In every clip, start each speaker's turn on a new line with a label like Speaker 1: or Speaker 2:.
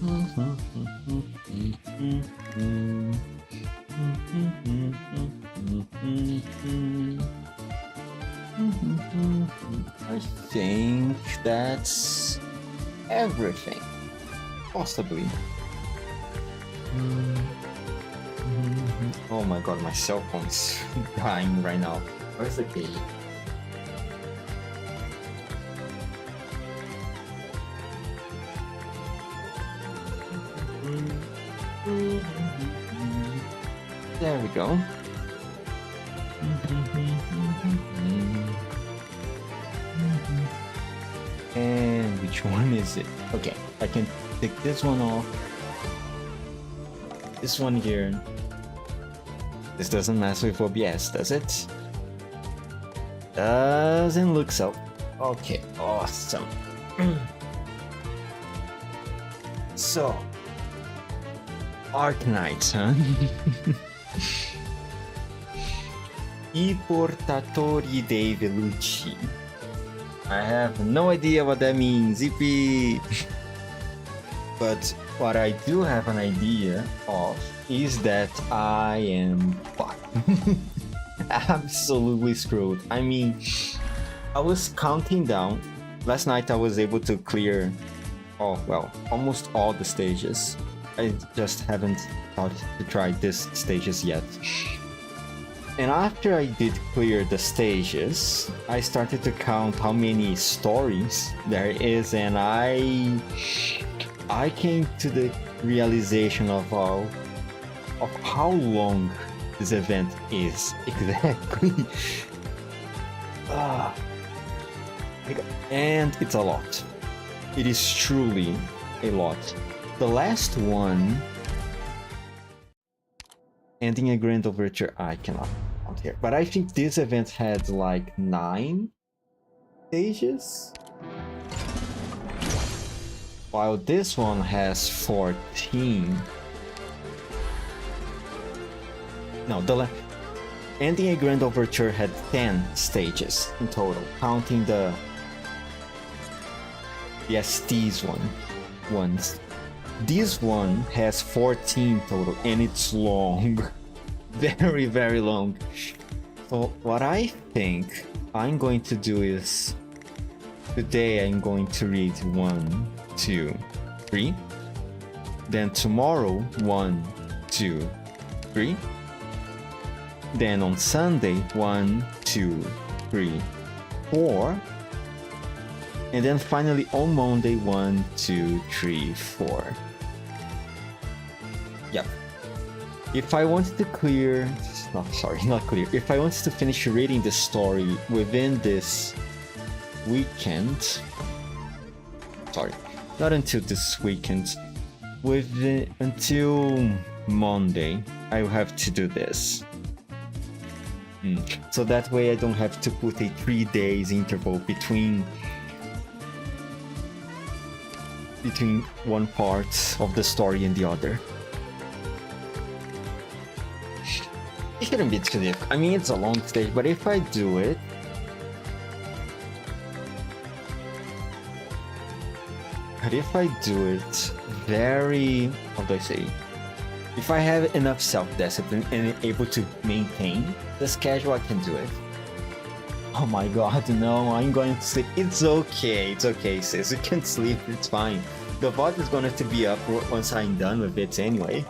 Speaker 1: I think that's everything. Possibly. Oh my god, my cell phone's dying right now. Where's the key? There we go. And which one is it? Okay, I can take this one off. This one here. This doesn't mess with OBS, does it? Doesn't look so. Okay, awesome. So, Arknights, huh? I Portatori dei Velluti. I have no idea what that means, Zippy. But what I do have an idea of is that I am fucked. Absolutely screwed. I mean, I was counting down. Last night I was able to clear, almost all the stages. I just haven't thought to try these stages yet. And after I did clear the stages, I started to count how many stories there is, and I came to the realization of how long this event is exactly. And it's a lot. It is truly a lot. The last one, ending a grand overture, I cannot count here. But I think this event had like 9 stages, while this one has 14. No, the ending a grand overture had 10 stages in total, counting the ST's ones. This one has 14 total, and it's long. Very, very long. So what I think I'm going to do is, today I'm going to read 1, 2, 3. Then tomorrow 1, 2, 3. Then on Sunday 1, 2, 3, 4. And then finally on Monday 1, 2, 3, 4. Yep. If I wanted to clear, not clear. If I wanted to finish reading the story within this weekend, not until this weekend, until Monday, I will have to do this. So that way I don't have to put a 3 days interval between one part of the story and the other. It shouldn't be too difficult. I mean, it's a long stage, but if I do it, very, how do I say? If I have enough self-discipline and able to maintain the schedule, I can do it. Oh my god, no, I'm going to sleep. It's okay, sis. You can sleep, it's fine. The VOD is going to be up once I'm done with it anyway.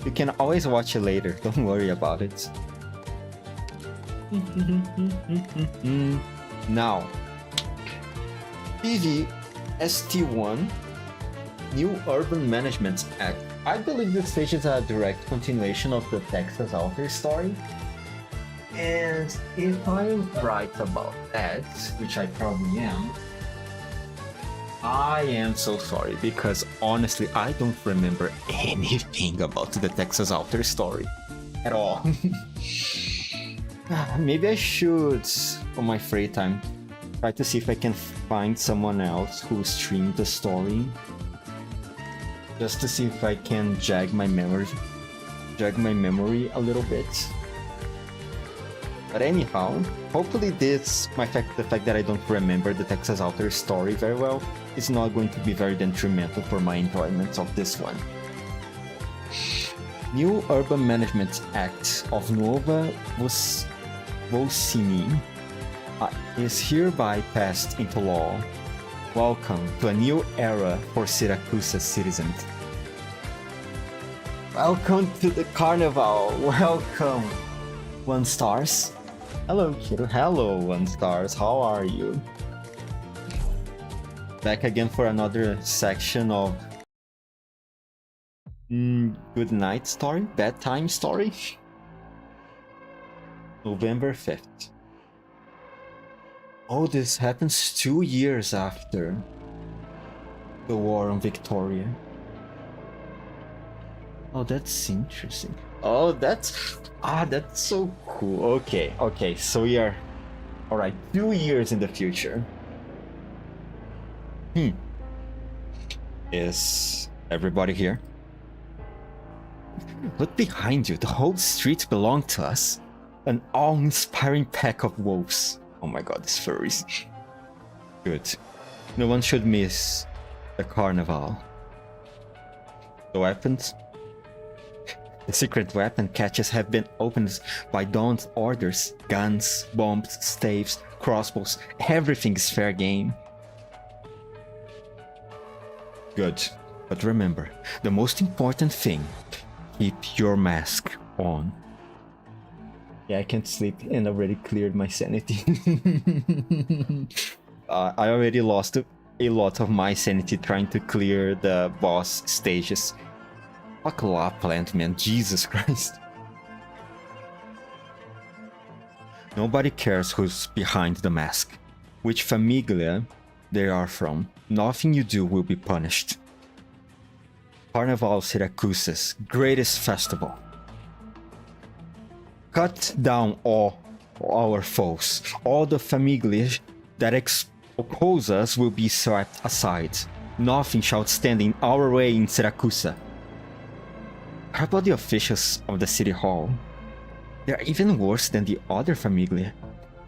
Speaker 1: You can always watch it later, don't worry about it. Now, PV ST1, New Urban Management Act. I believe this stage is a direct continuation of the Texas author story. And if I'm right about that, which I probably am, I am so sorry, because honestly I don't remember anything about the Texas author story at all. Maybe I should, on my free time, try to see if I can find someone else who streamed the story, just to see if I can jog my memory a little bit. But anyhow, hopefully the fact that I don't remember the Texas Outer story very well is not going to be very detrimental for my enjoyment of this one. New Urban Management Act of Nuova Vocini is hereby passed into law. Welcome to a new era for Siracusa citizens. Welcome to the carnival. Welcome, 1 stars. Hello, kiddo. Hello, 1 stars. How are you? Back again for another section of good night story, bedtime story. November 5th. Oh, this happens 2 years after the war on Victoria. Oh, that's interesting. Oh, that's so cool. Okay, so we are alright, 2 years in the future. Is everybody here? Look behind you, the whole street belonged to us. An awe-inspiring pack of wolves. Oh my god, these furries. Good. No one should miss the carnival. The weapons? The secret weapon caches have been opened by Dawn's orders. Guns, bombs, staves, crossbows, everything is fair game. Good. But remember, the most important thing, keep your mask on. Yeah, I can't sleep and already cleared my sanity. I already lost a lot of my sanity trying to clear the boss stages. Fuck Lapland, man. Jesus Christ. Nobody cares who's behind the mask, which famiglia they are from. Nothing you do will be punished. Carnival Syracusa's greatest festival. Cut down all our foes. All the famiglia that oppose us will be swept aside. Nothing shall stand in our way in Syracusa. How about the officials of the city hall? They're even worse than the other famiglia.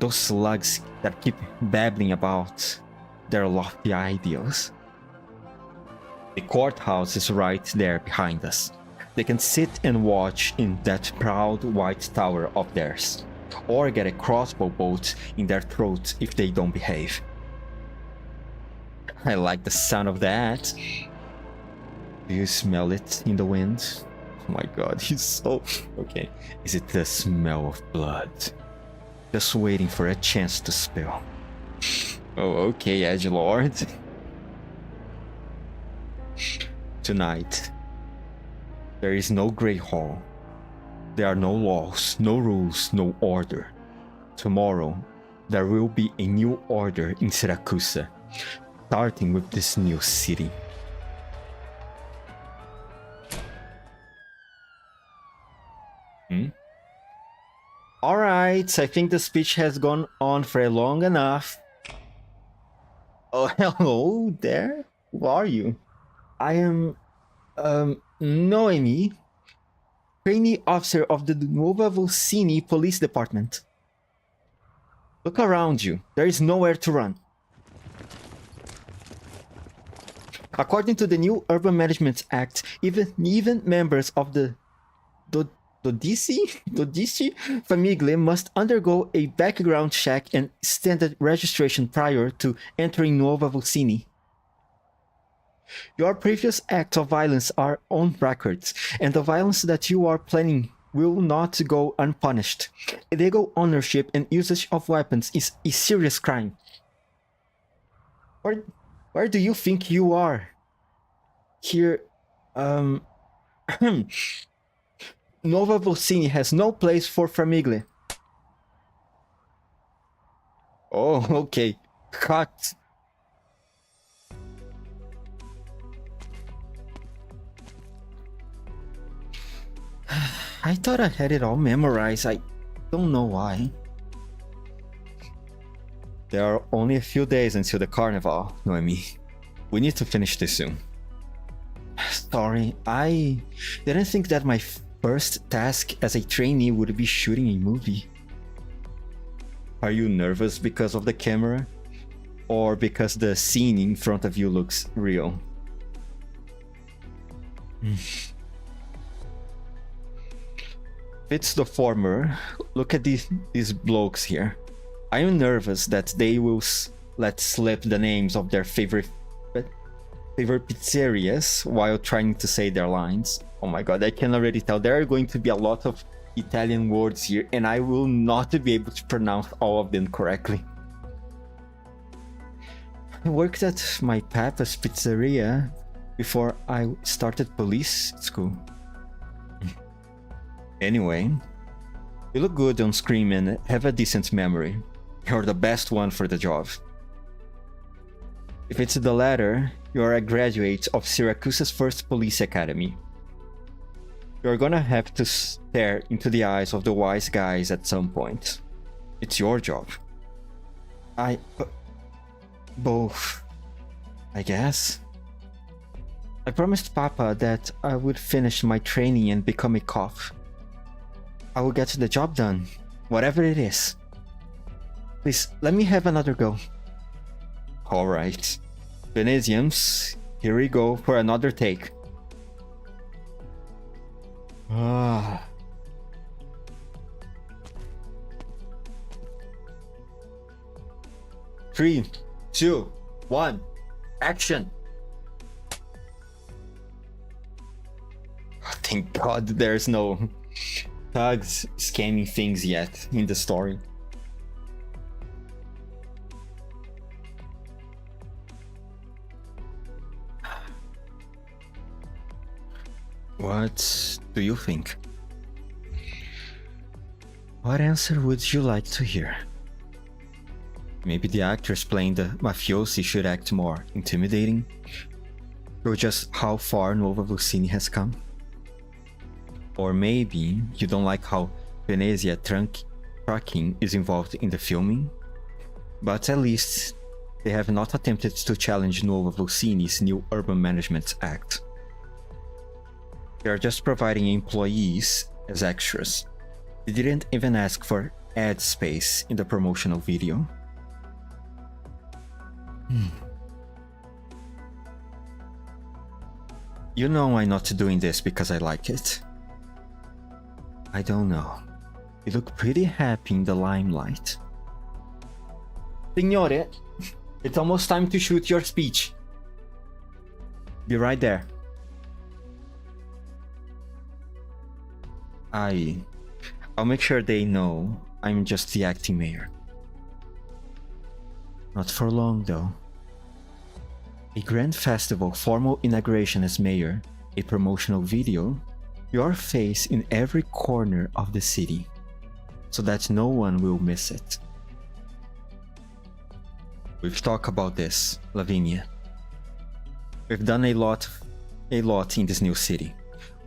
Speaker 1: Those slugs that keep babbling about their lofty ideals. The courthouse is right there behind us. They can sit and watch in that proud white tower of theirs, or get a crossbow bolt in their throat if they don't behave. I like the sound of that. Do you smell it in the wind? Oh my god, he's so... Okay, is it the smell of blood? Just waiting for a chance to spill. Oh, okay, edgelord. Tonight, there is no Grey Hall. There are no laws, no rules, no order. Tomorrow, there will be a new order in Syracusa, starting with this new city. Alright, I think the speech has gone on for long enough. Oh, hello there. Who are you? I am, Noemi, trainee officer of the Nuova Vocini Police Department. Look around you. There is nowhere to run. According to the new Urban Management Act, even members of the Dodici famiglia must undergo a background check and standard registration prior to entering Nuova Vocini. Your previous acts of violence are on record, and the violence that you are planning will not go unpunished. Illegal ownership and usage of weapons is a serious crime. Where do you think you are? Here, Nuova Vocini has no place for famiglia. Oh, okay. Cut. I thought I had it all memorized. I don't know why. There are only a few days until the carnival, Noemi. We need to finish this soon. Sorry, I didn't think that my first task as a trainee would be shooting a movie. Are you nervous because of the camera? Or because the scene in front of you looks real? If it's the former, look at these blokes here. I am nervous that they will let slip the names of their favorite pizzerias while trying to say their lines. Oh my god, I can already tell there are going to be a lot of Italian words here, and I will not be able to pronounce all of them correctly. I worked at my papa's pizzeria before I started police school. Anyway, you look good on screen and have a decent memory. You're the best one for the job. If it's the latter, you're a graduate of Syracuse's first police academy. You're gonna have to stare into the eyes of the wise guys at some point. It's your job. Both, I guess. I promised Papa that I would finish my training and become a cop. I will get the job done, whatever it is. Please, let me have another go. Alright. Venetians, here we go for another take. Ah. 3, 2, 1, action! Thank God there's no thugs scamming things yet in the story. What do you think? What answer would you like to hear? Maybe the actors playing the mafiosi should act more intimidating? Or just how far Nuova Lucini has come? Or maybe you don't like how Venezia trucking is involved in the filming? But at least they have not attempted to challenge Nuova Lucini's new Urban Management Act. They are just providing employees as extras. They didn't even ask for ad space in the promotional video. You know I'm not doing this because I like it. I don't know. You look pretty happy in the limelight. Signore, it's almost time to shoot your speech. Be right there. I'll make sure they know I'm just the acting mayor. Not for long though. A grand festival, formal inauguration as mayor, a promotional video, your face in every corner of the city, so that no one will miss it. We've talked about this, Lavinia. We've done a lot in this new city.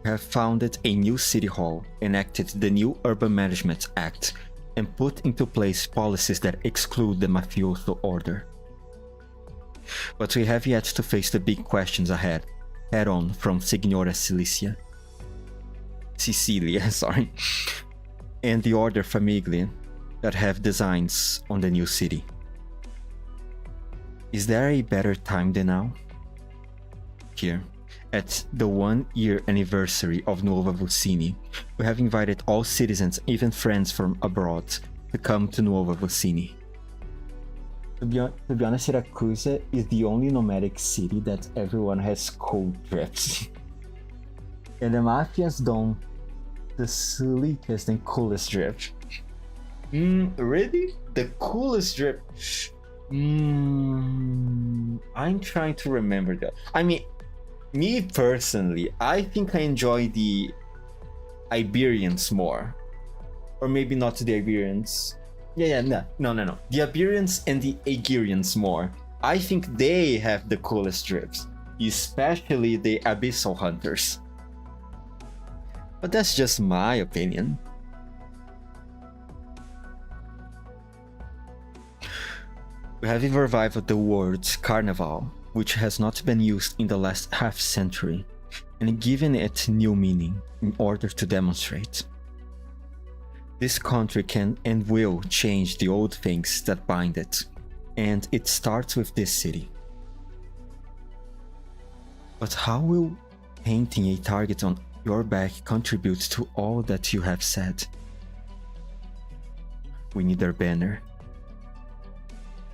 Speaker 1: We have founded a new city hall, enacted the new Urban Management Act, and put into place policies that exclude the mafioso order. But we have yet to face the big questions ahead, head-on from Signora Cecilia, and the Order Famiglia that have designs on the new city. Is there a better time than now? Here, at the 1-year anniversary of Nuova Lucini, we have invited all citizens, even friends from abroad, to come to Nuova Lucini. To be honest, Syracuse is the only nomadic city that everyone has cool trips. And the mafias don't the sleekest and coolest drip. Really? The coolest drip? I'm trying to remember that. I mean, me personally, I think I enjoy the Iberians more. Or maybe not the Iberians. No. The Iberians and the Aegirians more. I think they have the coolest drips. Especially the Abyssal Hunters. But that's just my opinion. We have revived the word carnival, which has not been used in the last half-century, and given it new meaning in order to demonstrate. This country can and will change the old things that bind it, and it starts with this city. But how will painting a target on your back contribute to all that you have said? We need our banner.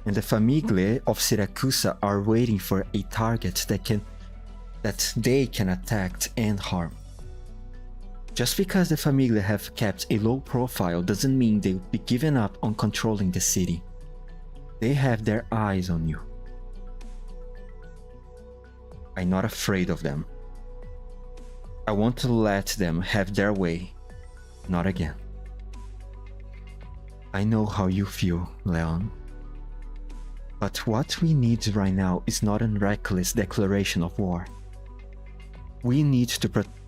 Speaker 1: And the Famiglie of Siracusa are waiting for a target that they can attack and harm. Just because the Famiglie have kept a low profile doesn't mean they'll be giving up on controlling the city. They have their eyes on you. I'm not afraid of them. I want to let them have their way, not again. I know how you feel, Leon. But what we need right now is not a reckless declaration of war.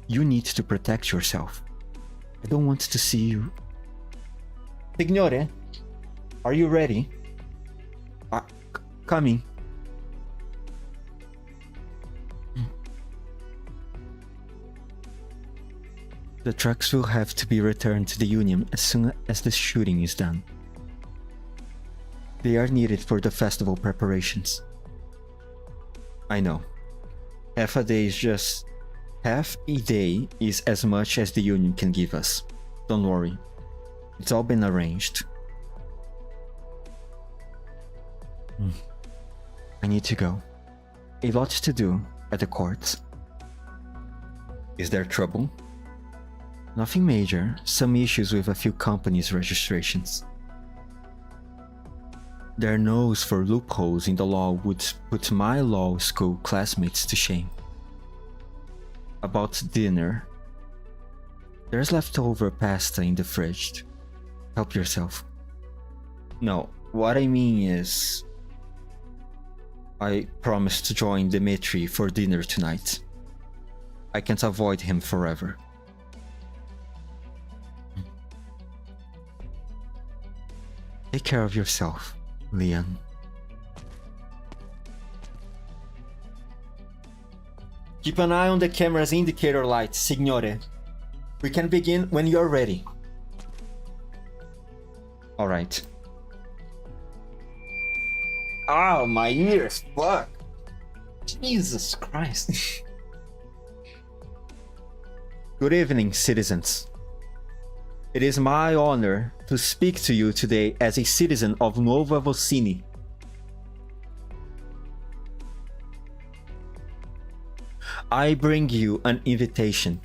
Speaker 1: You need to protect yourself. I don't want to see you. Signore, are you ready? Coming. The trucks will have to be returned to the Union as soon as the shooting is done. They are needed for the festival preparations. I know. Half a day is as much as the Union can give us. Don't worry. It's all been arranged. I need to go. A lot to do at the court. Is there trouble? Nothing major, some issues with a few companies' registrations. Their nose for loopholes in the law would put my law school classmates to shame. About dinner. There's leftover pasta in the fridge. Help yourself. No, what I mean is... I promised to join Dmitri for dinner tonight. I can't avoid him forever. Take care of yourself, Leon. Keep an eye on the camera's indicator lights, Signore. We can begin when you're ready. Alright. Ow, my ears, fuck! Jesus Christ. Good evening, citizens. It is my honor to speak to you today as a citizen of Nova Vocini. I bring you an invitation.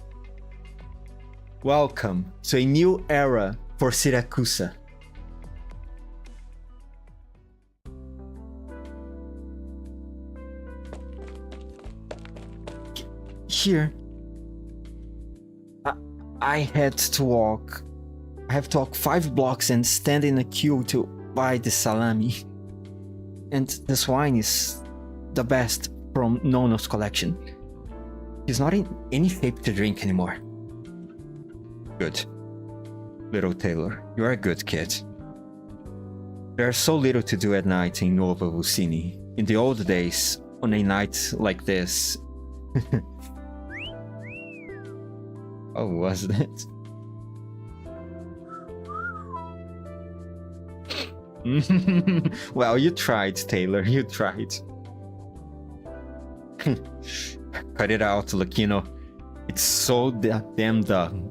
Speaker 1: Welcome to a new era for Siracusa. Here, I have to walk 5 blocks and stand in a queue to buy the salami. And this wine is the best from Nono's collection. He's not in any shape to drink anymore. Good. Little Taylor, you're a good kid. There's so little to do at night in Nova Vocini. In the old days, on a night like this... Oh, was that? Well, you tried, Taylor, you tried. Cut it out, Lucchino. It's so damn dumb.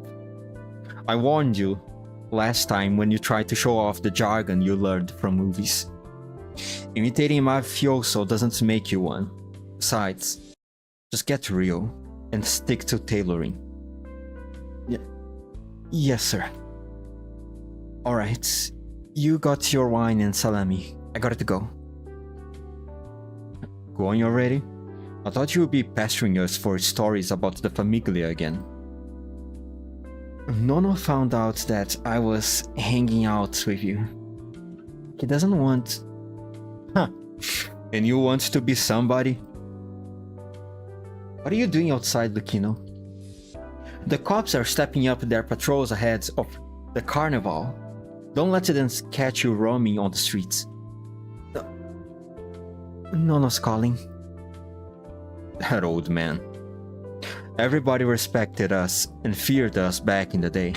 Speaker 1: I warned you last time when you tried to show off the jargon you learned from movies. Imitating mafioso doesn't make you one. Besides, just get real and stick to tailoring. Yes, sir. Alright. You got your wine and salami. I got to go. Going already? I thought you would be pestering us for stories about the Famiglia again. Nono found out that I was hanging out with you. He doesn't want... Huh. And you want to be somebody? What are you doing outside, Lucchino? The cops are stepping up their patrols ahead of the carnival. Don't let them catch you roaming on the streets. Nono's calling. That old man. Everybody respected us and feared us back in the day.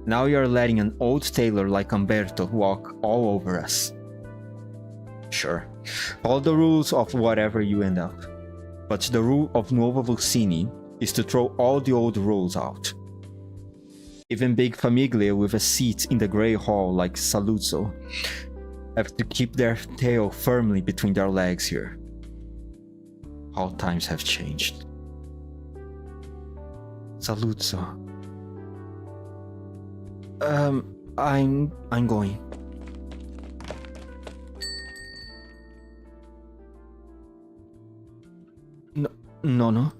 Speaker 1: Now you're letting an old tailor like Umberto walk all over us. Sure, follow the rules of whatever you end up. But the rule of Nuova Vulcini is to throw all the old rules out. Even big famiglia with a seat in the Grey Hall like Saluzzo have to keep their tail firmly between their legs here. How times have changed. Saluzzo. I'm going. No.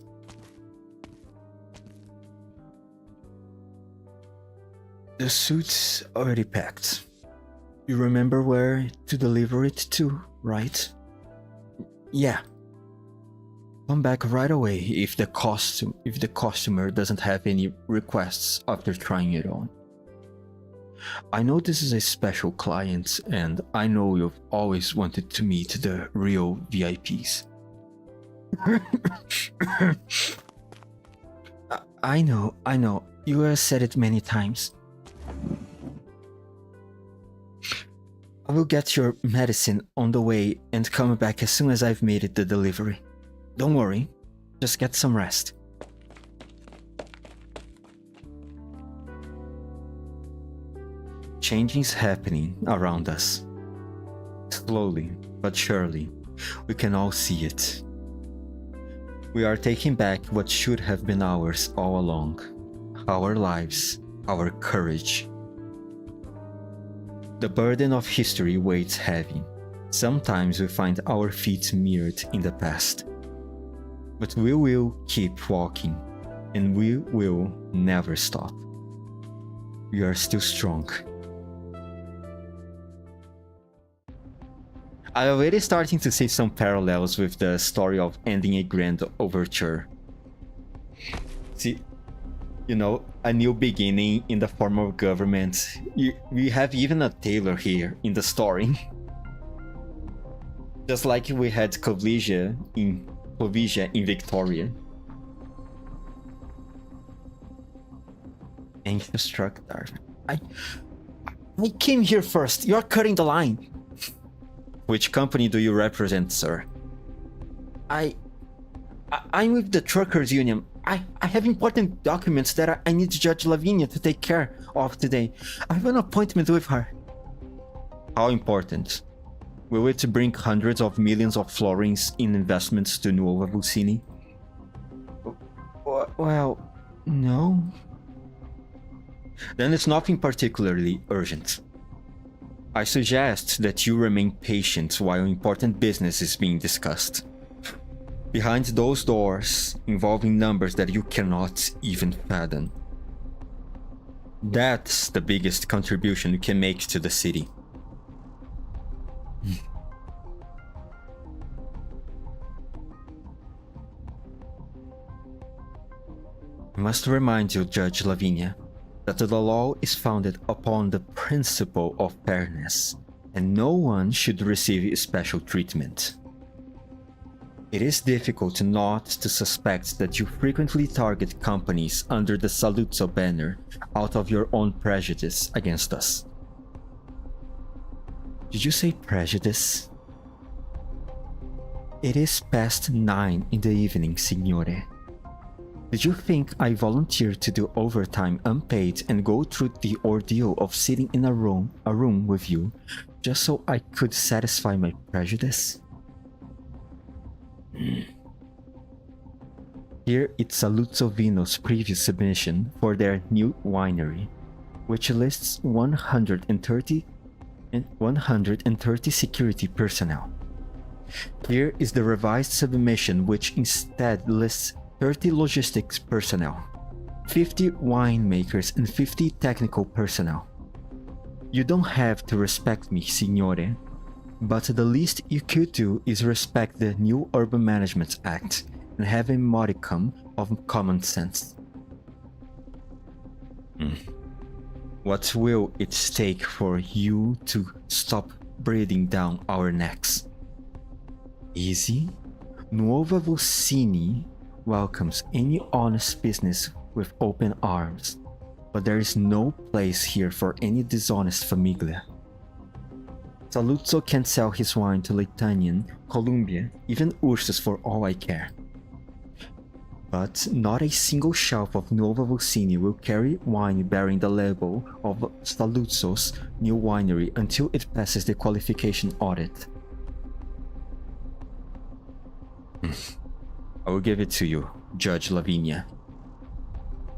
Speaker 1: The suit's already packed. You remember where to deliver it to, right? Yeah. Come back right away if the customer doesn't have any requests after trying it on. I know this is a special client, and I know you've always wanted to meet the real VIPs. I know. You have said it many times. I will get your medicine on the way and come back as soon as I've made it the delivery. Don't worry, just get some rest. Changing's happening around us. Slowly, but surely, we can all see it. We are taking back what should have been ours all along. Our lives, our courage. The burden of history weighs heavy. Sometimes we find our feet mirrored in the past. But we will keep walking, and we will never stop. We are still strong. I'm already starting to see some parallels with the story of ending a grand overture. See, a new beginning in the form of government. We have even a tailor here in the story. Just like we had Covlesia in Victoria. Anxious struck Darwin. I came here first. You're cutting the line. Which company do you represent, sir? I'm with the truckers union. I have important documents that I need Judge Lavinia to take care of today. I have an appointment with her. How important? Will it bring hundreds of millions of florins in investments to Nuova Vulcini? Well, no. Then it's nothing particularly urgent. I suggest that you remain patient while important business is being discussed. Behind those doors, involving numbers that you cannot even fathom. That's the biggest contribution you can make to the city. I must remind you, Judge Lavinia, that the law is founded upon the principle of fairness, and no one should receive special treatment. It is difficult not to suspect that you frequently target companies under the Saluzzo banner out of your own prejudice against us. Did you say prejudice? It is past 9 in the evening, signore. Did you think I volunteered to do overtime unpaid and go through the ordeal of sitting in a room with you just so I could satisfy my prejudice? Here it's Saluzzo Vino's previous submission for their new winery, which lists 130 security personnel. Here is the revised submission, which instead lists 30 logistics personnel, 50 winemakers, and 50 technical personnel. You don't have to respect me, signore, but the least you could do is respect the new Urban Management Act and have a modicum of common sense. What will it take for you to stop breathing down our necks? Easy? Nuova Vulcini welcomes any honest business with open arms. but there is no place here for any dishonest famiglia. Saluzzo can sell his wine to Litanian, Columbia, even Ursus for all I care. But not a single shelf of Nuova Vulcini will carry wine bearing the label of Saluzzo's new winery until it passes the qualification audit. I will give it to you, Judge Lavinia.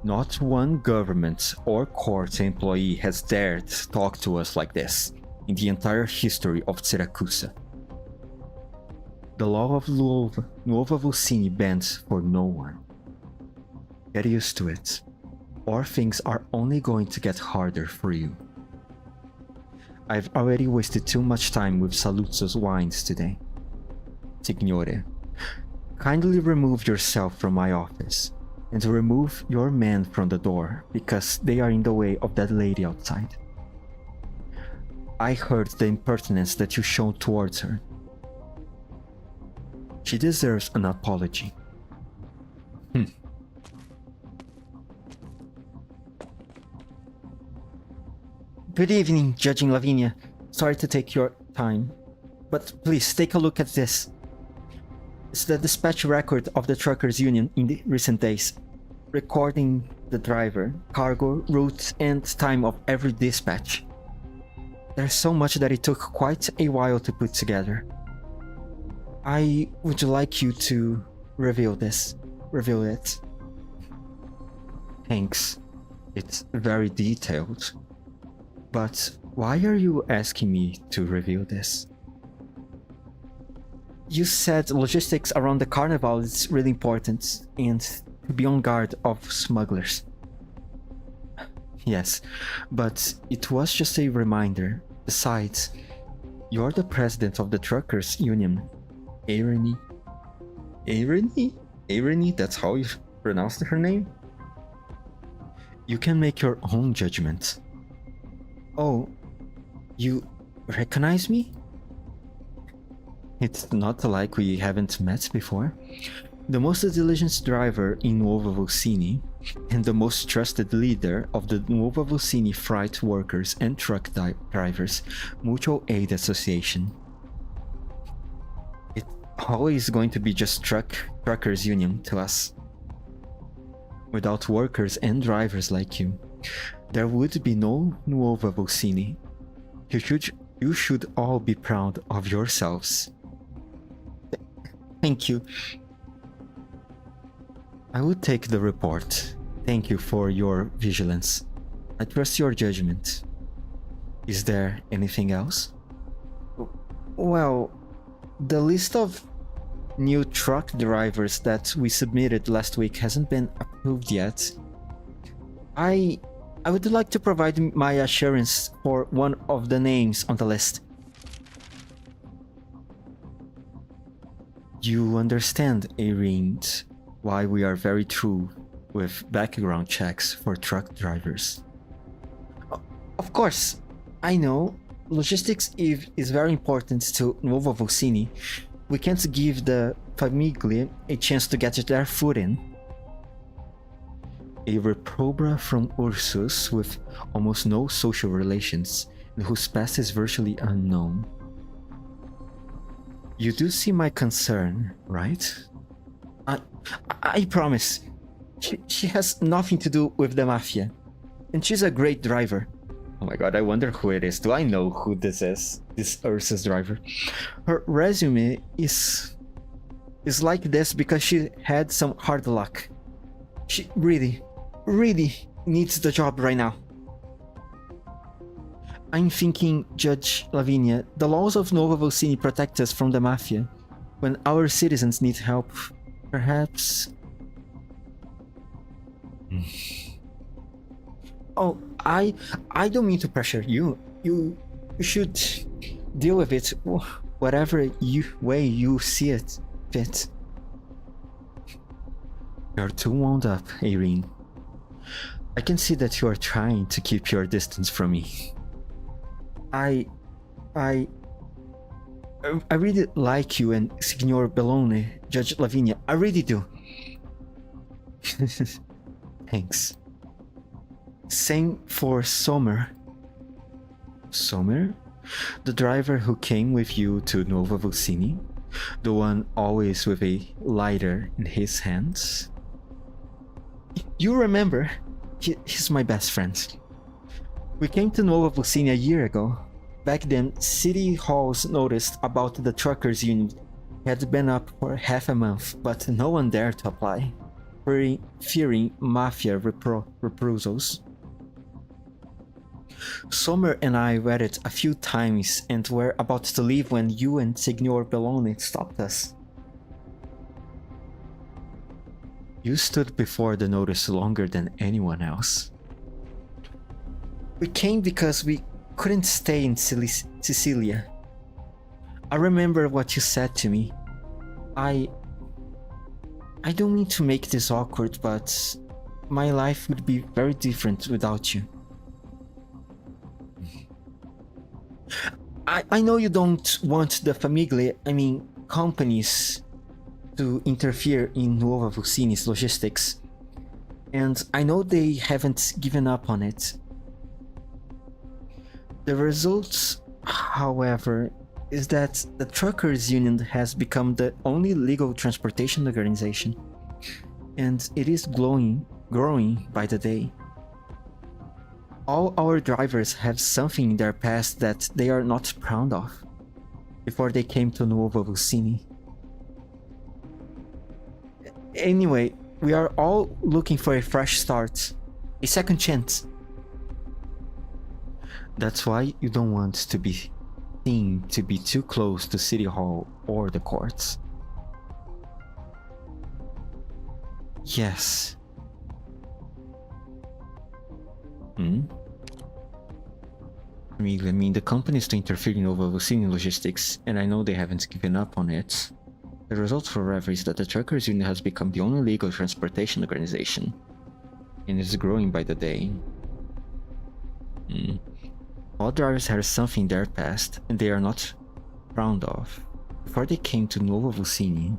Speaker 1: Not one government or court employee has dared talk to us like this in the entire history of Siracusa. The law of Nuova Vulcini bends for no one. Get used to it, or things are only going to get harder for you. I've already wasted too much time with Saluzzo's wines today. Signore, kindly remove yourself from my office, and remove your men from the door, because they are in the way of that lady outside. I heard the impertinence that you showed towards her. She deserves an apology. Good evening, Judging Lavinia. Sorry to take your time, but please take a look at this. It's the dispatch record of the truckers' union in the recent days, recording the driver, cargo, route, and time of every dispatch. There's so much that it took quite a while to put together. I would like you to reveal it. Thanks. It's very detailed. But why are you asking me to reveal this? You said logistics around the carnival is really important, and to be on guard of smugglers. Yes, but it was just a reminder. Besides, you're the president of the truckers' union. Irony? That's how you pronounced her name? You can make your own judgment. Oh, you recognize me? It's not like we haven't met before. The most diligent driver in Nuova Vulcini, and the most trusted leader of the Nuova Vulcini Freight Workers and Truck Drivers Mutual Aid Association. It's always going to be just truckers union to us. Without workers and drivers like you, there would be no Nuova Vulcini. You should all be proud of yourselves. Thank you. I would take the report. Thank you for your vigilance. I trust your judgment. Is there anything else? Well, the list of new truck drivers that we submitted last week hasn't been approved yet. I would like to provide my assurance for one of the names on the list. You understand, Arind, why we are very true with background checks for truck drivers. Of course, I know. Logistics is very important to Nuova Vulcini. We can't give the Famiglia a chance to get their foot in. A reproba from Ursus with almost no social relations and whose past is virtually unknown. You do see my concern, right? I promise. She has nothing to do with the Mafia. And she's a great driver. Oh my god, I wonder who it is. Do I know who this is? This Ursus driver. Her resume is like this because she had some hard luck. She really needs the job right now. I'm thinking, Judge Lavinia, the laws of Nuova Vulcini protect us from the Mafia. When our citizens need help, perhaps... Oh, I don't mean to pressure you. You should deal with it whatever way you see it fit. You're too wound up, Irene. I can see that you are trying to keep your distance from me. I really like you and Signor Bellone, Judge Lavinia. I really do. Thanks. Same for Sommer. Sommer? The driver who came with you to Nova Vulcini? The one always with a lighter in his hands? You remember? He's my best friend. We came to Nova Vulcini a year ago. Back then, City Hall's notice about the truckers union had been up for half a month, but no one dared to apply, fearing mafia reprisals. Sommer and I read it a few times and were about to leave when you and Signor Bellone stopped us. You stood before the notice longer than anyone else. We came because we couldn't stay in Sicilia. I remember what you said to me. I don't mean to make this awkward, but my life would be very different without you. I know you don't want the companies to interfere in Nuova Vulcini's logistics, and I know they haven't given up on it. The result, however, is that the truckers union has become the only legal transportation organization, and it is growing by the day. All our drivers have something in their past that they are not proud of before they came to Nuova Vulcini. Anyway, we are all looking for a fresh start, a second chance. That's why you don't want to be seen to be too close to City Hall or the courts. Yes. I mean, the companies to interfere in Nova Vulcini logistics, and I know they haven't given up on it. The result forever is that the truckers union has become the only legal transportation organization, and is growing by the day. All drivers have something in their past, and they are not proud of. Before they came to Nova Vulcini.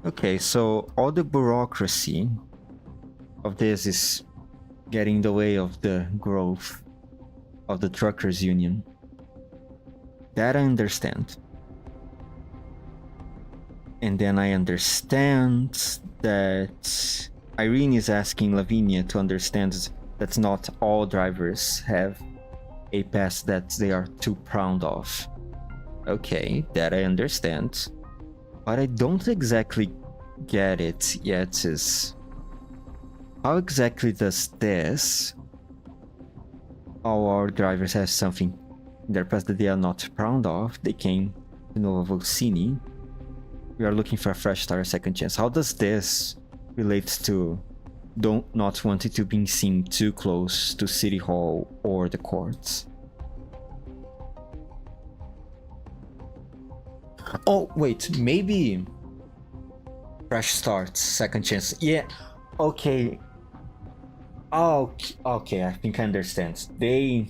Speaker 1: Okay, so all the bureaucracy of this is getting in the way of the growth of the truckers union. That I understand. And then I understand that Irene is asking Lavinia to understand that not all drivers have a past that they are too proud of. Okay, that I understand. What I don't exactly get it yet is how exactly does this? All our drivers have something in their past that they are not proud of. They came to Nova Vulcini. We are looking for a fresh start, a second chance. How does this relate to not wanting to be seen too close to City Hall or the courts? Oh, wait, maybe fresh starts, second chance. Yeah, okay. Oh, okay, I think I understand. These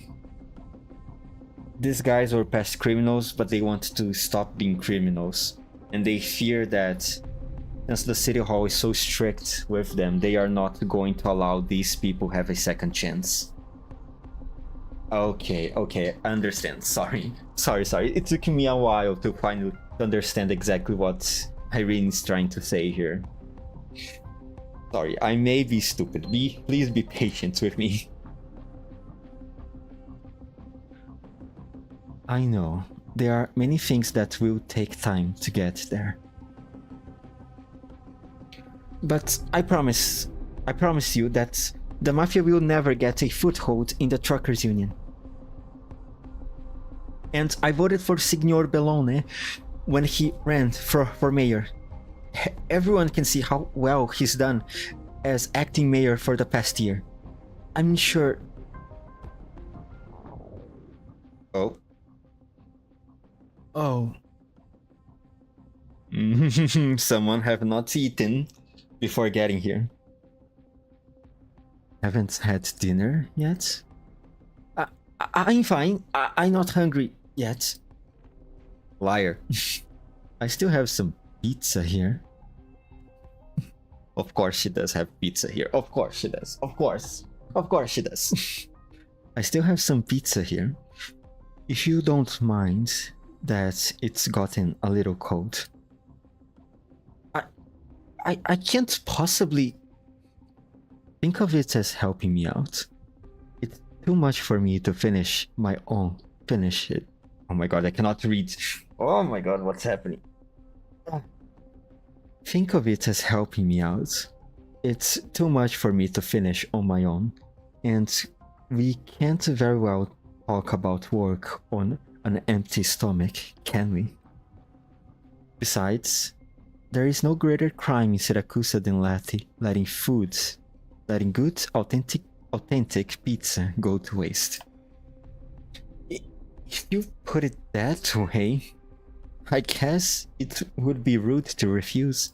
Speaker 1: guys were past criminals, but they want to stop being criminals. And they fear that since the City Hall is so strict with them, they are not going to allow these people have a second chance. Okay, I understand. Sorry. It took me a while to finally understand exactly what Irene is trying to say here. Sorry, I may be stupid. Please be patient with me. I know. There are many things that will take time to get there. But I promise you that the Mafia will never get a foothold in the truckers union. And I voted for Signor Bellone when he ran for mayor. Everyone can see how well he's done as acting mayor for the past year. I'm sure... Oh. Someone have not eaten before getting here. Haven't had dinner yet? I'm fine. I'm not hungry yet. Liar. I still have some pizza here. Of course she does have pizza here. Of course she does. Of course. Of course she does. I still have some pizza here. If you don't mind that it's gotten a little cold. I can't possibly think of it as helping me out. It's too much for me to finish it. Oh my god, I cannot read. Oh my god, what's happening? Think of it as helping me out. It's too much for me to finish on my own, and we can't very well talk about work on an empty stomach, can we? Besides, there is no greater crime in Siracusa than letting good, authentic pizza go to waste. If you put it that way, I guess it would be rude to refuse.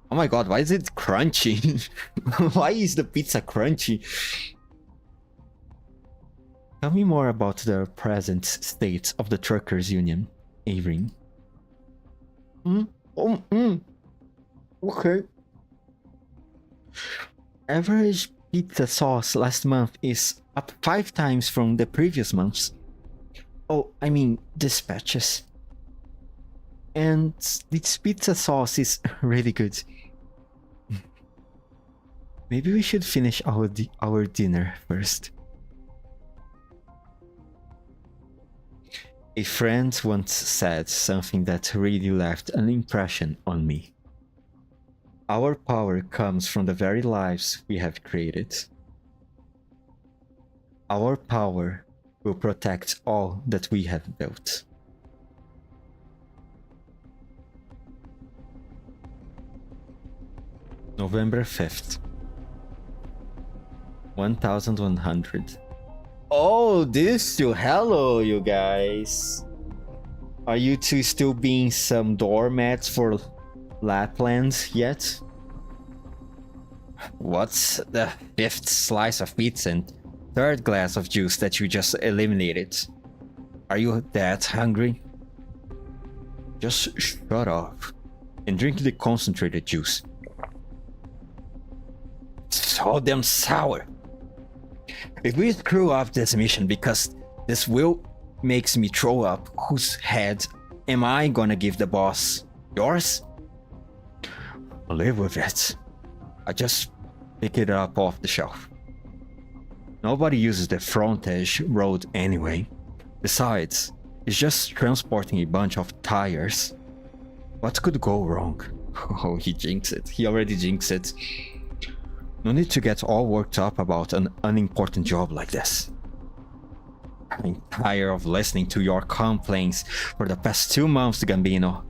Speaker 1: Oh my god, why is it crunchy? Why is the pizza crunchy? Tell me more about the present state of the truckers' union, Avery. Okay. Average pizza sauce last month is up 5 times from the previous months. Oh, I mean dispatches. And this pizza sauce is really good. Maybe we should finish our dinner first. A friend once said something that really left an impression on me. Our power comes from the very lives we have created. Our power will protect all that we have built. November 5th. 1100. Oh, this too. Hello, you guys. Are you two still being some doormats for Lapland yet? What's the 5th slice of pizza and 3rd glass of juice that you just eliminated? Are you that hungry? Just shut up and drink the concentrated juice. So damn sour. If we screw up this mission because this will makes me throw up, whose head am I gonna give the boss? Yours? I'll live with it. I just pick it up off the shelf. Nobody uses the frontage road anyway. Besides, it's just transporting a bunch of tires. What could go wrong? Oh, he jinxed it. He already jinxed it. No need to get all worked up about an unimportant job like this. I'm tired of listening to your complaints for the past 2 months, Gambino.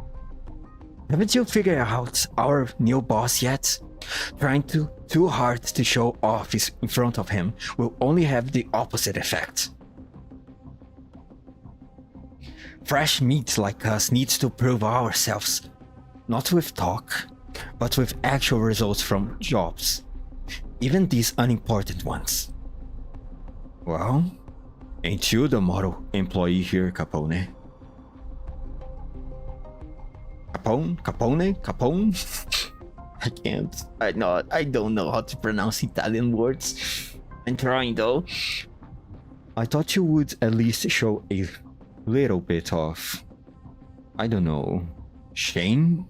Speaker 1: Haven't you figured out our new boss yet? Trying too hard to show off in front of him will only have the opposite effect. Fresh meat like us needs to prove ourselves, not with talk, but with actual results from jobs. Even these unimportant ones. Well, ain't you the model employee here, Capone? Capone? I can't. I don't know how to pronounce Italian words. I'm trying though. I thought you would at least show a little bit of, I don't know, shame?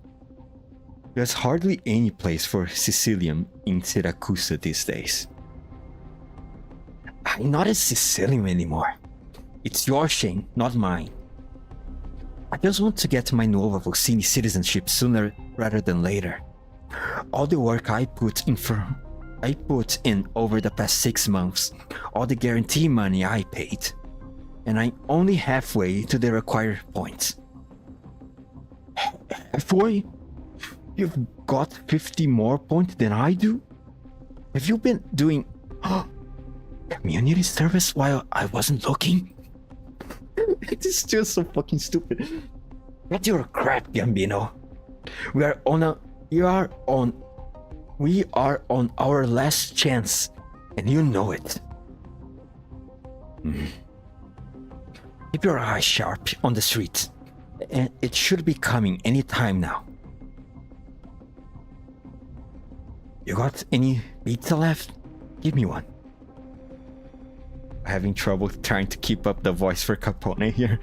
Speaker 1: There's hardly any place for Sicilian in Siracusa these days. I'm not a Sicilian anymore. It's your shame, not mine. I just want to get my Nuova Vocini citizenship sooner rather than later. All the work I put in over the past 6 months, all the guarantee money I paid, and I'm only halfway to the required points. Halfway? You've got 50 more points than I do? Have you been doing community service while I wasn't looking? It is just so fucking stupid. Get your crap, Gambino. We are on our last chance, and you know it. Keep your eyes sharp on the street. And it should be coming any time now. You got any pizza left? Give me one. Having trouble trying to keep up the voice for Capone here.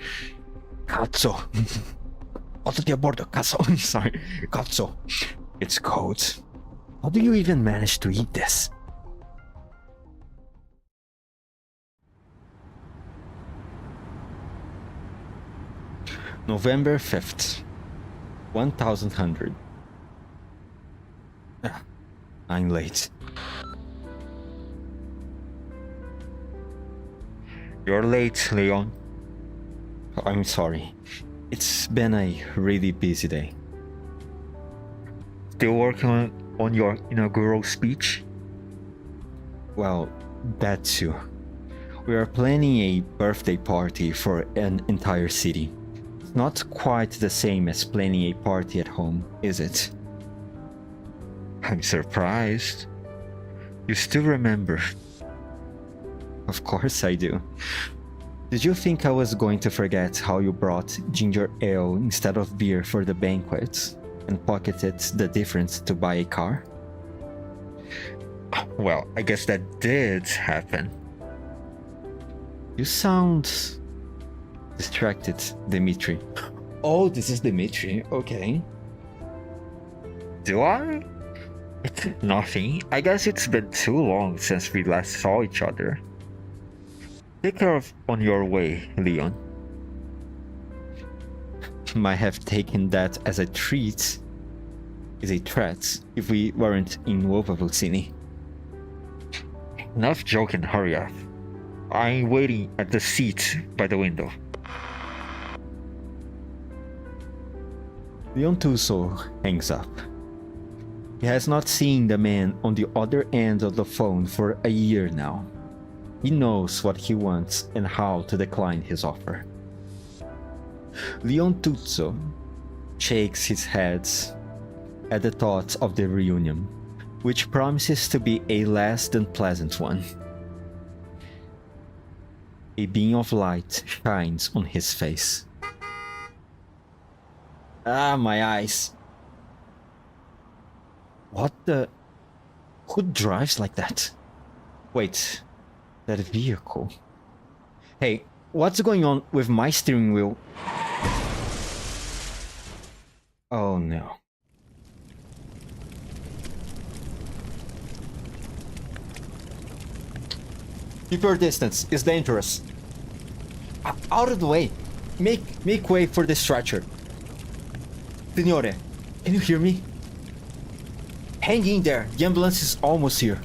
Speaker 1: Cazzo. Portati a bordo, cazzo. Sorry. Cazzo. It's cold. How do you even manage to eat this? November 5th. 1100. I'm late. You're late, Leon. I'm sorry. It's been a really busy day. Still working on your inaugural speech? Well, that too. We are planning a birthday party for an entire city. It's not quite the same as planning a party at home, is it? I'm surprised. You still remember? Of course I do. Did you think I was going to forget how you brought ginger ale instead of beer for the banquet and pocketed the difference to buy a car? Well, I guess that did happen. You sound distracted, Dimitri. Oh, this is Dimitri. Okay. Do I? It's nothing. I guess it's been too long since we last saw each other. Take care of on your way, Leon. Might have taken that as a treat. Is a threat if we weren't in Velluti. Enough joking, hurry up. I'm waiting at the seat by the window. Leon Tuso hangs up. He has not seen the man on the other end of the phone for a year now. He knows what he wants and how to decline his offer. Leon Tuso shakes his head at the thought of the reunion, which promises to be a less than pleasant one. A beam of light shines on his face. Ah, my eyes. What the... Who drives like that? Wait, that vehicle. Hey, what's going on with my steering wheel? Oh no. Keep your distance, it's dangerous. Out of the way. Make way for the stretcher. Signore, can you hear me? Hang in there, the ambulance is almost here.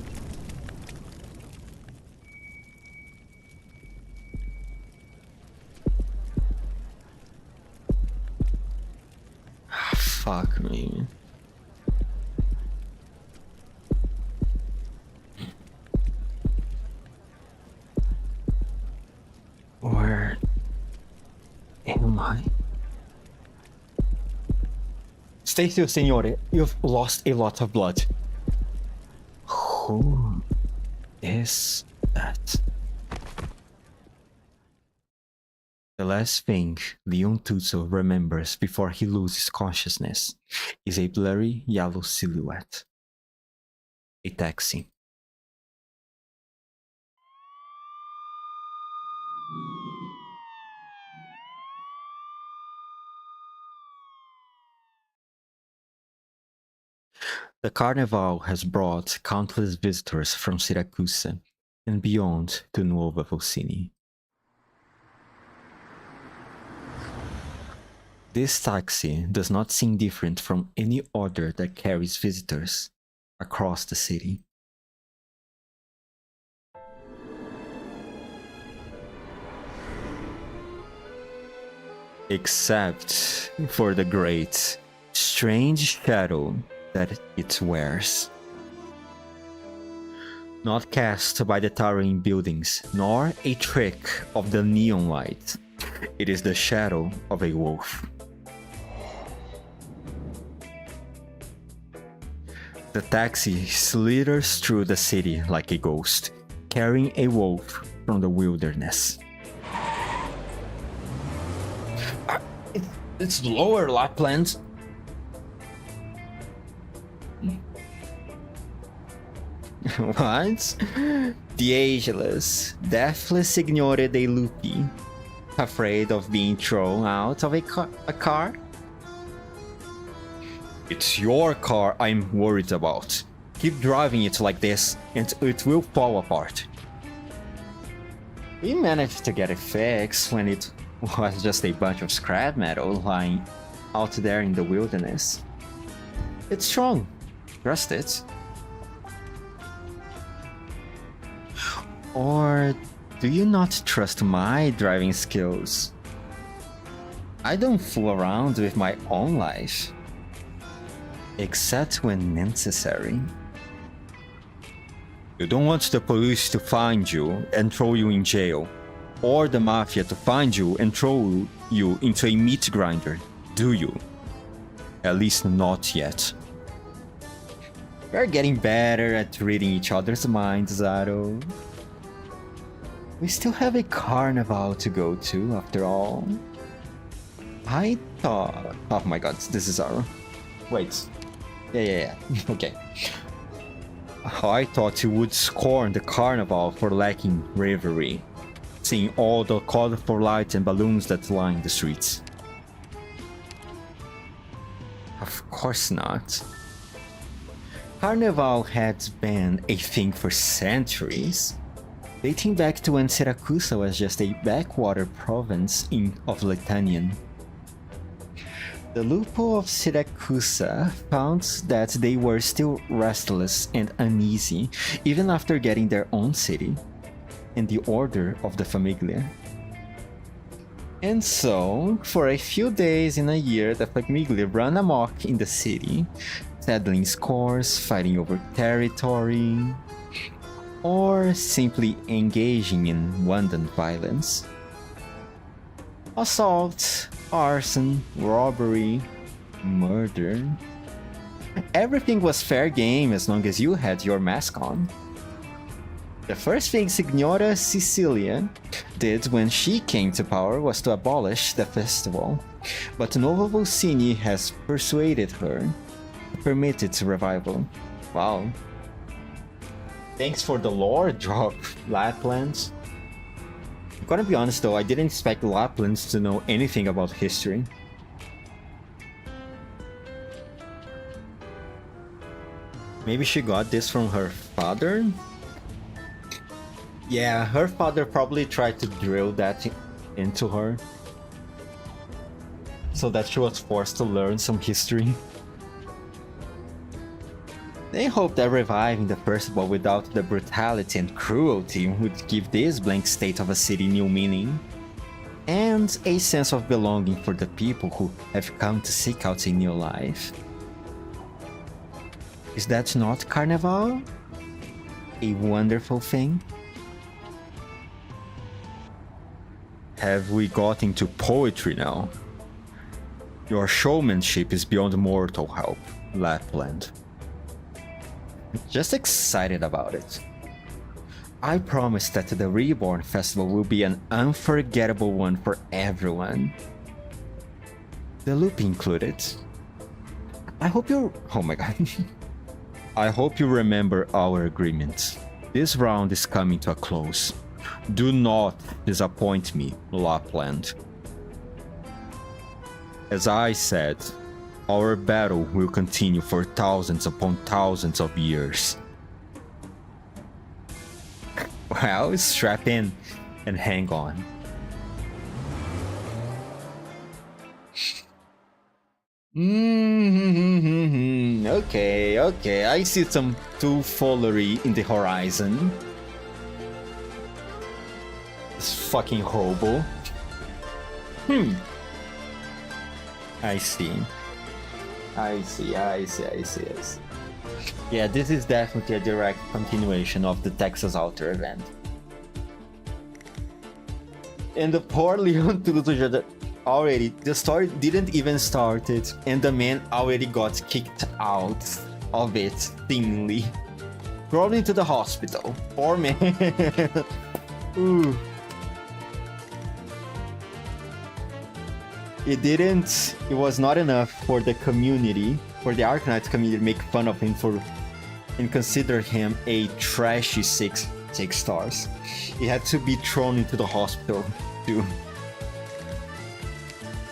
Speaker 1: Fuck me. Where am I? Stay still, Signore. You've lost a lot of blood. Who is that? The last thing Leon Tuso remembers before he loses consciousness is a blurry yellow silhouette. A taxi. The carnival has brought countless visitors from Syracuse and beyond to Nuova Velluti. This taxi does not seem different from any other that carries visitors across the city. Except for the great, strange shadow that it wears. Not cast by the towering buildings, nor a trick of the neon light. It is the shadow of a wolf. The taxi slithers through the city like a ghost, carrying a wolf from the wilderness. It's lower, Lapland. What? The ageless, deathless Signore dei Lupi, afraid of being thrown out of a car? It's your car I'm worried about. Keep driving it like this, and it will fall apart. We managed to get it fixed when it was just a bunch of scrap metal lying out there in the wilderness. It's strong. Trust it. Or do you not trust my driving skills? I don't fool around with my own life. Except when necessary. You don't want the police to find you and throw you in jail, or the mafia to find you and throw you into a meat grinder, do you? At least not yet. We're getting better at reading each other's minds, Zaro. We still have a carnival to go to, after all. I thought... Oh my god, this is Zaro. Wait. Yeah. Okay. I thought you would scorn the carnival for lacking bravery, seeing all the colorful lights and balloons that line the streets. Of course not. Carnival had been a thing for centuries, dating back to when Siracusa was just a backwater province of Litanian. The Lupo of Siracusa found that they were still restless and uneasy even after getting their own city and the Order of the Famiglia. And so, for a few days in a year, the Famiglia ran amok in the city, settling scores, fighting over territory, or simply engaging in wanton violence. Assault, arson, robbery, murder. Everything was fair game as long as you had your mask on. The first thing Signora Cecilia did when she came to power was to abolish the festival, but Nova Volsini has persuaded her to permit its revival. Wow. Thanks for the lore drop, Laplands. I'm gonna be honest though, I didn't expect Laplands to know anything about history. Maybe she got this from her father? Yeah, her father probably tried to drill that into her, so that she was forced to learn some history. They hoped that reviving the festival without the brutality and cruelty would give this blank state of a city new meaning, and a sense of belonging for the people who have come to seek out a new life. Is that not Carnival? A wonderful thing? Have we got into poetry now? Your showmanship is beyond mortal help, Lapland. Just excited about it. I promise that the Reborn Festival will be an unforgettable one for everyone. The Loop included. I hope you... Oh my god. I hope you remember our agreement. This round is coming to a close. Do not disappoint me, Lapland. As I said, our battle will continue for thousands upon thousands of years. Well, strap in and hang on. Okay, I see some tomfoolery in the horizon. This fucking hobo. I see. Yeah, this is definitely a direct continuation of the Texas Alter event. And the poor Leon Tutuja already, the story didn't even start it, and the man already got kicked out of it thinly. Thrown into the hospital. Poor man. Ooh. It was not enough for the community, for the Arknights community to make fun of him and consider him a trashy six stars. He had to be thrown into the hospital too.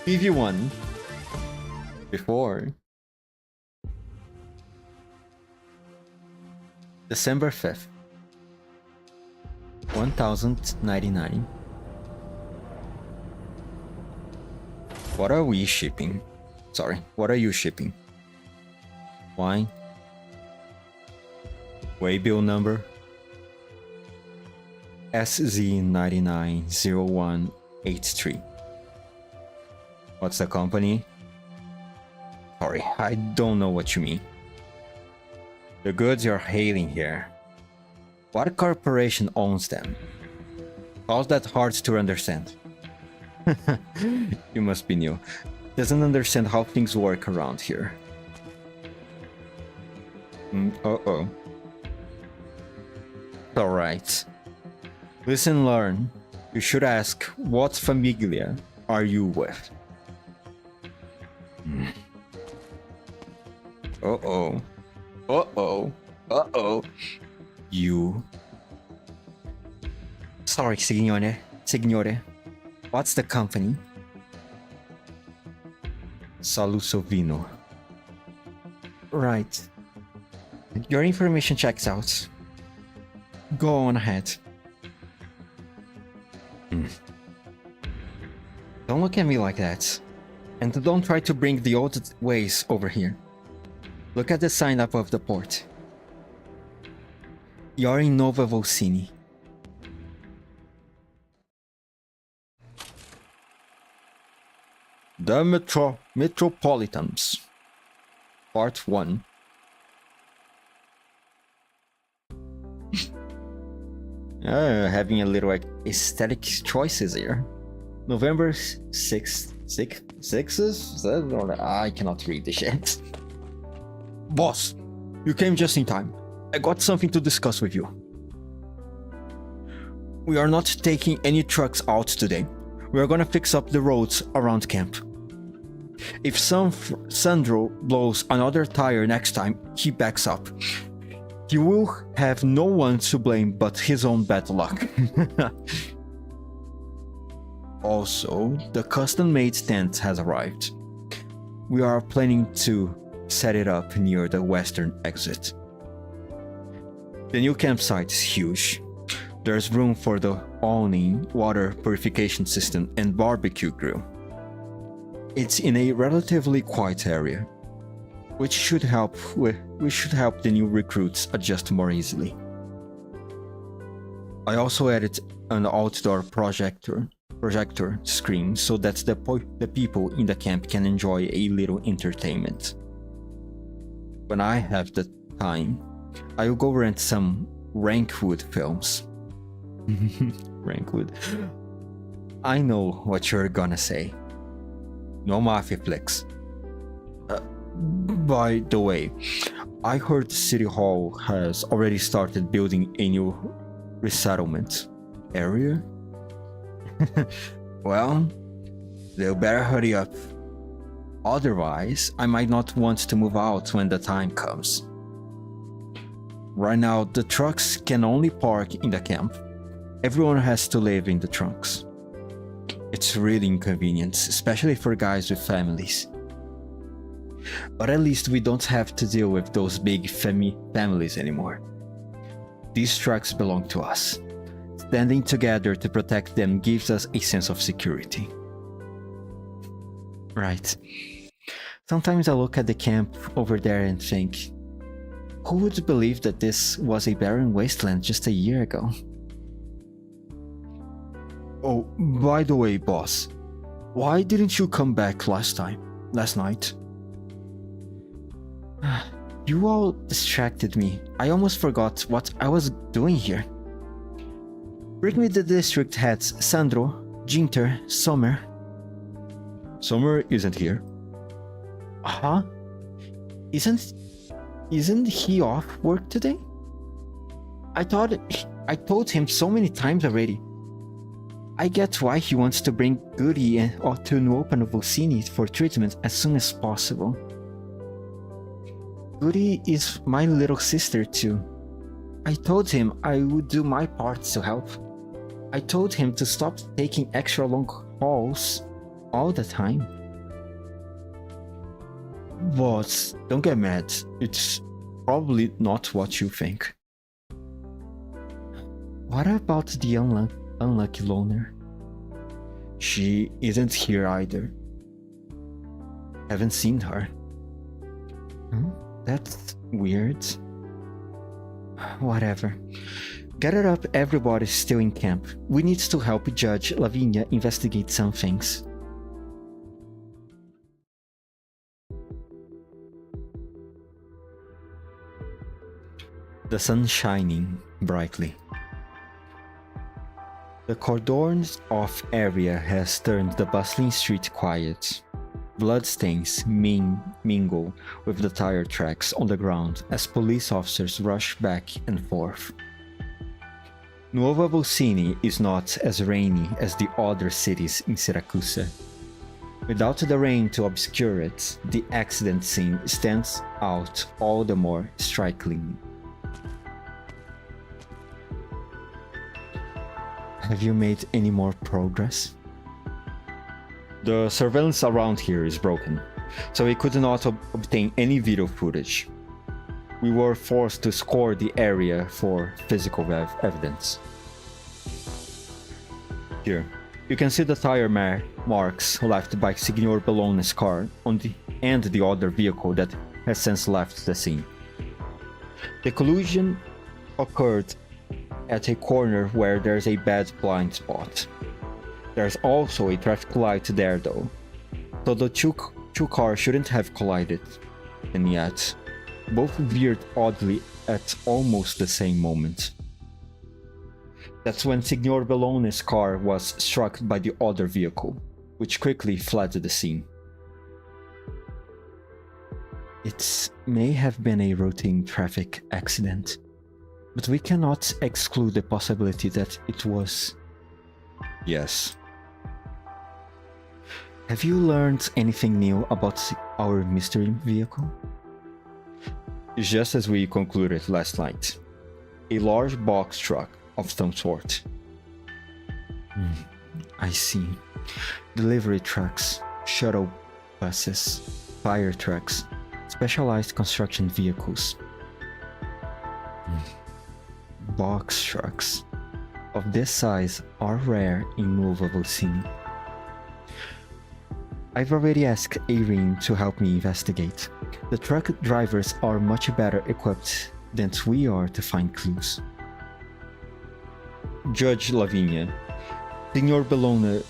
Speaker 1: PV1 before December 5th, 1099. What are we shipping? Sorry, what are you shipping? Wine? Waybill number? SZ990183. What's the company? Sorry, I don't know what you mean. The goods you're hailing here. What corporation owns them? How's that hard to understand? You must be new. Doesn't understand how things work around here. Uh-oh. Alright. Listen, learn. You should ask, what familia are you with? Uh-oh. Uh-oh. Uh-oh. You... Sorry, signore. What's the company? Salusovino. Right. Your information checks out. Go on ahead. Don't look at me like that. And don't try to bring the old ways over here. Look at the sign above the port. You're in Nova Volsini. The Metropolitans. Part 1. Having a little aesthetic choices here. November 6th. 6th? I cannot read the shit. Boss, you came just in time. I got something to discuss with you. We are not taking any trucks out today. We are gonna fix up the roads around camp. If Sandro blows another tire next time he backs up, he will have no one to blame but his own bad luck. Also, the custom-made tent has arrived. We are planning to set it up near the western exit. The new campsite is huge. There's room for the awning, water purification system, and barbecue grill. It's in a relatively quiet area, which should help the new recruits adjust more easily. I also added an outdoor projector screen so that the people in the camp can enjoy a little entertainment. When I have the time, I will go rent some Rankwood films. Rankwood. I know what you're gonna say. No mafia flicks. By the way, I heard City Hall has already started building a new resettlement area. Well, they better hurry up. Otherwise, I might not want to move out when the time comes. Right now, the trucks can only park in the camp. Everyone has to live in the trunks. It's really inconvenient, especially for guys with families. But at least we don't have to deal with those big families anymore. These trucks belong to us. Standing together to protect them gives us a sense of security. Right. Sometimes I look at the camp over there and think, who would believe that this was a barren wasteland just a year ago? Oh, by the way, boss, why didn't you come back last night? You all distracted me. I almost forgot what I was doing here. Bring me the district heads, Sandro, Ginter, Sommer. Sommer isn't here. Huh? Isn't he off work today? I told him so many times already. I get why he wants to bring Goody to Nuovo Volsini for treatment as soon as possible. Goody is my little sister too. I told him I would do my part to help. I told him to stop taking extra long hauls all the time. But don't get mad, it's probably not what you think. What about the unlucky loner? She isn't here either. Haven't seen her. That's weird. Whatever. Gather up, everybody's still in camp. We need to help Judge Lavinia investigate some things. The sun shining brightly. The cordoned off area has turned the bustling street quiet. Bloodstains mingle with the tire tracks on the ground as police officers rush back and forth. Nuovo Volsini is not as rainy as the other cities in Syracuse. Without the rain to obscure it, the accident scene stands out all the more strikingly. Have you made any more progress? The surveillance around here is broken, so we could not obtain any video footage. We were forced to score the area for physical evidence. Here, you can see the tire marks left by Signor Bellone's car and the other vehicle that has since left the scene. The collision occurred at a corner where there's a bad blind spot. There's also a traffic light there though, so the two cars shouldn't have collided, and yet, both veered oddly at almost the same moment. That's when Signor Bellone's car was struck by the other vehicle, which quickly fled the scene. It may have been a routine traffic accident, but we cannot exclude the possibility that it was. Yes. Have you learned anything new about our mystery vehicle? Just as we concluded last night, a large box truck of some sort. I see. Delivery trucks, shuttle buses, fire trucks, specialized construction vehicles. Box trucks of this size are rare in Nuovo Volsini. I've already asked Irene to help me investigate. The truck drivers are much better equipped than we are to find clues. Judge Lavinia, Signor Bellone.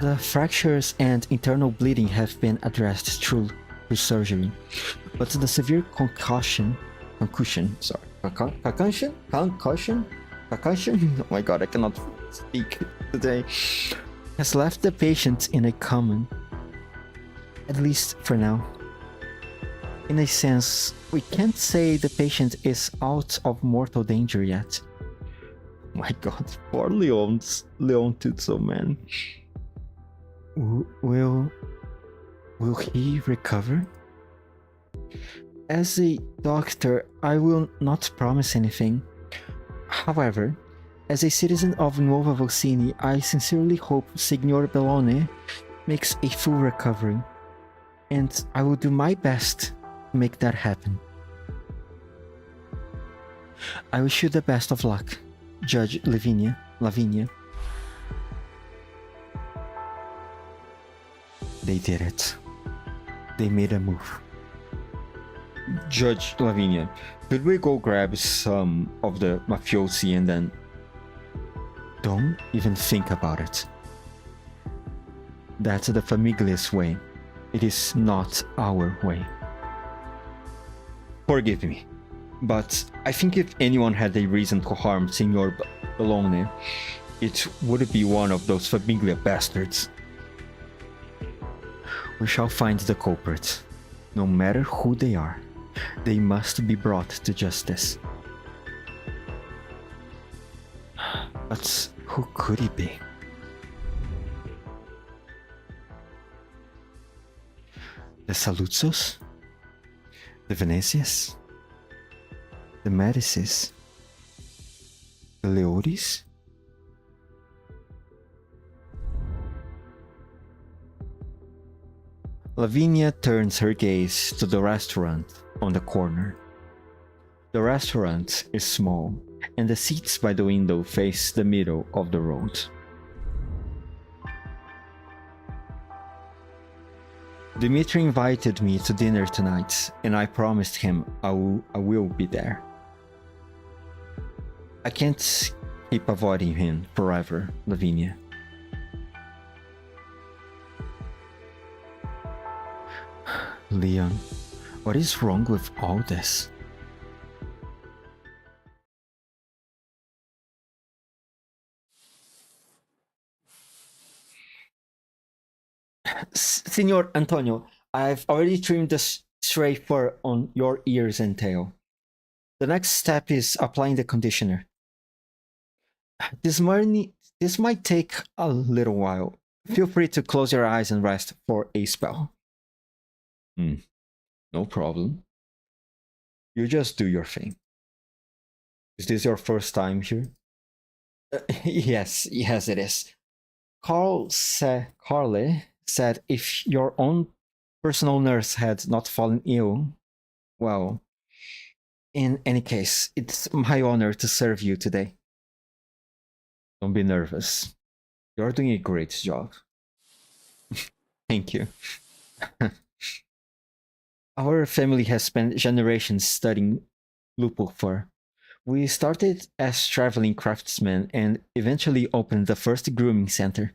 Speaker 1: The fractures and internal bleeding have been addressed through surgery, but the severe concussion, oh my god, I cannot speak today, has left the patient in a coma, at least for now. In a sense, we can't say the patient is out of mortal danger yet. My god, poor Leontuzzo, man. Will he recover? As a doctor, I will not promise anything. However, as a citizen of Nuovo Volsini, I sincerely hope Signor Bellone makes a full recovery, and I will do my best to make that happen. I wish you the best of luck, Judge Lavinia. They did it. They made a move. Judge Lavinia, could we go grab some of the mafiosi and then... Don't even think about it. That's the Famiglia's way. It is not our way. Forgive me, but I think if anyone had a reason to harm Signor Bellone, it would be one of those Famiglia bastards. We shall find the culprits. No matter who they are, they must be brought to justice. But who could he be? The Saluzos? The Venecias? The Medicis? The Leoris? Lavinia turns her gaze to the restaurant on the corner. The restaurant is small, and the seats by the window face the middle of the road. Dimitri invited me to dinner tonight, and I promised him I will be there. I can't keep avoiding him forever, Lavinia. Leon, what is wrong with all this? Signor Antonio, I've already trimmed the stray fur on your ears and tail. The next step is applying the conditioner. This might take a little while. Feel free to close your eyes and rest for a spell. No problem. You just do your thing. Is this your first time here? Yes, it is. Carle said if your own personal nurse had not fallen ill, well, in any case, it's my honor to serve you today. Don't be nervous. You're doing a great job. Thank you. Our family has spent generations studying lupo fur. We started as traveling craftsmen and eventually opened the first grooming center.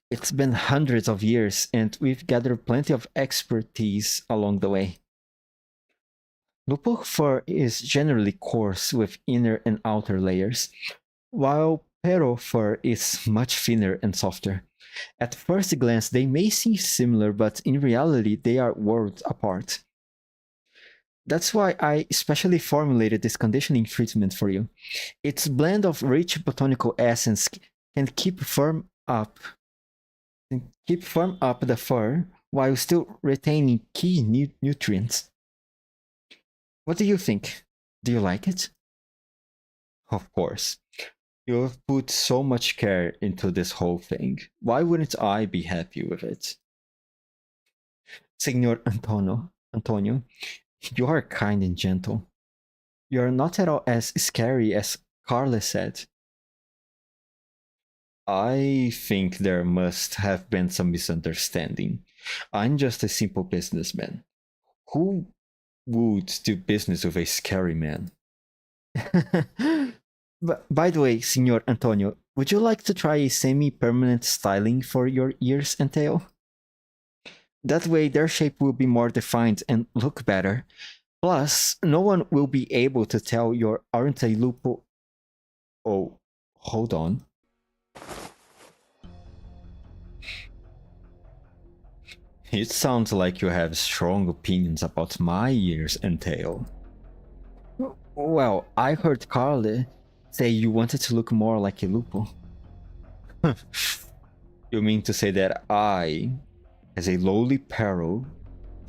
Speaker 1: It's been hundreds of years, and we've gathered plenty of expertise along the way. Lupo fur is generally coarse with inner and outer layers, while Pero fur is much thinner and softer. At first glance, they may seem similar, but in reality, they are worlds apart. That's why I specially formulated this conditioning treatment for you. Its blend of rich botanical essence can keep firm up the fur while still retaining key nutrients. What do you think? Do you like it? Of course. You've put so much care into this whole thing. Why wouldn't I be happy with it? Signor Antonio, you are kind and gentle. You are not at all as scary as Carle said. I think there must have been some misunderstanding. I'm just a simple businessman. Who would do business with a scary man? But by the way, Signor Antonio, would you like to try a semi-permanent styling for your ears and tail? That way their shape will be more defined and look better. Plus, no one will be able to tell you aren't a lupo. Oh, hold on. It sounds like you have strong opinions about my ears and tail. Well, I heard Carle say you wanted to look more like a lupo. You mean to say that I, as a lowly peril,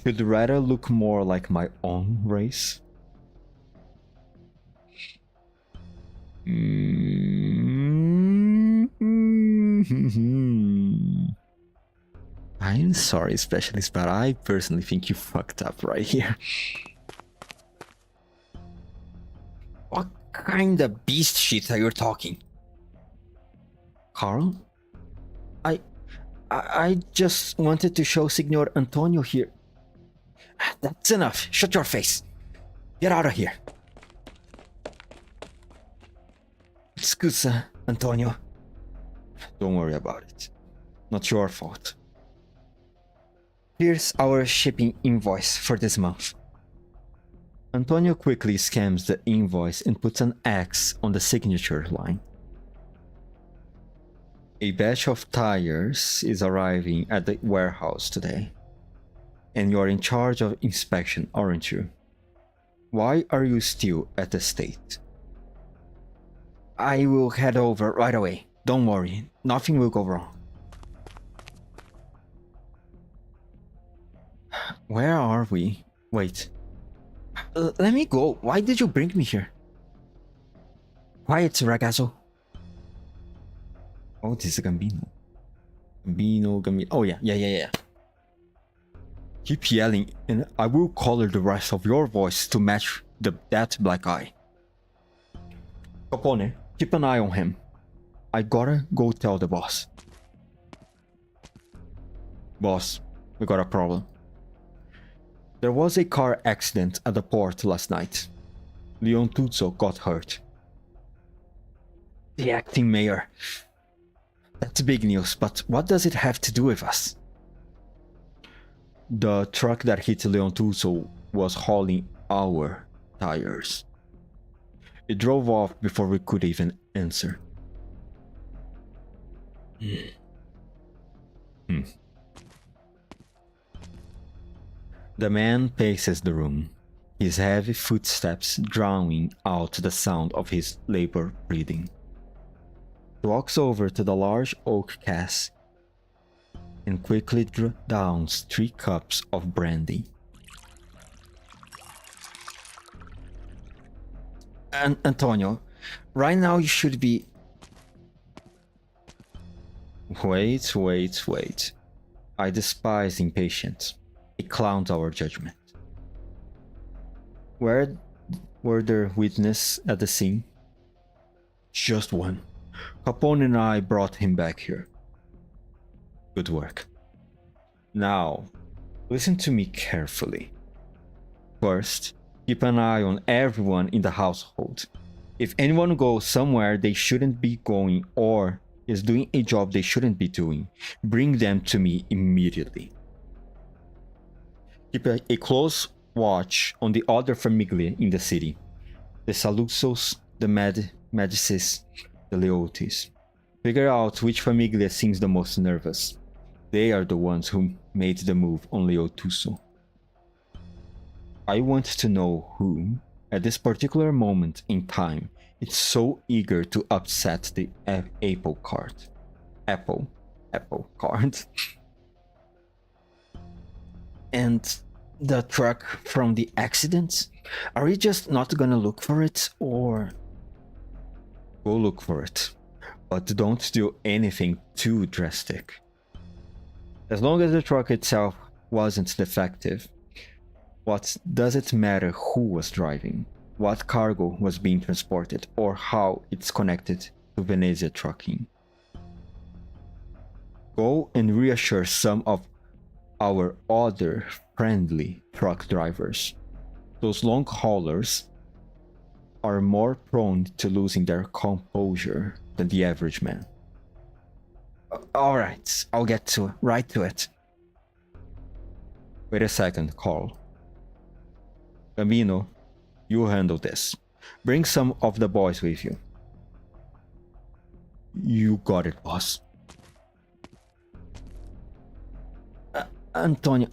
Speaker 1: should rather look more like my own race? I'm sorry, specialist, but I personally think you fucked up right here. What kind of beast shit are you talking? Carl? I just wanted to show Signor Antonio here. That's enough. Shut your face. Get out of here. Scusa, Antonio. Don't worry about it. Not your fault. Here's our shipping invoice for this month. Antonio quickly scans the invoice and puts an X on the signature line. A batch of tires is arriving at the warehouse today. And you're in charge of inspection, aren't you? Why are you still at the state? I will head over right away. Don't worry, nothing will go wrong. Where are we? Wait. Let me go. Why did you bring me here? Quiet, ragazzo. Oh, this is Gambino. Gambino. Oh, yeah. Keep yelling, and I will color the rest of your voice to match that black eye. Capone, keep an eye on him. I gotta go tell the boss. Boss, we got a problem. There was a car accident at the port last night. Leon Tutso got hurt. The acting mayor. That's big news, but what does it have to do with us? The truck that hit Leon Tutso was hauling our tires. It drove off before we could even answer. The man paces the room, his heavy footsteps drowning out the sound of his labor breathing. He walks over to the large oak cask and quickly downs 3 cups of brandy. Antonio, right now you should be... Wait. I despise impatience. It clouds our judgment. Were there witnesses at the scene? Just one. Capone and I brought him back here. Good work. Now, listen to me carefully. First, keep an eye on everyone in the household. If anyone goes somewhere they shouldn't be going or is doing a job they shouldn't be doing, bring them to me immediately. Keep a close watch on the other famiglia in the city. The Saluzos, the Medicis, the Leotis. Figure out which famiglia seems the most nervous. They are the ones who made the move on Leo Tuso. I want to know who, at this particular moment in time, is so eager to upset the apple cart. Apple cart. And the truck from the accident? Are we just not gonna look for it, or... Go look for it, but don't do anything too drastic. As long as the truck itself wasn't defective, what does it matter who was driving, what cargo was being transported, or how it's connected to Venezia trucking? Go and reassure some of our other friendly truck drivers. Those long haulers are more prone to losing their composure than the average man. Alright, I'll get right to it. Wait a second, Carl. Gambino, you handle this. Bring some of the boys with you. You got it, boss. Antonio,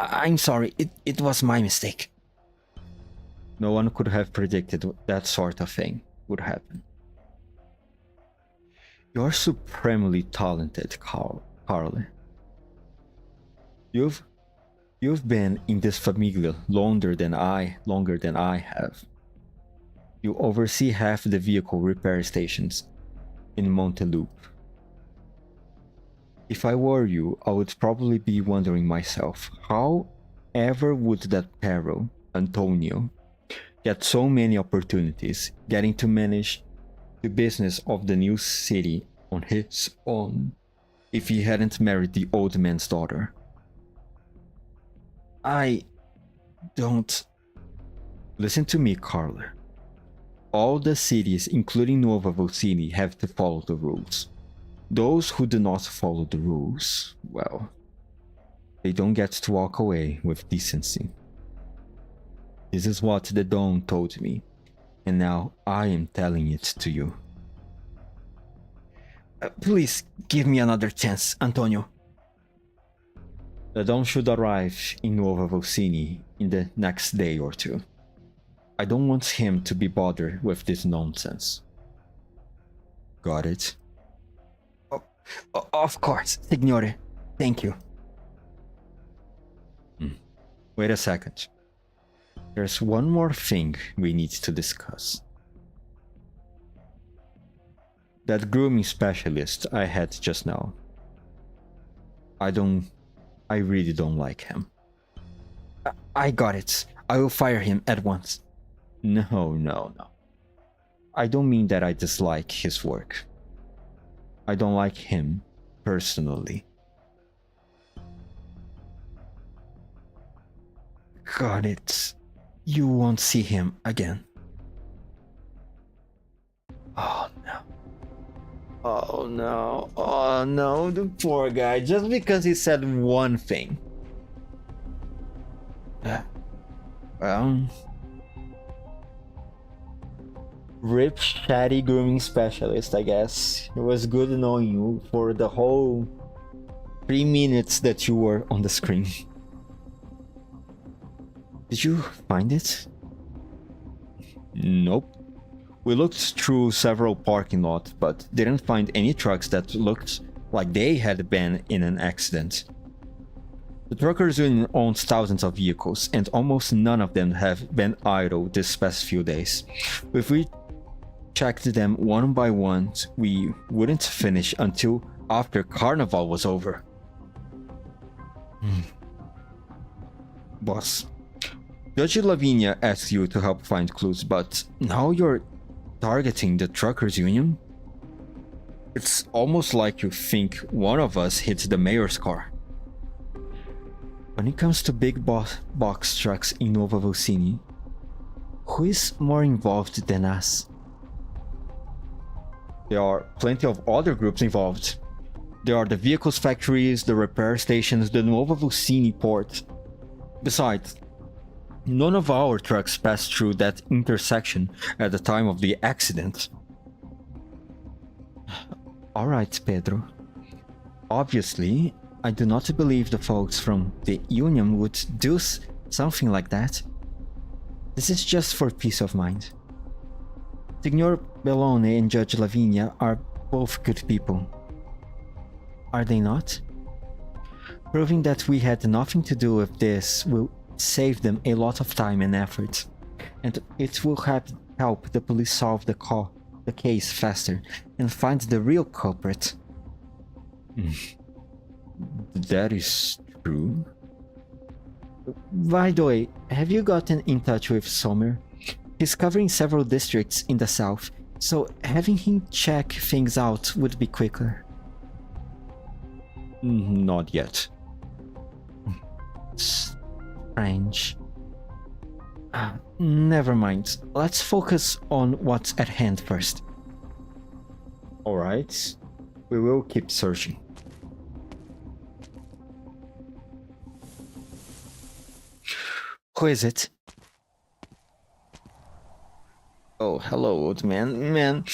Speaker 1: I'm sorry, it was my mistake. No one could have predicted that sort of thing would happen. You're supremely talented, Carl. You've been in this famiglia longer than I have. You oversee half the vehicle repair stations in Montelup. If I were you, I would probably be wondering myself, how ever would that peril, Antonio, get so many opportunities, getting to manage the business of the new city on his own, if he hadn't married the old man's daughter? I don't... Listen to me, Carla. All the cities, including Nuova Vocini, have to follow the rules. Those who do not follow the rules, well, they don't get to walk away with decency. This is what the Don told me, and now I am telling it to you. Please give me another chance, Antonio. The Don should arrive in Nuova Vocini in the next day or two. I don't want him to be bothered with this nonsense. Got it. Oh, of course, Signore. Thank you. Wait a second. There's one more thing we need to discuss. That grooming specialist I had just now. I really don't like him. I got it. I will fire him at once. No. I don't mean that I dislike his work. I don't like him personally. Got it. You won't see him again. Oh no, the poor guy, just because he said one thing. Well, rip Shady grooming specialist, I guess. It was good knowing you for the whole 3 minutes that you were on the screen. Did you find it? Nope. We looked through several parking lots, but didn't find any trucks that looked like they had been in an accident. The truckers union owns thousands of vehicles, and almost none of them have been idle this past few days. If we checked them one by one, we wouldn't finish until after Carnival was over. Boss, Judge Lavinia asked you to help find clues, but now you're targeting the truckers union? It's almost like you think one of us hit the mayor's car. When it comes to big box trucks in Nova Vulcini, who is more involved than us? There are plenty of other groups involved. There are the vehicles factories, the repair stations, the Nova Vulcini port. Besides, none of our trucks passed through that intersection at the time of the accident. Alright, Pedro. Obviously, I do not believe the folks from the union would do something like that. This is just for peace of mind. Signor Bellone and Judge Lavinia are both good people. Are they not? Proving that we had nothing to do with this will save them a lot of time and effort, and it will help the police solve the case faster and find the real culprit. That is true. By the way, have you gotten in touch with Sommer? He's covering several districts in the south, so having him check things out would be quicker. Not yet. Strange. Never mind. Let's focus on what's at hand first. Alright. We will keep searching. Who is it? Oh, hello, old man. Man,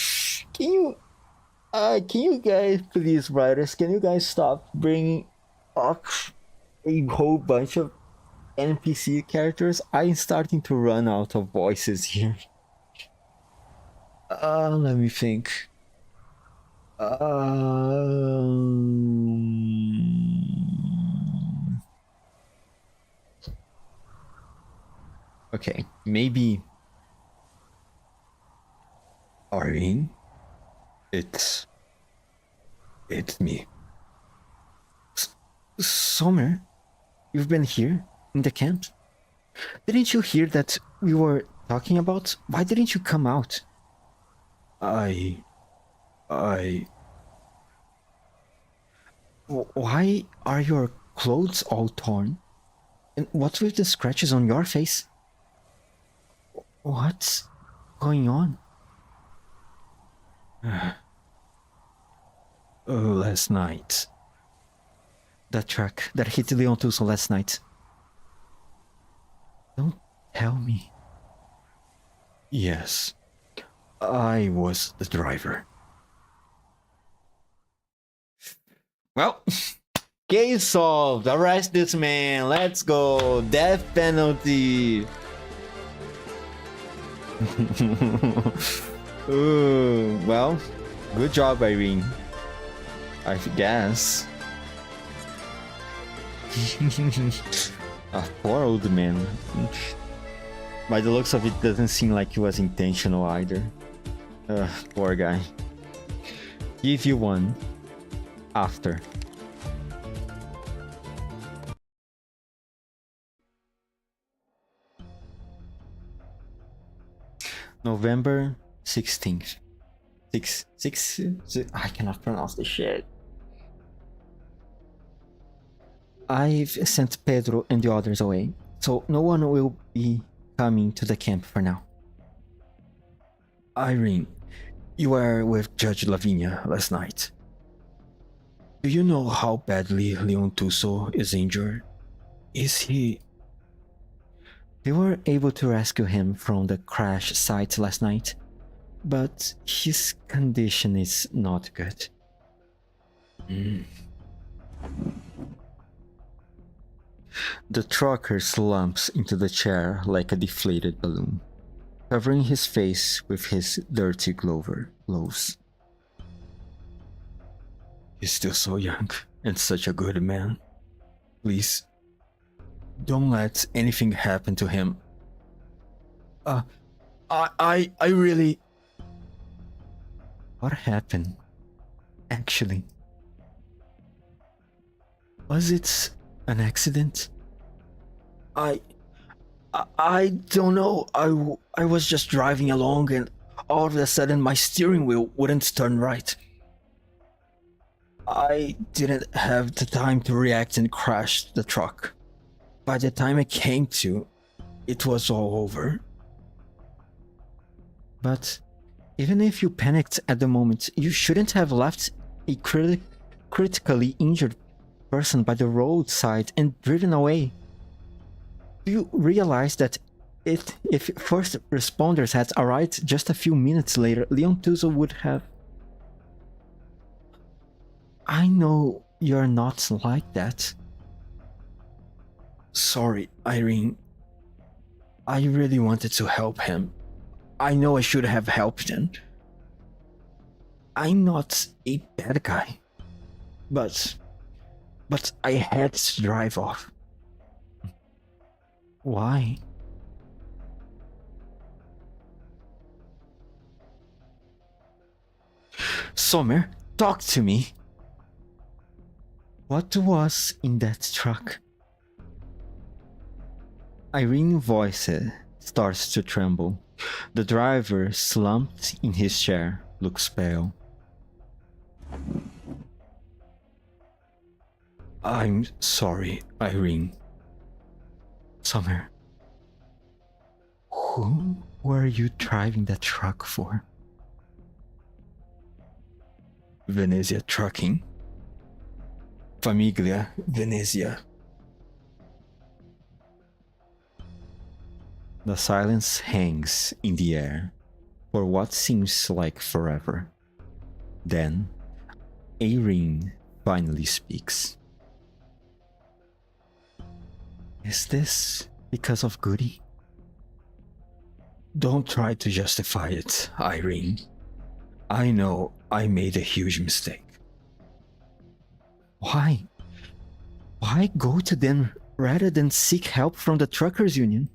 Speaker 1: can you guys, please, writers, can you guys stop bringing up a whole bunch of NPC characters? I'm starting to run out of voices here. Let me think. Okay, maybe Arlene? It's me. Sommer? You've been here? In the camp? Didn't you hear that we were talking about? Why didn't you come out? Why are your clothes all torn? And what's with the scratches on your face? What's going on? Last night. That truck that hit Leon Tucson last night. Don't tell me. Yes. I was the driver. Well, case solved. Arrest this man. Let's go. Death penalty. Well, Good job, Irene. I guess. Poor old man. By the looks of it, doesn't seem like it was intentional either. Poor guy. Give you one. After. November 16th. Six, I cannot pronounce this shit. I've sent Pedro and the others away, so no one will be coming to the camp for now. Irene, you were with Judge Lavinia last night. Do you know how badly Leon Tuso is injured? Is he... They were able to rescue him from the crash site last night, but his condition is not good. The trucker slumps into the chair like a deflated balloon, covering his face with his dirty gloves. He's still so young and such a good man. Please, don't let anything happen to him. I really... What happened? Actually, was it an accident? I don't know. I was just driving along and all of a sudden my steering wheel wouldn't turn right. I didn't have the time to react and crashed the truck. By the time I came to, it was all over. But even if you panicked at the moment, you shouldn't have left a critically injured person by the roadside and driven away. Do you realize that if first responders had arrived just a few minutes later, Leon Tuso would have... I know you're not like that. Sorry, Irene. I really wanted to help him. I know I should have helped him. I'm not a bad guy. But I had to drive off. Why? Sommer, talk to me. What was in that truck? Irene's voice starts to tremble. The driver, slumped in his chair, looks pale. I'm sorry, Irene. Sommer, who were you driving that truck for? Venezia Trucking. Famiglia Venezia. The silence hangs in the air for what seems like forever. Then, Irene finally speaks. Is this because of Goody? Don't try to justify it, Irene. I know I made a huge mistake. Why? Why go to them rather than seek help from the truckers union?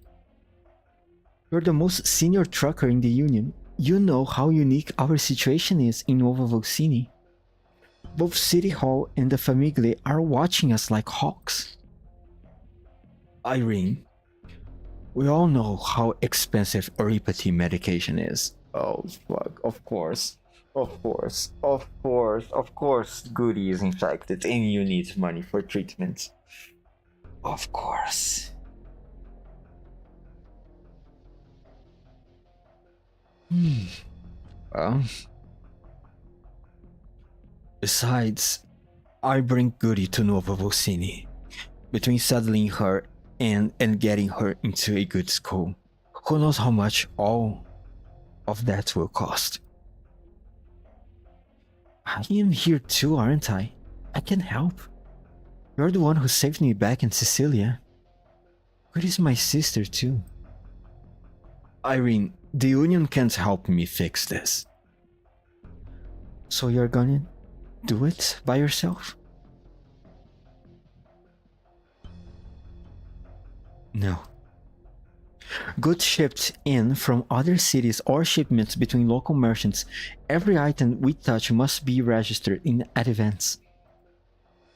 Speaker 1: You're the most senior trucker in the union. You know how unique our situation is in Nova Volcini. Both City Hall and the Famiglia are watching us like hawks. Irene, we all know how expensive Oripathy medication is. Oh fuck, of course. Of course, Goody is infected and you need money for treatment. Of course. Well, besides, I bring Goody to Nova Volcini. Between settling her and getting her into a good school, who knows how much all of that will cost. I am here too, aren't I? I can help. You're the one who saved me back in Sicilia. Goody's my sister too. Irene, the union can't help me fix this. So you're gonna do it by yourself? No. Goods shipped in from other cities or shipments between local merchants, every item we touch must be registered in advance.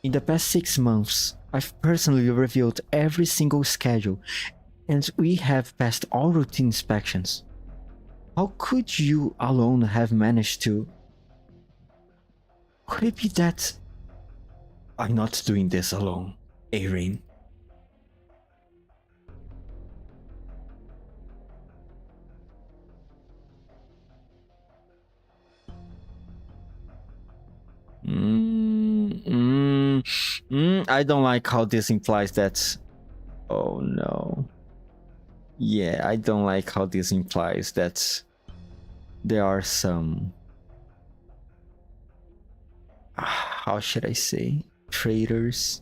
Speaker 1: In the past 6 months, I've personally reviewed every single schedule, and we have passed all routine inspections. How could you alone have managed to... Could it be that... I'm not doing this alone, Erin. I don't like how this implies that... Oh no. Yeah, I don't like how this implies that there are some... How should I say? Traitors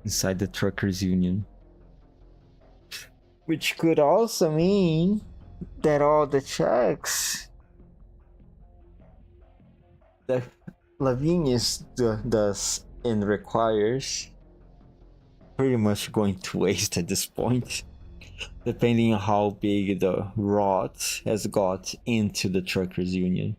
Speaker 1: inside the truckers union. Which could also mean that all the checks that Lavinius does and requires pretty much going to waste at this point, depending on how big the rot has got into the truckers union.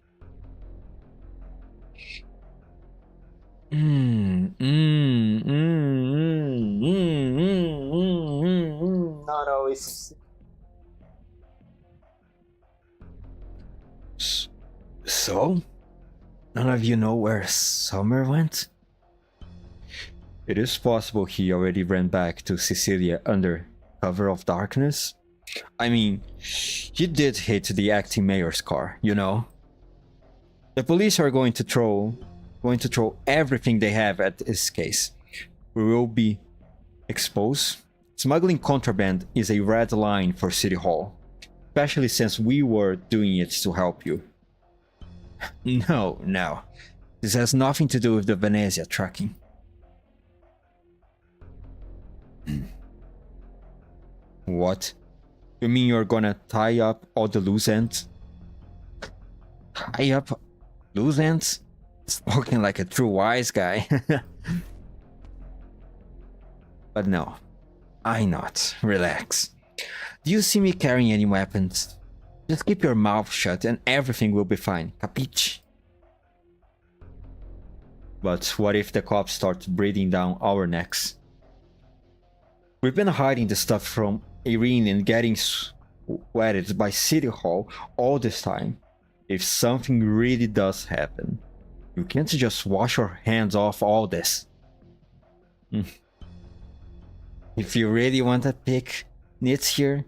Speaker 1: Not always. So, none of you know where Summer went? It is possible he already ran back to Sicilia under cover of darkness. I mean, he did hit the acting mayor's car, you know. The police are going to throw everything they have at this case. We will be exposed. Smuggling contraband is a red line for City Hall, especially since we were doing it to help you. No. This has nothing to do with the Venezia tracking. What? You mean you're gonna tie up all the loose ends? Tie up loose ends? Spoken like a true wise guy. But no, I'm not. Relax. Do you see me carrying any weapons? Just keep your mouth shut and everything will be fine. Capiche? But what if the cops start breathing down our necks? We've been hiding the stuff from Irene and getting sweated by City Hall all this time. If something really does happen, you can't just wash your hands off all this. If you really want to pick nits here,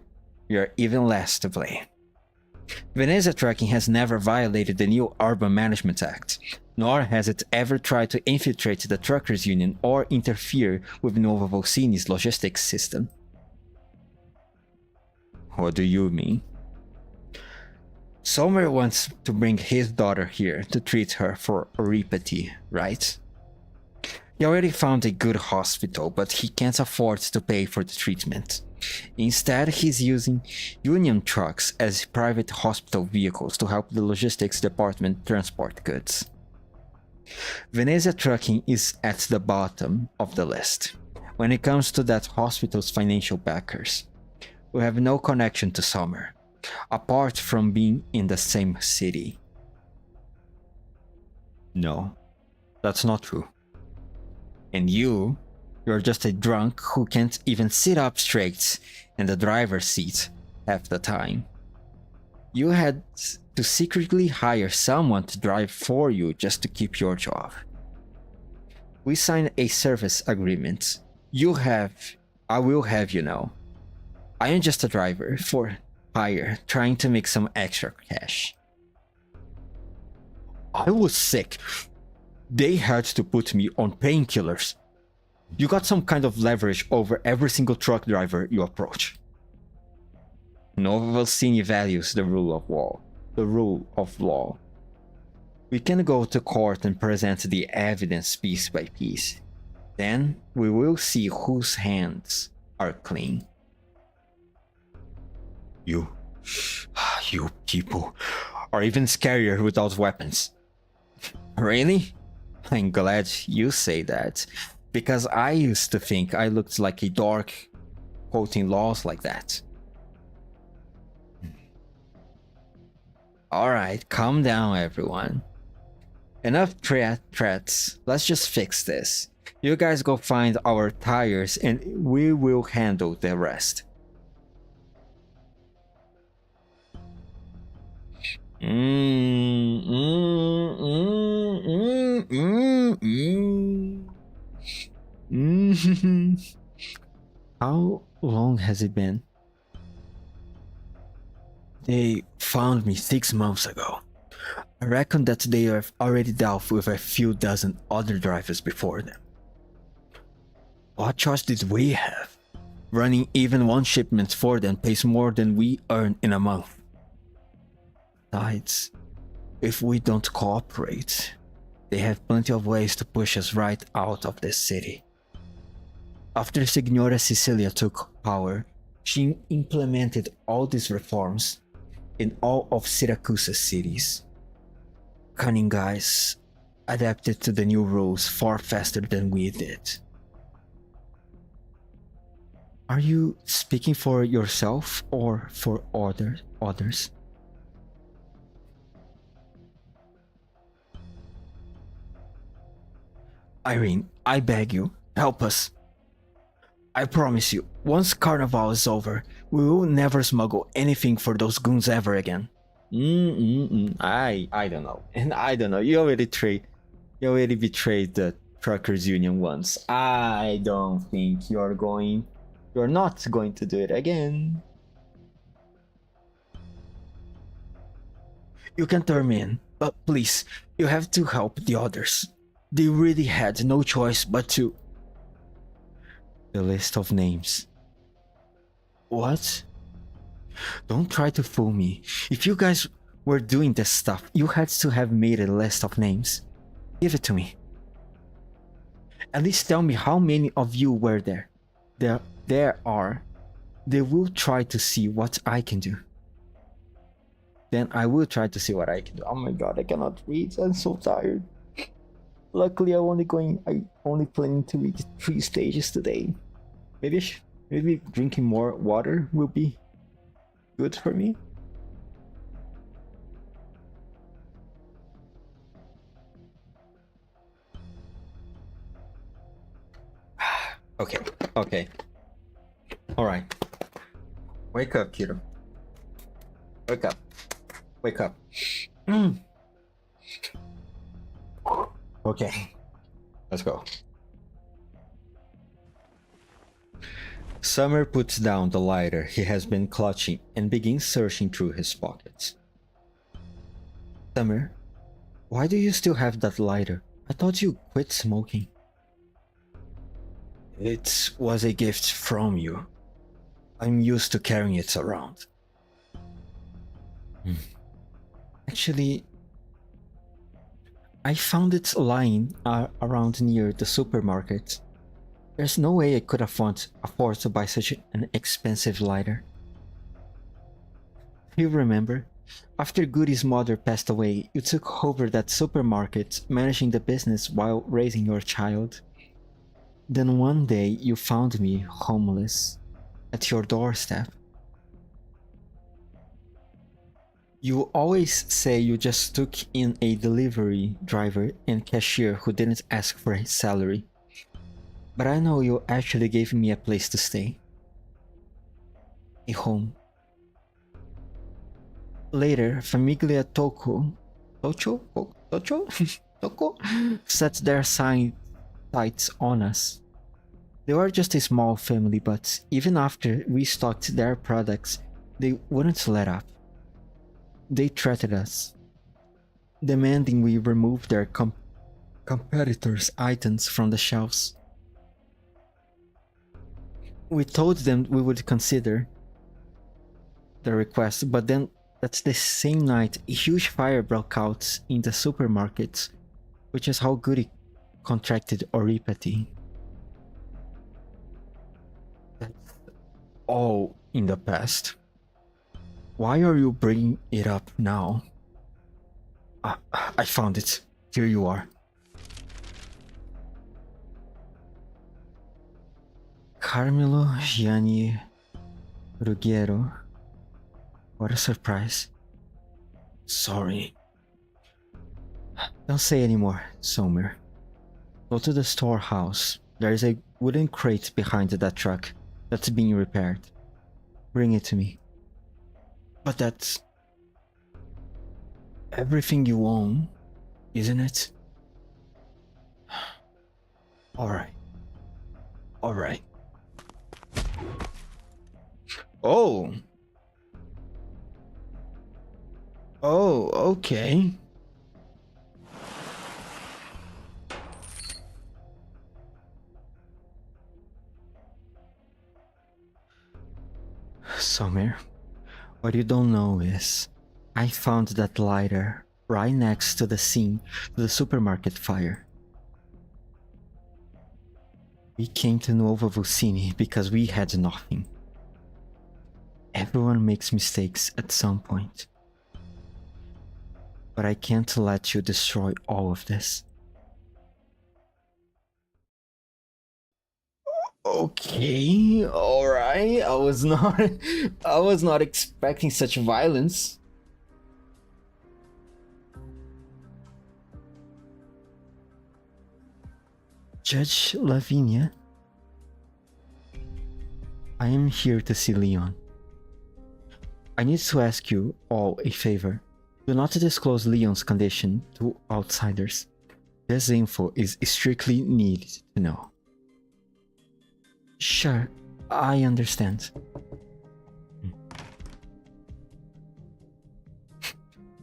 Speaker 1: you're even less to blame. Venezia Trucking has never violated the new Urban Management Act, nor has it ever tried to infiltrate the truckers union or interfere with Nova Volsini's logistics system. What do you mean? Sommer wants to bring his daughter here to treat her for oripathy, right? He already found a good hospital, but he can't afford to pay for the treatment. Instead, he's using union trucks as private hospital vehicles to help the logistics department transport goods. Venezia Trucking is at the bottom of the list when it comes to that hospital's financial backers. We have no connection to Sommer, apart from being in the same city. No, that's not true. And you're just a drunk who can't even sit up straight in the driver's seat half the time. You had to secretly hire someone to drive for you just to keep your job. We signed a service agreement. I will have you know. I am just a driver for hire, trying to make some extra cash. I was sick. They had to put me on painkillers. You got some kind of leverage over every single truck driver you approach. Nova Volsini values the rule of law. We can go to court and present the evidence piece by piece. Then we will see whose hands are clean. You people are even scarier without weapons. Really? I'm glad you say that, because I used to think I looked like a dork quoting laws like that. Alright, calm down everyone. Enough threats, let's just fix this. You guys go find our tires and we will handle the rest. How long has it been? They found me 6 months ago. I reckon that they have already dealt with a few dozen other drivers before them. What choice did we have? Running even one shipment for them pays more than we earn in a month. Besides, if we don't cooperate, they have plenty of ways to push us right out of the city. After Signora Cecilia took power, she implemented all these reforms in all of Syracusa's cities. Cunning guys adapted to the new rules far faster than we did. Are you speaking for yourself or for others? Irene, I beg you, help us. I promise you, once Carnival is over, we will never smuggle anything for those goons ever again. I don't know. And I don't know. You already betrayed the truckers union once. I don't think you're not going to do it again. You can turn me in, but please, you have to help the others. They really had no choice but to... The list of names. What? Don't try to fool me. If you guys were doing this stuff, you had to have made a list of names. Give it to me. At least tell me how many of you were there. There are. They will try to see what I can do. Then I will try to see what I can do. Oh my god, I cannot read. I'm so tired. Luckily, I only planning to read 3 stages today. Maybe drinking more water will be good for me. Okay. All right. Wake up, kiddo. Wake up. Okay, let's go. Summer puts down the lighter he has been clutching and begins searching through his pockets. Summer, why do you still have that lighter? I thought you quit smoking. It was a gift from you. I'm used to carrying it around. Actually, I found it lying around near the supermarket. There's no way I could afford to buy such an expensive lighter. You remember? After Goody's mother passed away, you took over that supermarket, managing the business while raising your child. Then one day you found me homeless at your doorstep. You always say you just took in a delivery driver and cashier who didn't ask for his salary. But I know you actually gave me a place to stay. A home. Later, Famiglia Toko set their sights on us. They were just a small family, but even after we stocked their products, they wouldn't let up. They threatened us, demanding we remove their competitors' items from the shelves. We told them we would consider the request, but then that's the same night a huge fire broke out in the supermarket, which is how Goody contracted oripathy. That's all in the past. Why are you bringing it up now? I found it. Here you are. Carmelo Gianni Ruggiero. What a surprise. Sorry. Don't say anymore, Somer. Go to the storehouse. There is a wooden crate behind that truck that's being repaired. Bring it to me. But that's everything you own, isn't it? Alright. Alright. Oh. Oh, okay. Somer, what you don't know is, I found that lighter right next to the scene of the supermarket fire. We came to Nova Vulcini because we had nothing. Everyone makes mistakes at some point. But I can't let you destroy all of this. Okay, alright. I was not expecting such violence. Judge Lavinia, I am here to see Leon. I need to ask you all a favor. Do not disclose Leon's condition to outsiders. This info is strictly needed to know. Sure, I understand.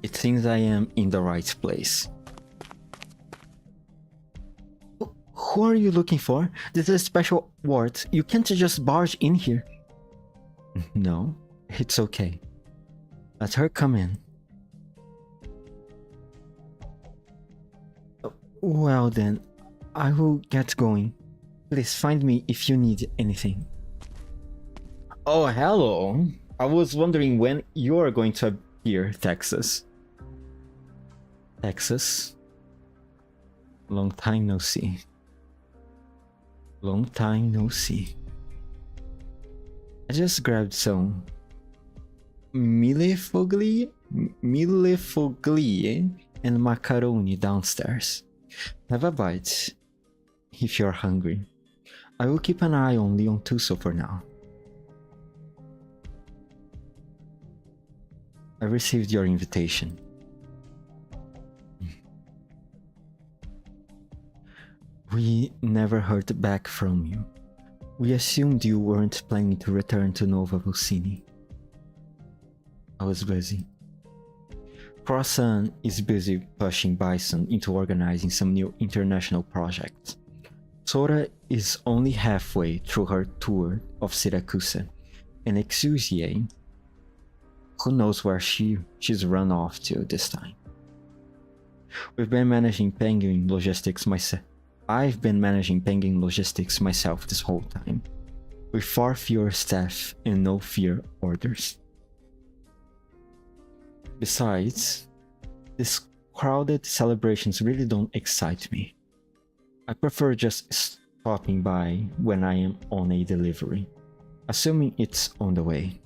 Speaker 1: It seems I am in the right place. Who are you looking for? This is a special ward. You can't just barge in here. No, it's okay. Let her come in. Well then, I will get going. Please find me if you need anything. Oh, hello. I was wondering when you're going to appear, Texas. Texas? Long time no see. Long time no see. I just grabbed some millefoglie and macaroni downstairs. Have a bite if you're hungry. I will keep an eye on Leon Tuso for now. I received your invitation. We never heard back from you. We assumed you weren't planning to return to Nova Vulcini. I was busy. Croissant is busy pushing Bison into organizing some new international projects. Sora is only halfway through her tour of Syracuse, and Exusier, who knows where she's run off to this time. We've been managing Penguin Logistics myself. I've been managing Penguin Logistics myself this whole time, with far fewer staff and no fewer orders. Besides, these crowded celebrations really don't excite me. I prefer just stopping by when I am on a delivery, assuming it's on the way.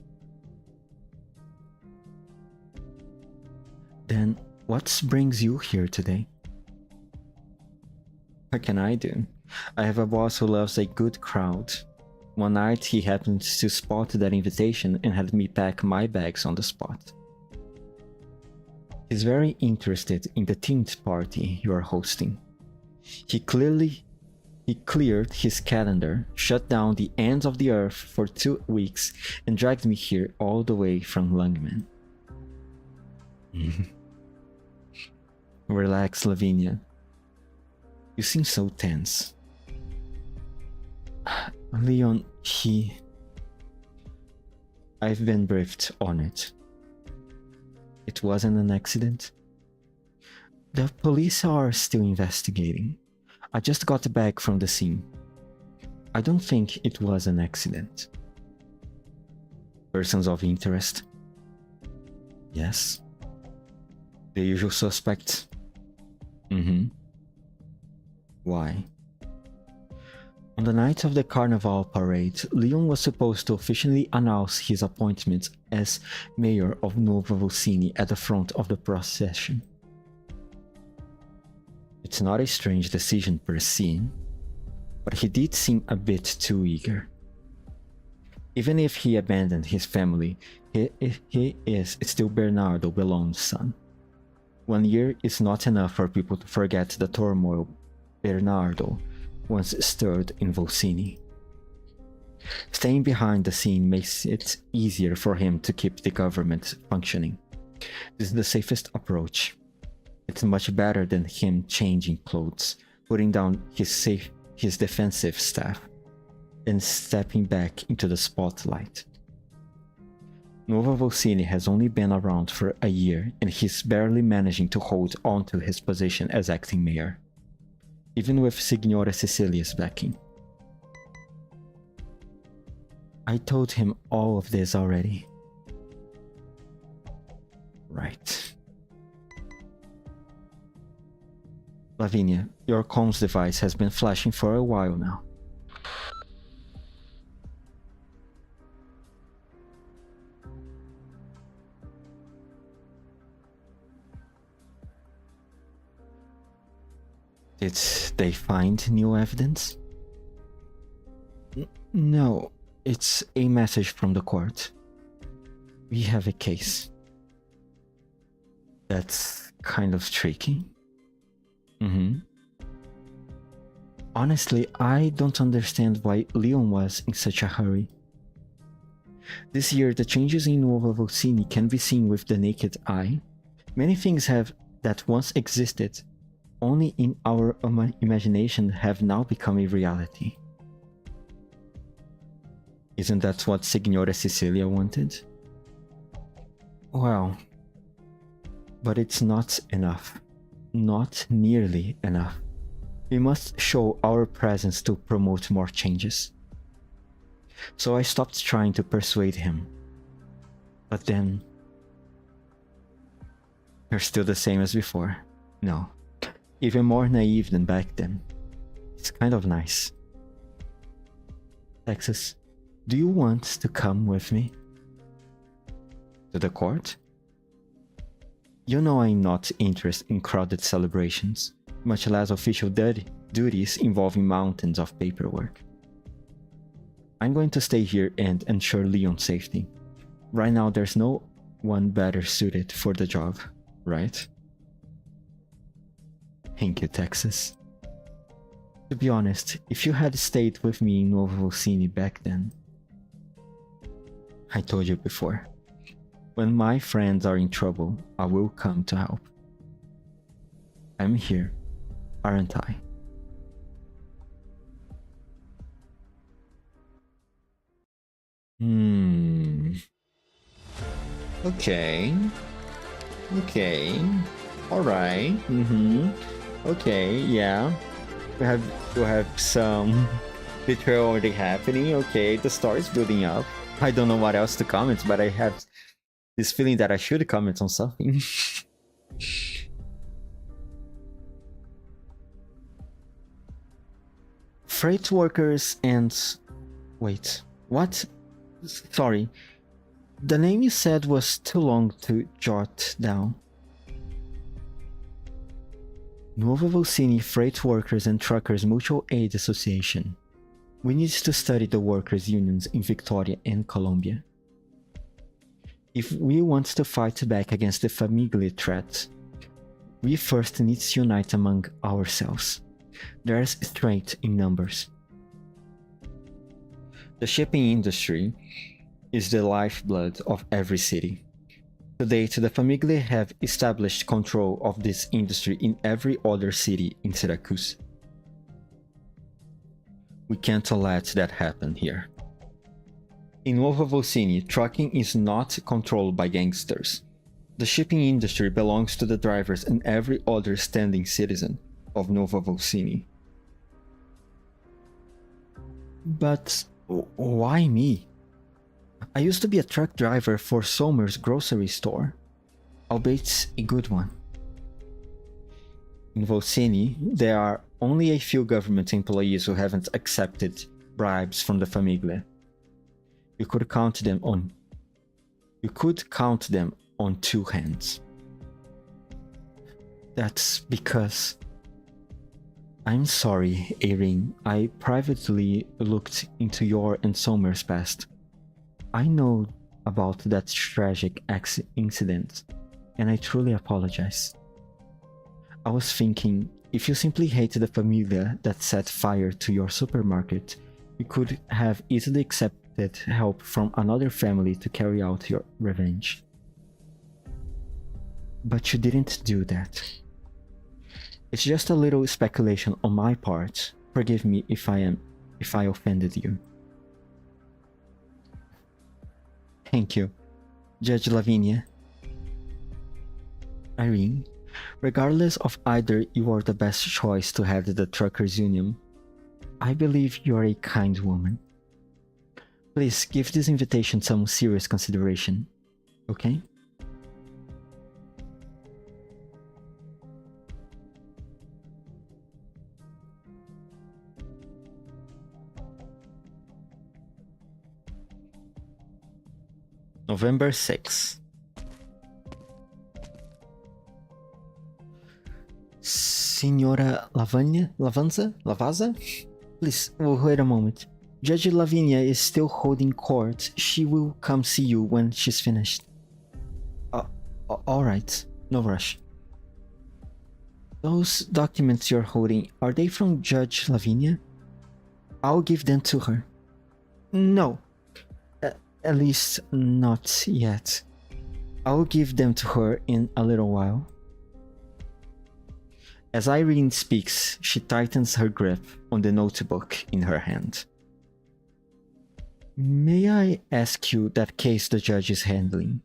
Speaker 1: Then, what brings you here today? What can I do? I have a boss who loves a good crowd. One night he happened to spot that invitation and had me pack my bags on the spot. He's very interested in the themed party you are hosting. He cleared his calendar, shut down the ends of the earth for 2 weeks, and dragged me here all the way from Lungman. Relax, Lavinia. You seem so tense. Leon, I've been briefed on it. It wasn't an accident. The police are still investigating. I just got back from the scene. I don't think it was an accident. Persons of interest? Yes. The usual suspects? Why? On the night of the Carnival parade, Leon was supposed to officially announce his appointment as mayor of Nova Vocini at the front of the procession. It's not a strange decision per se, but he did seem a bit too eager. Even if he abandoned his family, he is still Bernardo Bellon's son. 1 year is not enough for people to forget the turmoil Bernardo once stirred in Vocini. Staying behind the scene makes it easier for him to keep the government functioning. This is the safest approach. It's much better than him changing clothes, putting down his defensive staff, and stepping back into the spotlight. Nova Vocini has only been around for a year, and he's barely managing to hold on to his position as acting mayor, even with Signora Cecilia's backing. I told him all of this already. Right. Lavinia, your comms device has been flashing for a while now. Did they find new evidence? No, it's a message from the court. We have a case. That's kind of tricky. Honestly, I don't understand why Leon was in such a hurry. This year, the changes in Nova Vocini can be seen with the naked eye. Many things that once existed only in our imagination have now become a reality. Isn't that what Signora Cecilia wanted? Well, but it's not enough. Not nearly enough. We must show our presence to promote more changes. So I stopped trying to persuade him. But then... you're still the same as before. No. Even more naive than back then. It's kind of nice. Texas, do you want to come with me? To the court? You know I'm not interested in crowded celebrations, much less official duties involving mountains of paperwork. I'm going to stay here and ensure Leon's safety. Right now there's no one better suited for the job, right? Thank you, Texas. To be honest, if you had stayed with me in Nova Vocini back then... I told you before. When my friends are in trouble, I will come to help. I'm here, aren't I? Okay. Alright. Okay, yeah. We have some betrayal already happening. Okay, the story's building up. I don't know what else to comment, but I have this feeling that I should comment on something. Freight workers and... wait, what? Sorry. The name you said was too long to jot down. Nova Vocini Freight Workers and Truckers Mutual Aid Association. We need to study the workers' unions in Victoria and Colombia. If we want to fight back against the Famiglia threat, we first need to unite among ourselves. There's strength in numbers. The shipping industry is the lifeblood of every city. To date, the Famiglia have established control of this industry in every other city in Syracuse. We can't let that happen here. In Nova Vocini, trucking is not controlled by gangsters. The shipping industry belongs to the drivers and every other standing citizen of Nova Vocini. But why me? I used to be a truck driver for Sommer's grocery store, albeit a good one. In Volsini, there are only a few government employees who haven't accepted bribes from the Famiglia. You could count them on two hands. That's because... I'm sorry, Erin. I privately looked into your and Somer's past. I know about that tragic incident, and I truly apologize. I was thinking, if you simply hated the Familia that set fire to your supermarket, you could have easily accepted help from another family to carry out your revenge. But you didn't do that. It's just a little speculation on my part. Forgive me if I offended you. Thank you, Judge Lavinia. Irene, regardless of either you are the best choice to head the Truckers Union, I believe you are a kind woman. Please give this invitation some serious consideration, okay? November 6th. Senora Lavazza? Please, wait a moment. Judge Lavinia is still holding court. She will come see you when she's finished. Alright, no rush. Those documents you're holding, are they from Judge Lavinia? I'll give them to her. No. At least not yet. I'll give them to her in a little while. As Irene speaks, she tightens her grip on the notebook in her hand. May I ask you that case the judge is handling?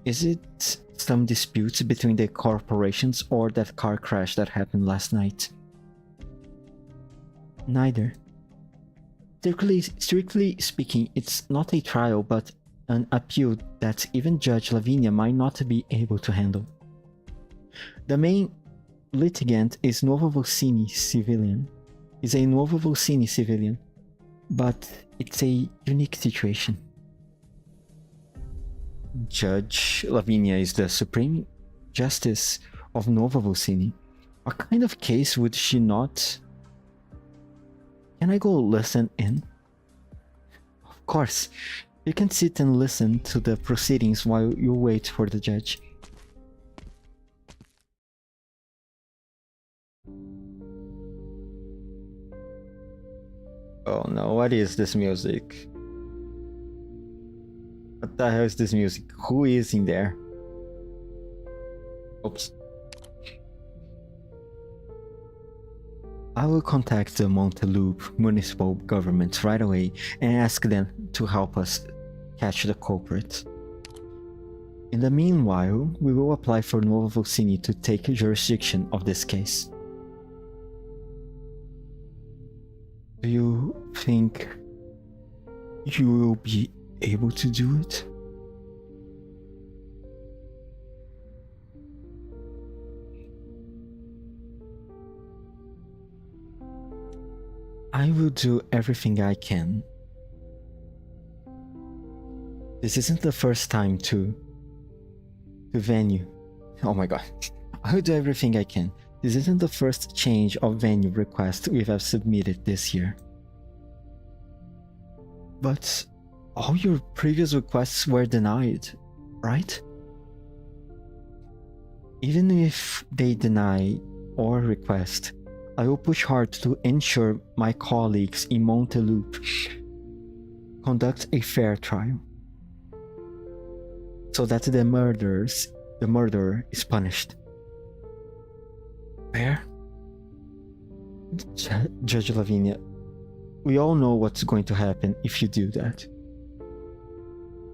Speaker 1: Is it some dispute between the corporations or that car crash that happened last night? Neither. Strictly speaking, it's not a trial but an appeal that even Judge Lavinia might not be able to handle. The main litigant is a Nuovo Volsini civilian, but it's a unique situation. Judge Lavinia is the Supreme Justice of Nuovo Volsini. What kind of case would she not... Can I go listen in? Of course. You can sit and listen to the proceedings while you wait for the judge. Oh no, what is this music? What the hell is this music? Who is in there? Oops. I will contact the Monteloup municipal government right away and ask them to help us catch the culprit. In the meanwhile, we will apply for Nuovo Volsini to take jurisdiction of this case. Do you think you will be able to do it? I will do everything I can. This isn't the first time to venue. Oh my god. I will do everything I can. This isn't the first change of venue request we have submitted this year. But all your previous requests were denied, right? Even if they deny our request, I will push hard to ensure my colleagues in Monteloup conduct a fair trial, so that the murderer is punished. Fair? Judge Lavinia, we all know what's going to happen if you do that.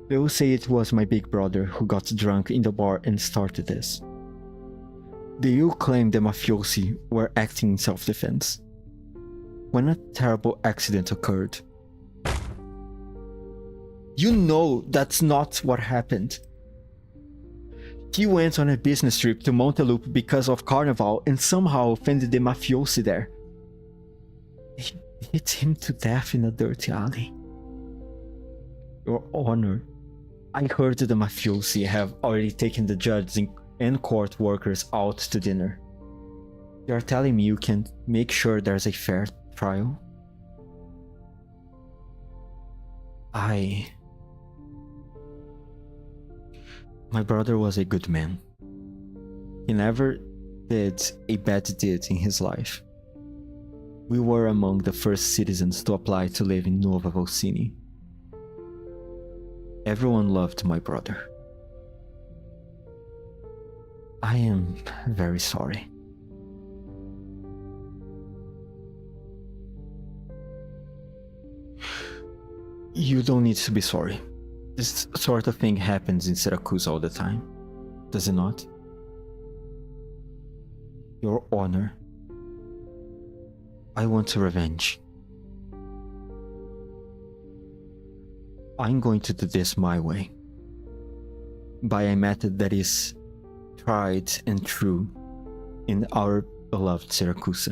Speaker 1: They will say it was my big brother who got drunk in the bar and started this. They will claim the mafiosi were acting in self-defense, when a terrible accident occurred. You know that's not what happened. He went on a business trip to Montelupo because of Carnival and somehow offended the mafiosi there. They beat him to death in a dirty alley. Your Honor, I heard the mafiosi have already taken the judges and court workers out to dinner. You are telling me you can make sure there's a fair trial? My brother was a good man. He never did a bad deed in his life. We were among the first citizens to apply to live in Nova Volsini. Everyone loved my brother. I am very sorry. You don't need to be sorry. This sort of thing happens in Syracuse all the time, does it not? Your Honor, I want revenge. I'm going to do this my way, by a method that is tried and true in our beloved Syracuse.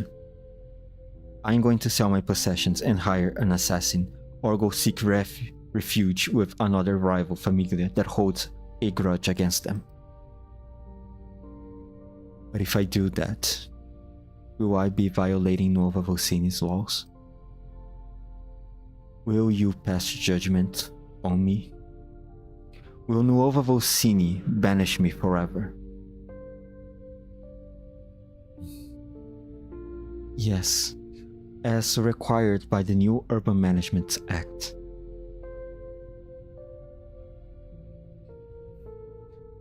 Speaker 1: I'm going to sell my possessions and hire an assassin, or go seek refuge with another rival familia that holds a grudge against them. But if I do that, will I be violating Nova Volsini's laws? Will you pass judgment on me? Will Nuova Volsini banish me forever? Yes, as required by the new Urban Management Act.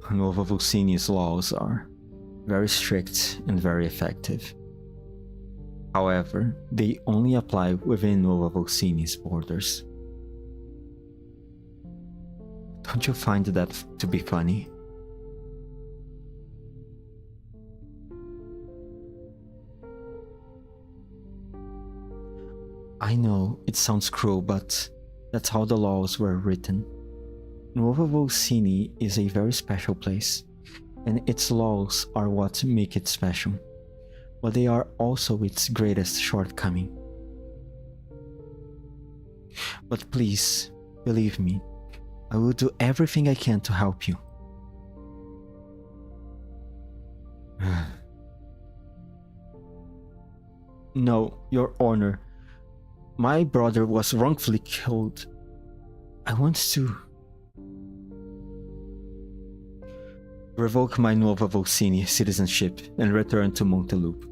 Speaker 1: Nova Volsini's laws are very strict and very effective. However, they only apply within Nova Volsini's borders. Don't you find that to be funny? I know it sounds cruel, but that's how the laws were written. Nuova Volsini is a very special place, and its laws are what make it special, but they are also its greatest shortcoming. But please, believe me, I will do everything I can to help you. No, Your Honor. My brother was wrongfully killed. I want to revoke my Nuova Volsini citizenship and return to Montelupo.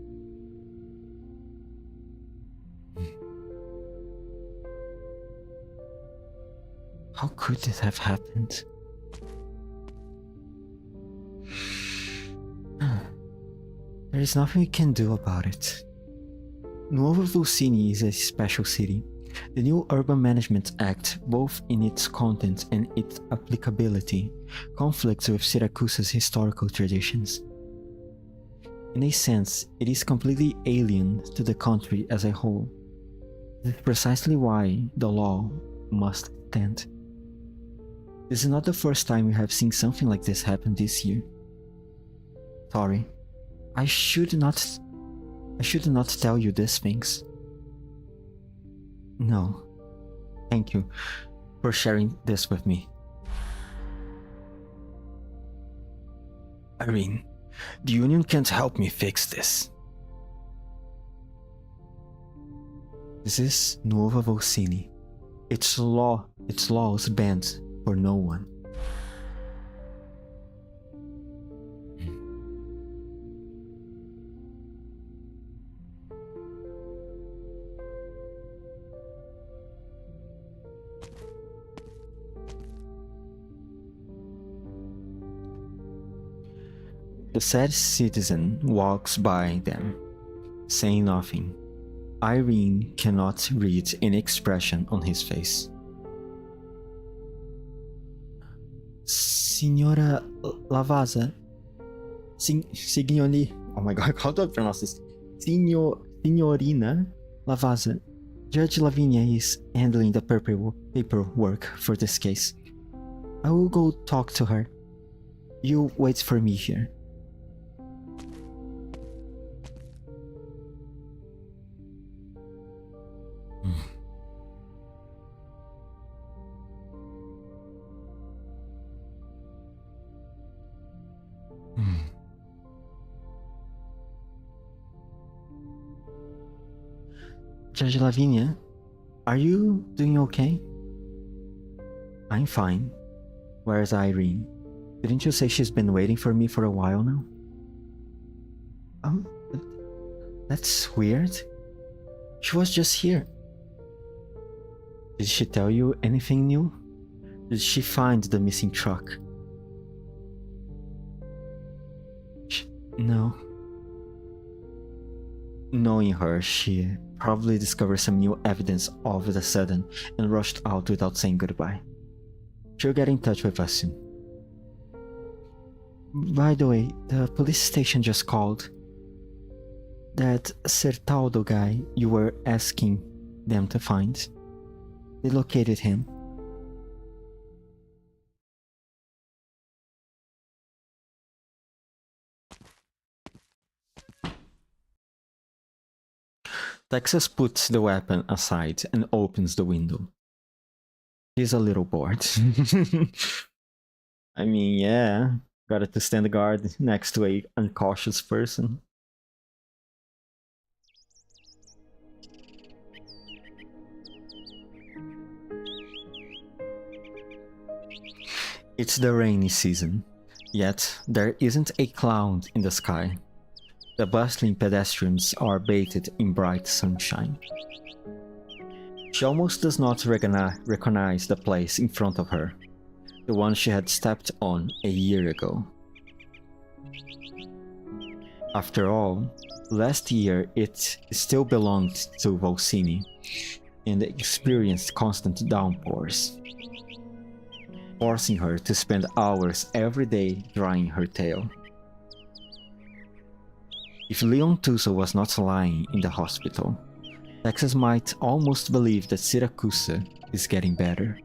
Speaker 1: How could this have happened? There is nothing we can do about it. Nuova Volsini is a special city. The new Urban Management Act, both in its content and its applicability, conflicts with Syracuse's historical traditions. In a sense, it is completely alien to the country as a whole. This is precisely why the law must stand. This is not the first time we have seen something like this happen this year. Sorry, I should not tell you these things. No, thank you for sharing this with me. Irene, the union can't help me fix this. This is Nuova Volsini. Its laws bend for no one. The sad citizen walks by them, saying nothing. Irene cannot read any expression on his face. Signora Lavazza, oh my god, how do I pronounce this? Signorina Lavazza, Judge Lavinia is handling the paperwork for this case. I will go talk to her. You wait for me here. Judge Lavinia, are you doing okay? I'm fine. Where's Irene? Didn't you say she's been waiting for me for a while now? Oh, that's weird. She was just here. Did she tell you anything new? Did she find the missing truck? No. Knowing her, she probably discovered some new evidence all of a sudden and rushed out without saying goodbye. She'll get in touch with us soon. By the way, the police station just called. That Sertaldo guy you were asking them to find. They located him. Texas puts the weapon aside and opens the window. He's a little bored. I mean, yeah, got to stand guard next to a uncautious person. It's the rainy season, yet there isn't a cloud in the sky. The bustling pedestrians are bathed in bright sunshine. She almost does not recognize the place in front of her, the one she had stepped on a year ago. After all, last year it still belonged to Volsini and experienced constant downpours, forcing her to spend hours every day drying her tail. If Leon Tuso was not lying in the hospital, Texas might almost believe that Syracuse is getting better.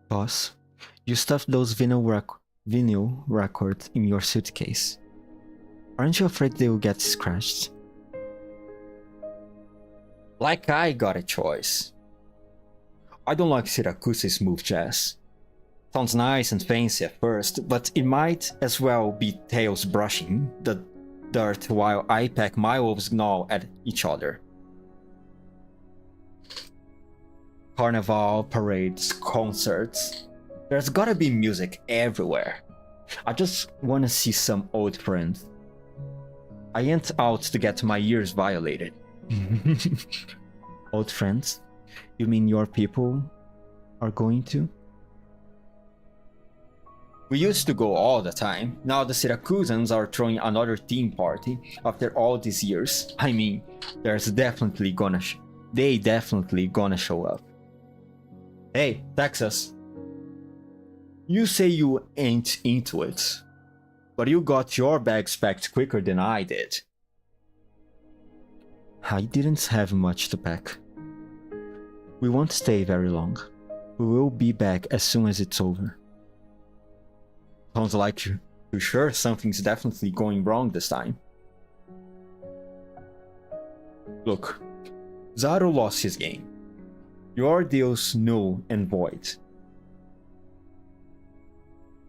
Speaker 1: Boss, you stuffed those vinyl records in your suitcase. Aren't you afraid they will get scratched? Like I got a choice. I don't like Syracuse's smooth jazz. Sounds nice and fancy at first, but it might as well be tails brushing the dirt while I peck my wolves gnaw at each other. Carnival, parades, concerts. There's gotta be music everywhere. I just wanna see some old friends. I ain't out to get my ears violated. Old friends? You mean your people are going to? We used to go all the time. Now the Syracusans are throwing another theme party after all these years. I mean, they definitely gonna show up. Hey, Texas. You say you ain't into it, but you got your bags packed quicker than I did. I didn't have much to pack. We won't stay very long. We will be back as soon as it's over. Sounds like you're sure something's definitely going wrong this time. Look, Zaro lost his game. Your deal's null and void.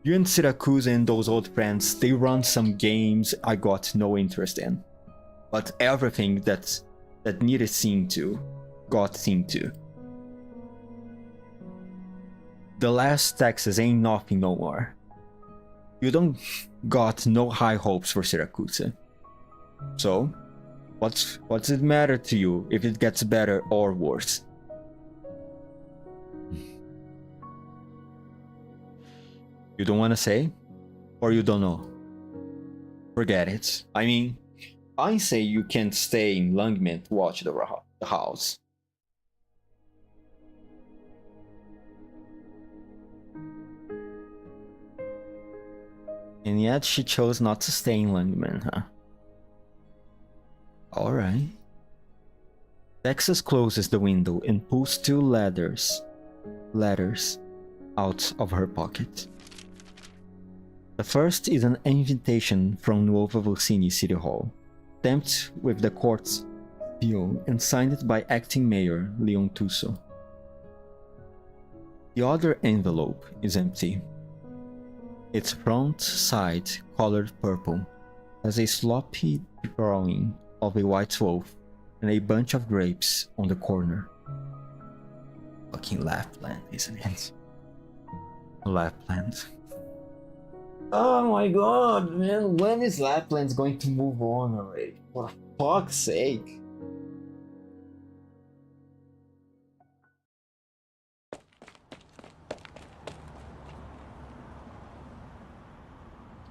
Speaker 1: You and Syracuse and those old friends, they run some games I got no interest in. But everything that needed seen to, got seen to. The last Texas ain't nothing no more. You don't got no high hopes for Syracuse. So, what's it matter to you if it gets better or worse? You don't want to say? Or you don't know? Forget it. I mean, I say you can't stay in Lungmen to watch the house. And yet she chose not to stay in Lungmen, huh? Alright. Texas closes the window and pulls two letters out of her pocket. The first is an invitation from Nuova Volcini City Hall, stamped with the court's seal and signed by acting mayor Leon Tuso. The other envelope is empty. Its front side, colored purple, has a sloppy drawing of a white wolf and a bunch of grapes on the corner. Fucking Lapland, isn't it? Lapland. Oh my god, man, when is Lapland going to move on already? For fuck's sake.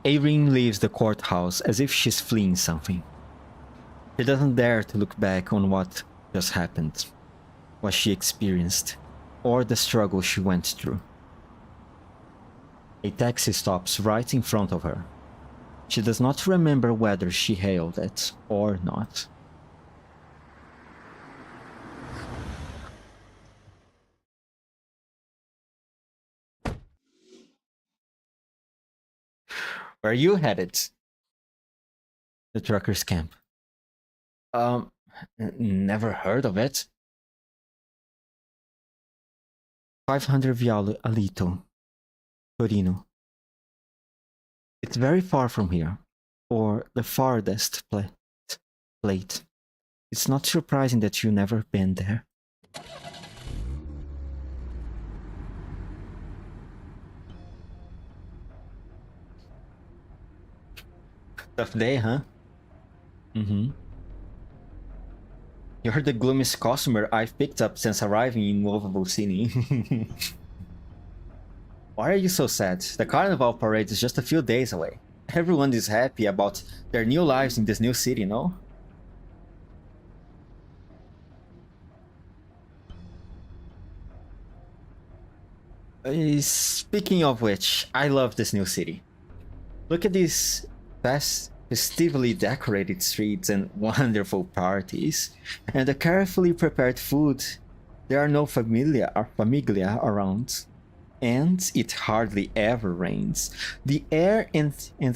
Speaker 1: Irene leaves the courthouse as if she's fleeing something. She doesn't dare to look back on what just happened, what she experienced, or the struggle she went through. A taxi stops right in front of her. She does not remember whether she hailed it or not. Where are you headed? The trucker's camp. Never heard of it. 500 Viale Alito, Torino. It's very far from here, or the farthest plate. It's not surprising that you've never been there. Tough day, huh? Mm-hmm. You're the gloomiest customer I've picked up since arriving in Nuova Volcini. Why are you so sad? The carnival parade is just a few days away. Everyone is happy about their new lives in this new city, no? Speaking of which, I love this new city. Look at these festively decorated streets and wonderful parties, and the carefully prepared food. There are no famiglia around, and it hardly ever rains. The air and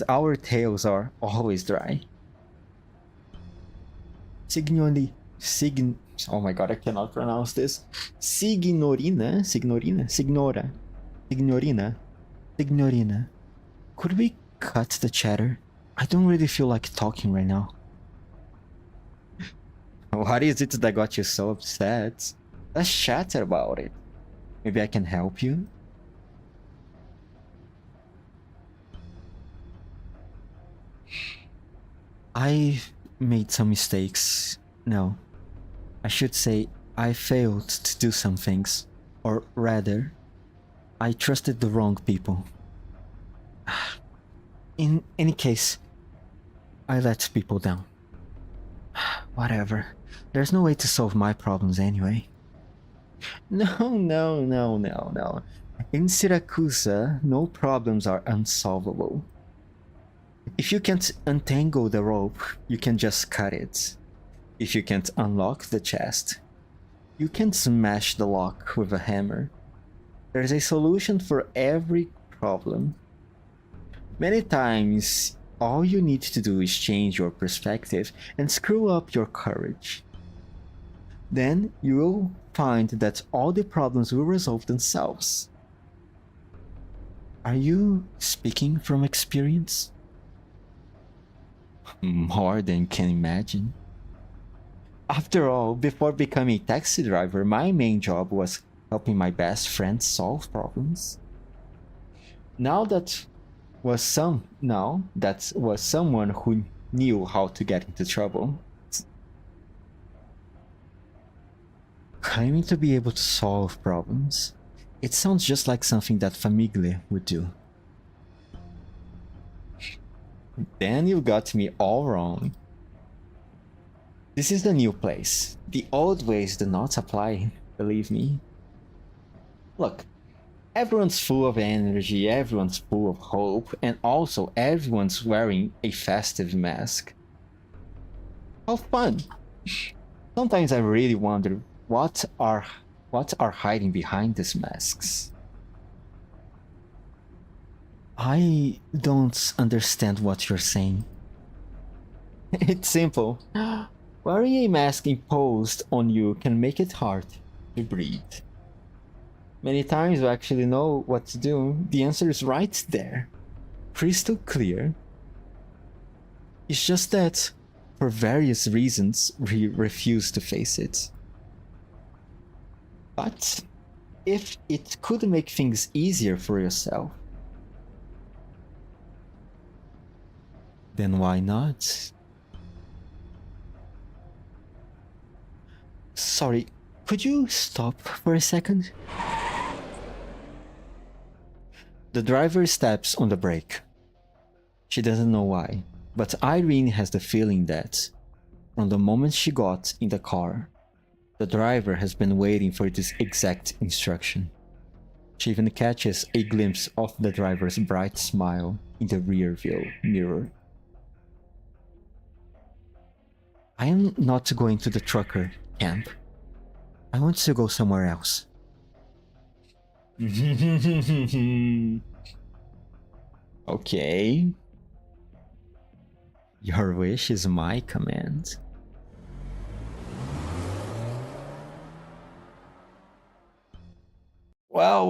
Speaker 1: our tails are always dry. Oh my god, I cannot pronounce this. Signorina. Could we cut the chatter? I don't really feel like talking right now. What is it that got you so upset? Let's chat about it. Maybe I can help you? I made some mistakes. No. I should say I failed to do some things. Or rather, I trusted the wrong people. In any case, I let people down. Whatever. There's no way to solve my problems anyway. No. In Syracuse, no problems are unsolvable. If you can't untangle the rope, you can just cut it. If you can't unlock the chest, you can smash the lock with a hammer. There's a solution for every problem. Many times, all you need to do is change your perspective and screw up your courage. Then you will find that all the problems will resolve themselves. Are you speaking from experience? More than you can imagine. After all, before becoming a taxi driver, my main job was helping my best friend solve problems. That was someone who knew how to get into trouble. Claiming to be able to solve problems. It sounds just like something that Famiglia would do. Then you got me all wrong. This is the new place. The old ways do not apply, believe me. Look, everyone's full of energy, everyone's full of hope, and also everyone's wearing a festive mask. How fun! Sometimes I really wonder what are hiding behind these masks. I don't understand what you're saying. It's simple. Wearing a mask imposed on you can make it hard to breathe. Many times you actually know what to do. The answer is right there. Crystal clear. It's just that, for various reasons, we refuse to face it. But if it could make things easier for yourself, then why not? Sorry, could you stop for a second? The driver steps on the brake. She doesn't know why, but Irene has the feeling that, from the moment she got in the car, the driver has been waiting for this exact instruction. She even catches a glimpse of the driver's bright smile in the rear view mirror. I am not going to the trucker camp. I want to go somewhere else. Okay. Your wish is my command. Well.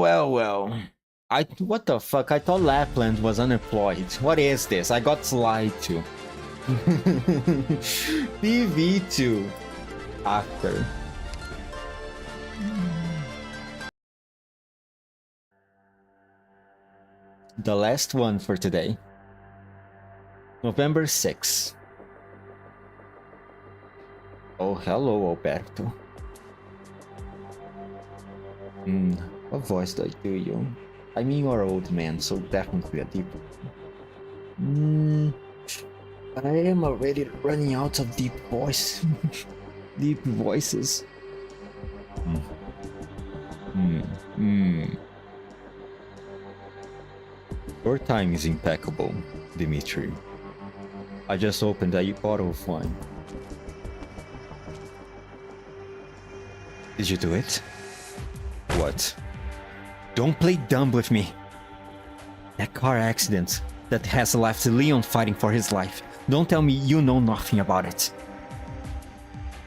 Speaker 1: What the fuck? I thought Lapland was unemployed. What is this? I got lied to. PV2 actor. The last one for today. November 6th. Oh, hello, Alberto. What voice do I do you? I mean, you're an old man, so definitely a deep one. But I am already running out of deep voice. Deep voices. Your time is impeccable, Dimitri. I just opened a bottle of wine. Did you do it? What? Don't play dumb with me. That car accident that has left Leon fighting for his life. Don't tell me you know nothing about it.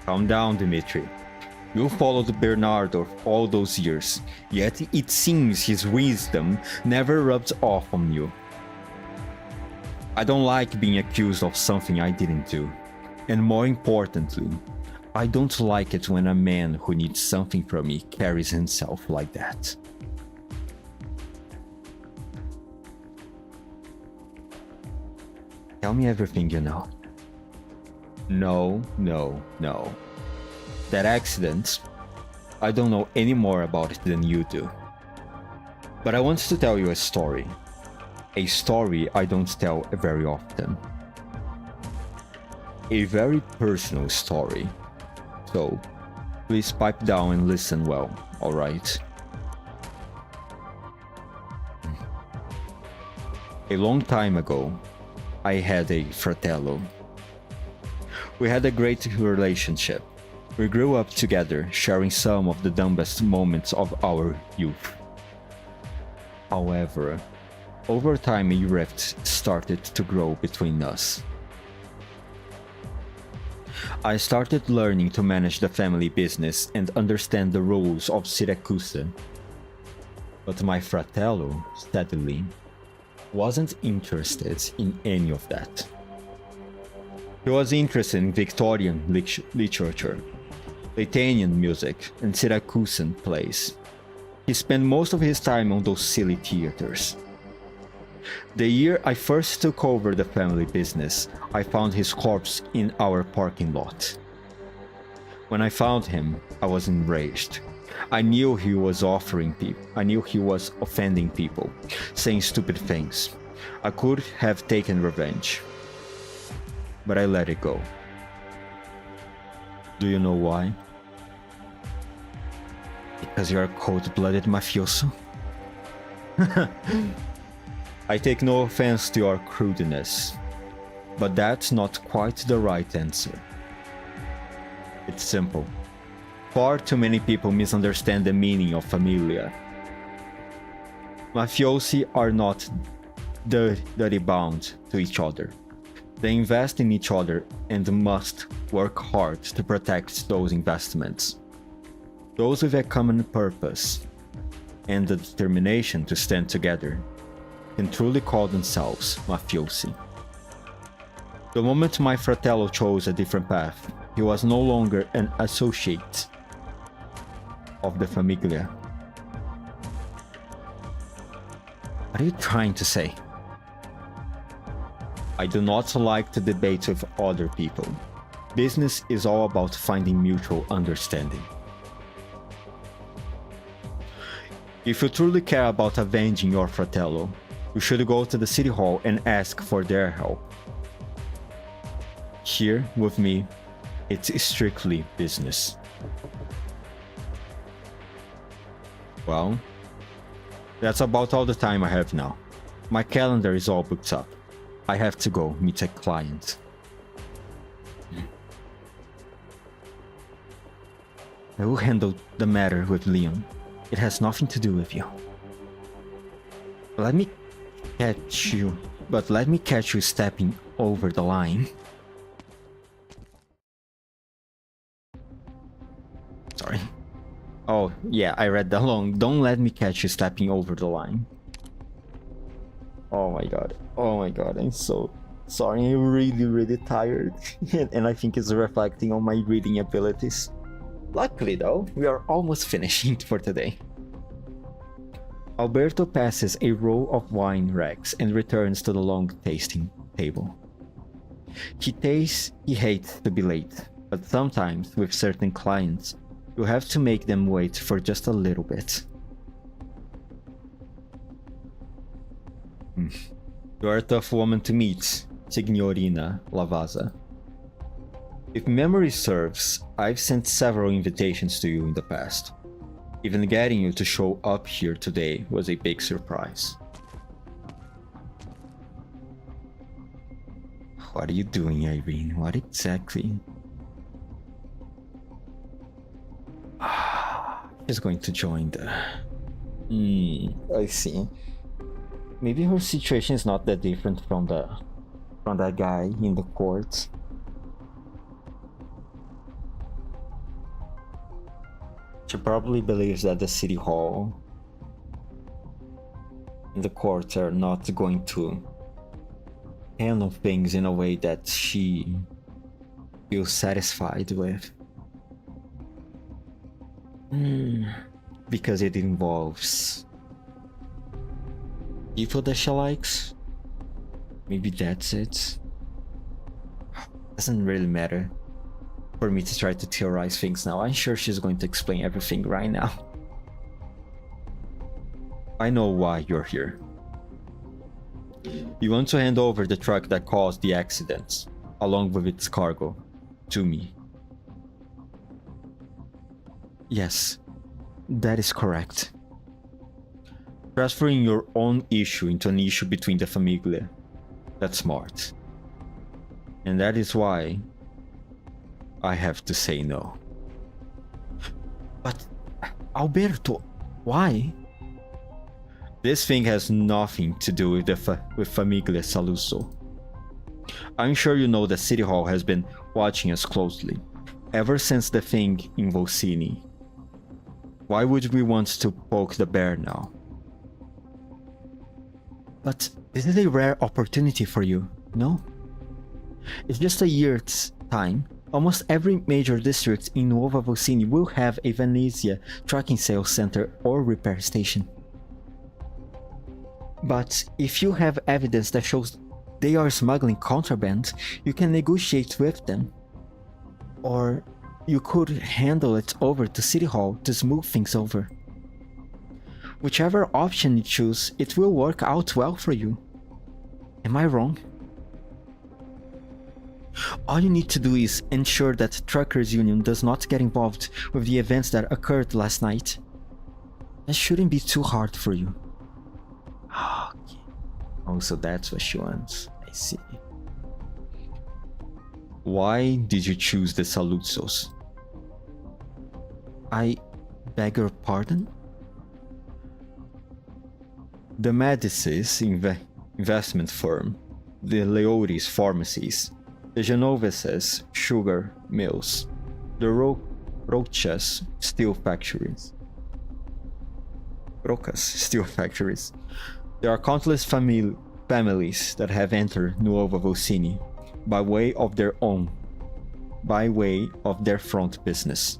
Speaker 1: Calm down, Dimitri. You followed Bernardo all those years, yet it seems his wisdom never rubbed off on you. I don't like being accused of something I didn't do. And more importantly, I don't like it when a man who needs something from me carries himself like that. Tell me everything you know. No. That accident, I don't know any more about it than you do. But I want to tell you a story. A story I don't tell very often. A very personal story. So, please pipe down and listen well, alright? A long time ago, I had a fratello. We had a great relationship. We grew up together, sharing some of the dumbest moments of our youth. However, over time a rift started to grow between us. I started learning to manage the family business and understand the rules of Syracuse. But my fratello, steadily, wasn't interested in any of that. He was interested in Victorian literature, Italian music, and Syracusan plays. He spent most of his time on those silly theaters. The year I first took over the family business, I found his corpse in our parking lot. When I found him, I was enraged. I knew he was offending people, saying stupid things. I could have taken revenge, but I let it go. Do you know why? Because you're a cold-blooded mafioso. I take no offense to your crudeness, but that's not quite the right answer. It's simple. Far too many people misunderstand the meaning of familia. Mafiosi are not dirty bound to each other. They invest in each other and must work hard to protect those investments. Those with a common purpose and the determination to stand together can truly call themselves mafiosi. The moment my fratello chose a different path, he was no longer an associate of the Famiglia. What are you trying to say? I do not like to debate with other people. Business is all about finding mutual understanding. If you truly care about avenging your fratello, you should go to the city hall and ask for their help. Here, with me, it's strictly business. Well, that's about all the time I have now. My calendar is all booked up. I have to go meet a client. I will handle the matter with Leon. It has nothing to do with you. Let me catch you stepping over the line. Sorry. Oh, yeah, I read that long. Don't let me catch you stepping over the line. Oh my god. Oh my god, I'm so sorry. I'm really tired. And I think it's reflecting on my reading abilities. Luckily though, we are almost finishing for today. Alberto passes a row of wine racks and returns to the long tasting table. He hates to be late, but sometimes with certain clients, you have to make them wait for just a little bit. You are a tough woman to meet, Signorina Lavazza. If memory serves, I've sent several invitations to you in the past. Even getting you to show up here today was a big surprise. What are you doing, Irene? What exactly? She's going to join the... I see. Maybe her situation is not that different from that guy in the court. She probably believes that the city hall and the courts are not going to handle things in a way that she feels satisfied with. Because it involves people that she likes. Maybe that's it. Doesn't really matter for me to try to theorize things now. I'm sure she's going to explain everything right now. I know why you're here. You want to hand over the truck that caused the accident, along with its cargo, to me. Yes, that is correct. Transferring your own issue into an issue between the Famiglia. That's smart. And that is why I have to say no. But, Alberto, why? This thing has nothing to do with Famiglia Saluzzo. I'm sure you know that City Hall has been watching us closely, ever since the thing in Volsini. Why would we want to poke the bear now? But this is a rare opportunity for you, no? It's just a year's time. Almost every major district in Nuova Volsini will have a Venezia trucking sales center or repair station. But if you have evidence that shows they are smuggling contraband, you can negotiate with them. Or you could handle it over to City Hall to smooth things over. Whichever option you choose, it will work out well for you. Am I wrong? All you need to do is ensure that Truckers Union does not get involved with the events that occurred last night. That shouldn't be too hard for you. Okay. Oh, so that's what she wants. I see. Why did you choose the Saluzzos? I beg your pardon? The Medicis investment firm, the Leotis pharmacies, the Genoveses sugar mills, the Rochas steel factories. There are countless families that have entered Nuova Vocini by way of their front business.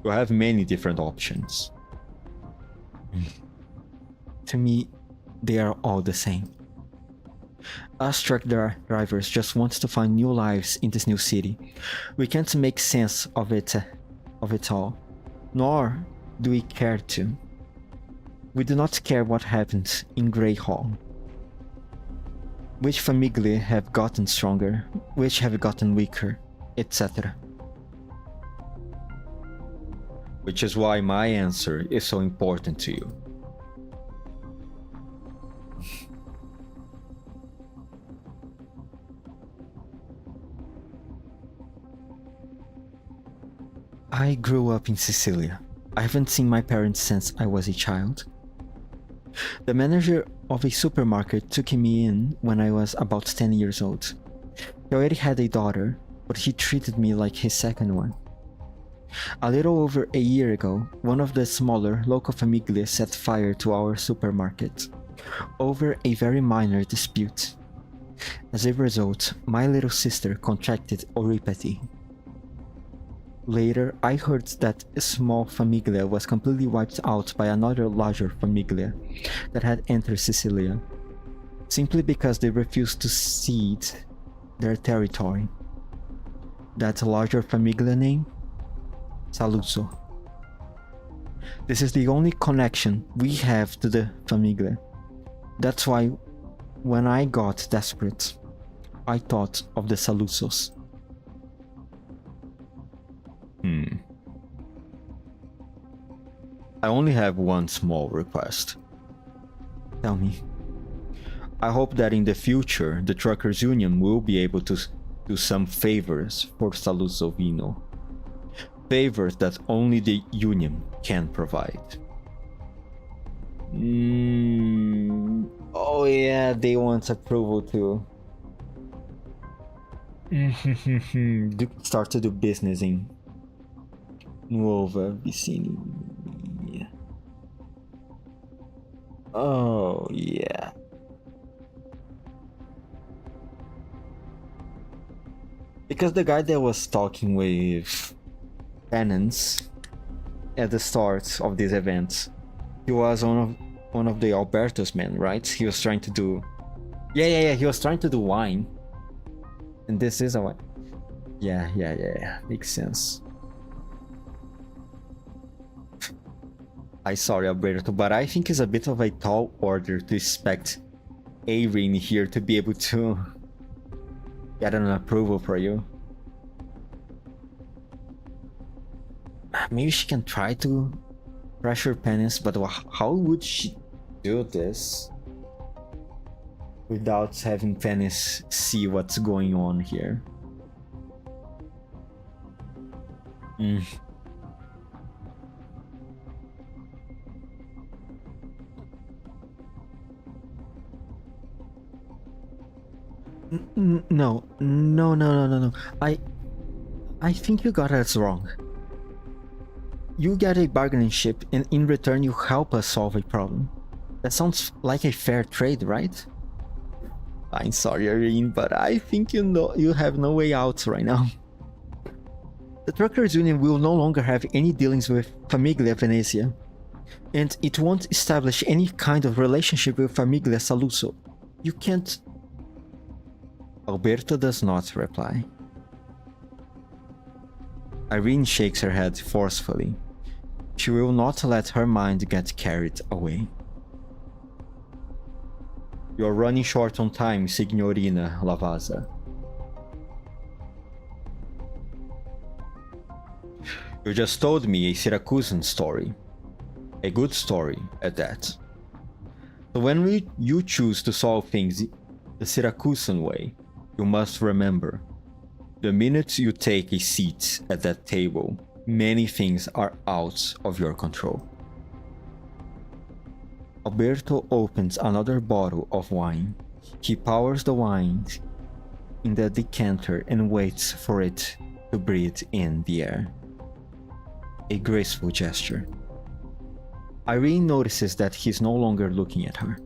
Speaker 1: You have many different options. To me, they are all the same. Us truck drivers just want to find new lives in this new city. We can't make sense of it all, nor do we care to. We do not care what happens in Grey Hall. Which famiglia have gotten stronger, which have gotten weaker, etc. Which is why my answer is so important to you. I grew up in Sicilia. I haven't seen my parents since I was a child. The manager of a supermarket took me in when I was about 10 years old. He already had a daughter, but he treated me like his second one. A little over a year ago, one of the smaller local familias set fire to our supermarket over a very minor dispute. As a result, my little sister contracted oropathy. Later, I heard that a small famiglia was completely wiped out by another larger famiglia that had entered Sicilia, simply because they refused to cede their territory. That larger famiglia name? Saluzzo. This is the only connection we have to the famiglia. That's why, when I got desperate, I thought of the Saluzzos. I only have one small request. Tell me. I hope that in the future, the Truckers Union will be able to do some favors for Saluzzo Vino. Favors that only the Union can provide. Oh yeah, they want approval to start to do business in Nuova Vicini. Oh yeah. Because the guy that was talking with tenants at the start of this event, he was one of the Alberto's men, right? He was trying to do he was trying to do wine. And this is a wine. Yeah. Makes sense. I'm sorry, Alberto, but I think it's a bit of a tall order to expect Irene here to be able to get an approval for you. Maybe she can try to pressure Penance, but how would she do this without having Penance see what's going on here? No. I think you got us wrong. You get a bargaining chip, and in return you help us solve a problem. That sounds like a fair trade, right? I'm sorry, Irene, but I think you have no way out right now. The Truckers Union will no longer have any dealings with Famiglia Venezia, and it won't establish any kind of relationship with Famiglia Saluzzo. You can't... Alberto does not reply. Irene shakes her head forcefully. She will not let her mind get carried away. You're running short on time, Signorina Lavazza. You just told me a Syracusan story. A good story, at that. So when you choose to solve things the Syracusan way, you must remember, the minute you take a seat at that table Many things are out of your control. Alberto opens another bottle of wine. He pours the wine in the decanter and waits for it to breathe in the air. A graceful gesture. Irene notices that he's no longer looking at her.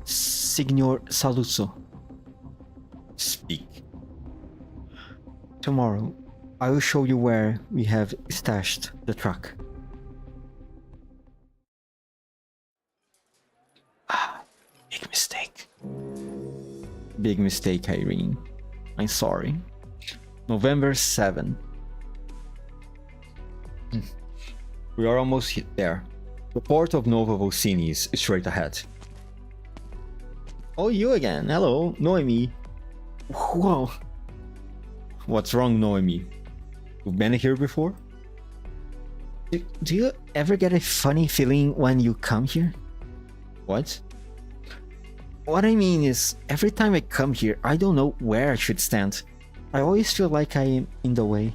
Speaker 1: Signor Saluzzo. Speak. Tomorrow, I will show you where we have stashed the truck. Big mistake. Big mistake, Irene. I'm sorry. November 7. We are almost there. The port of Nova Volsini is straight ahead. Oh, you again. Hello, Noemi. Whoa. What's wrong, Noemi? You've been here before? Do you ever get a funny feeling when you come here? What? What I mean is, every time I come here, I don't know where I should stand. I always feel like I am in the way.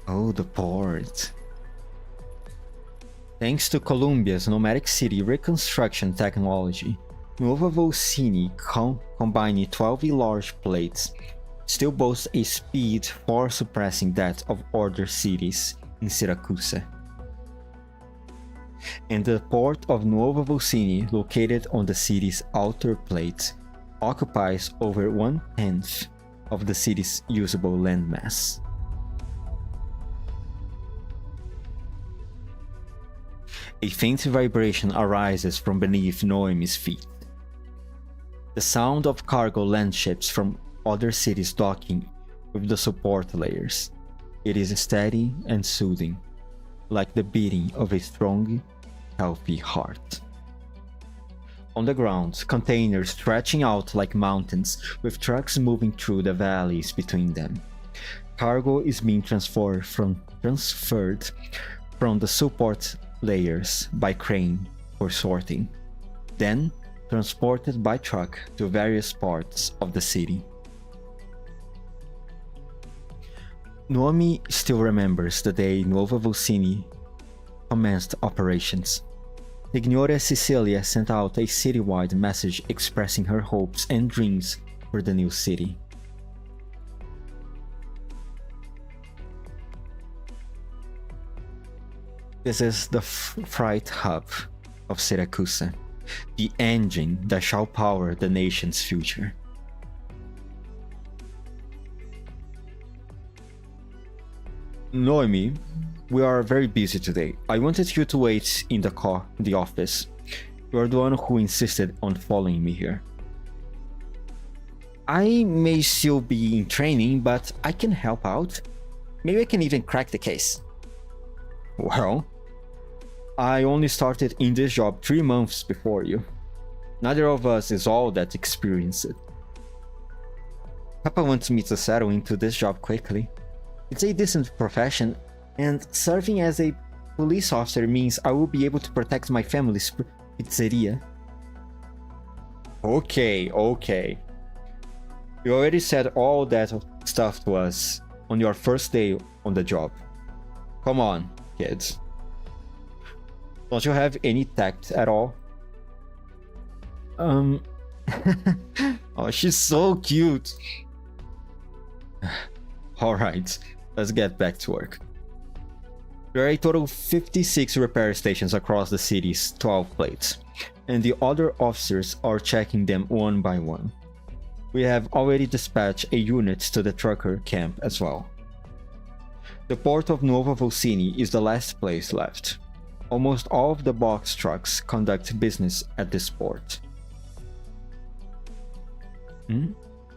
Speaker 1: Oh, the port. Thanks to Columbia's nomadic city reconstruction technology, Nova Volsini, combining 12 large plates, still boasts a speed far surpassing that of other cities in Syracuse. And the port of Nova Volsini, located on the city's outer plate, occupies over 1/10 of the city's usable landmass. A faint vibration arises from beneath Noemi's feet. The sound of cargo land ships from other cities docking with the support layers. It is steady and soothing, like the beating of a strong, healthy heart. On the ground, containers stretching out like mountains, with trucks moving through the valleys between them. Cargo is being transferred from the support layers by crane for sorting, then transported by truck to various parts of the city. Noemi still remembers the day Nova Volsini commenced operations. Signora Cecilia sent out a citywide message expressing her hopes and dreams for the new city. This is the freight hub of Syracuse, the engine that shall power the nation's future. Noemi, we are very busy today. I wanted you to wait in the office. You are the one who insisted on following me here. I may still be in training, but I can help out. Maybe I can even crack the case. Well, I only started in this job 3 months before you. Neither of us is all that experienced. Papa wants me to settle into this job quickly. It's a decent profession, and serving as a police officer means I will be able to protect my family's pizzeria. Okay. You already said all that stuff to us on your first day on the job. Come on, kids. Don't you have any tact at all? Oh, she's so cute. Alright, let's get back to work. There are a total of 56 repair stations across the city's 12 plates, and the other officers are checking them one by one. We have already dispatched a unit to the trucker camp as well. The port of Nova Volsini is the last place left. Almost all of the box trucks conduct business at this port.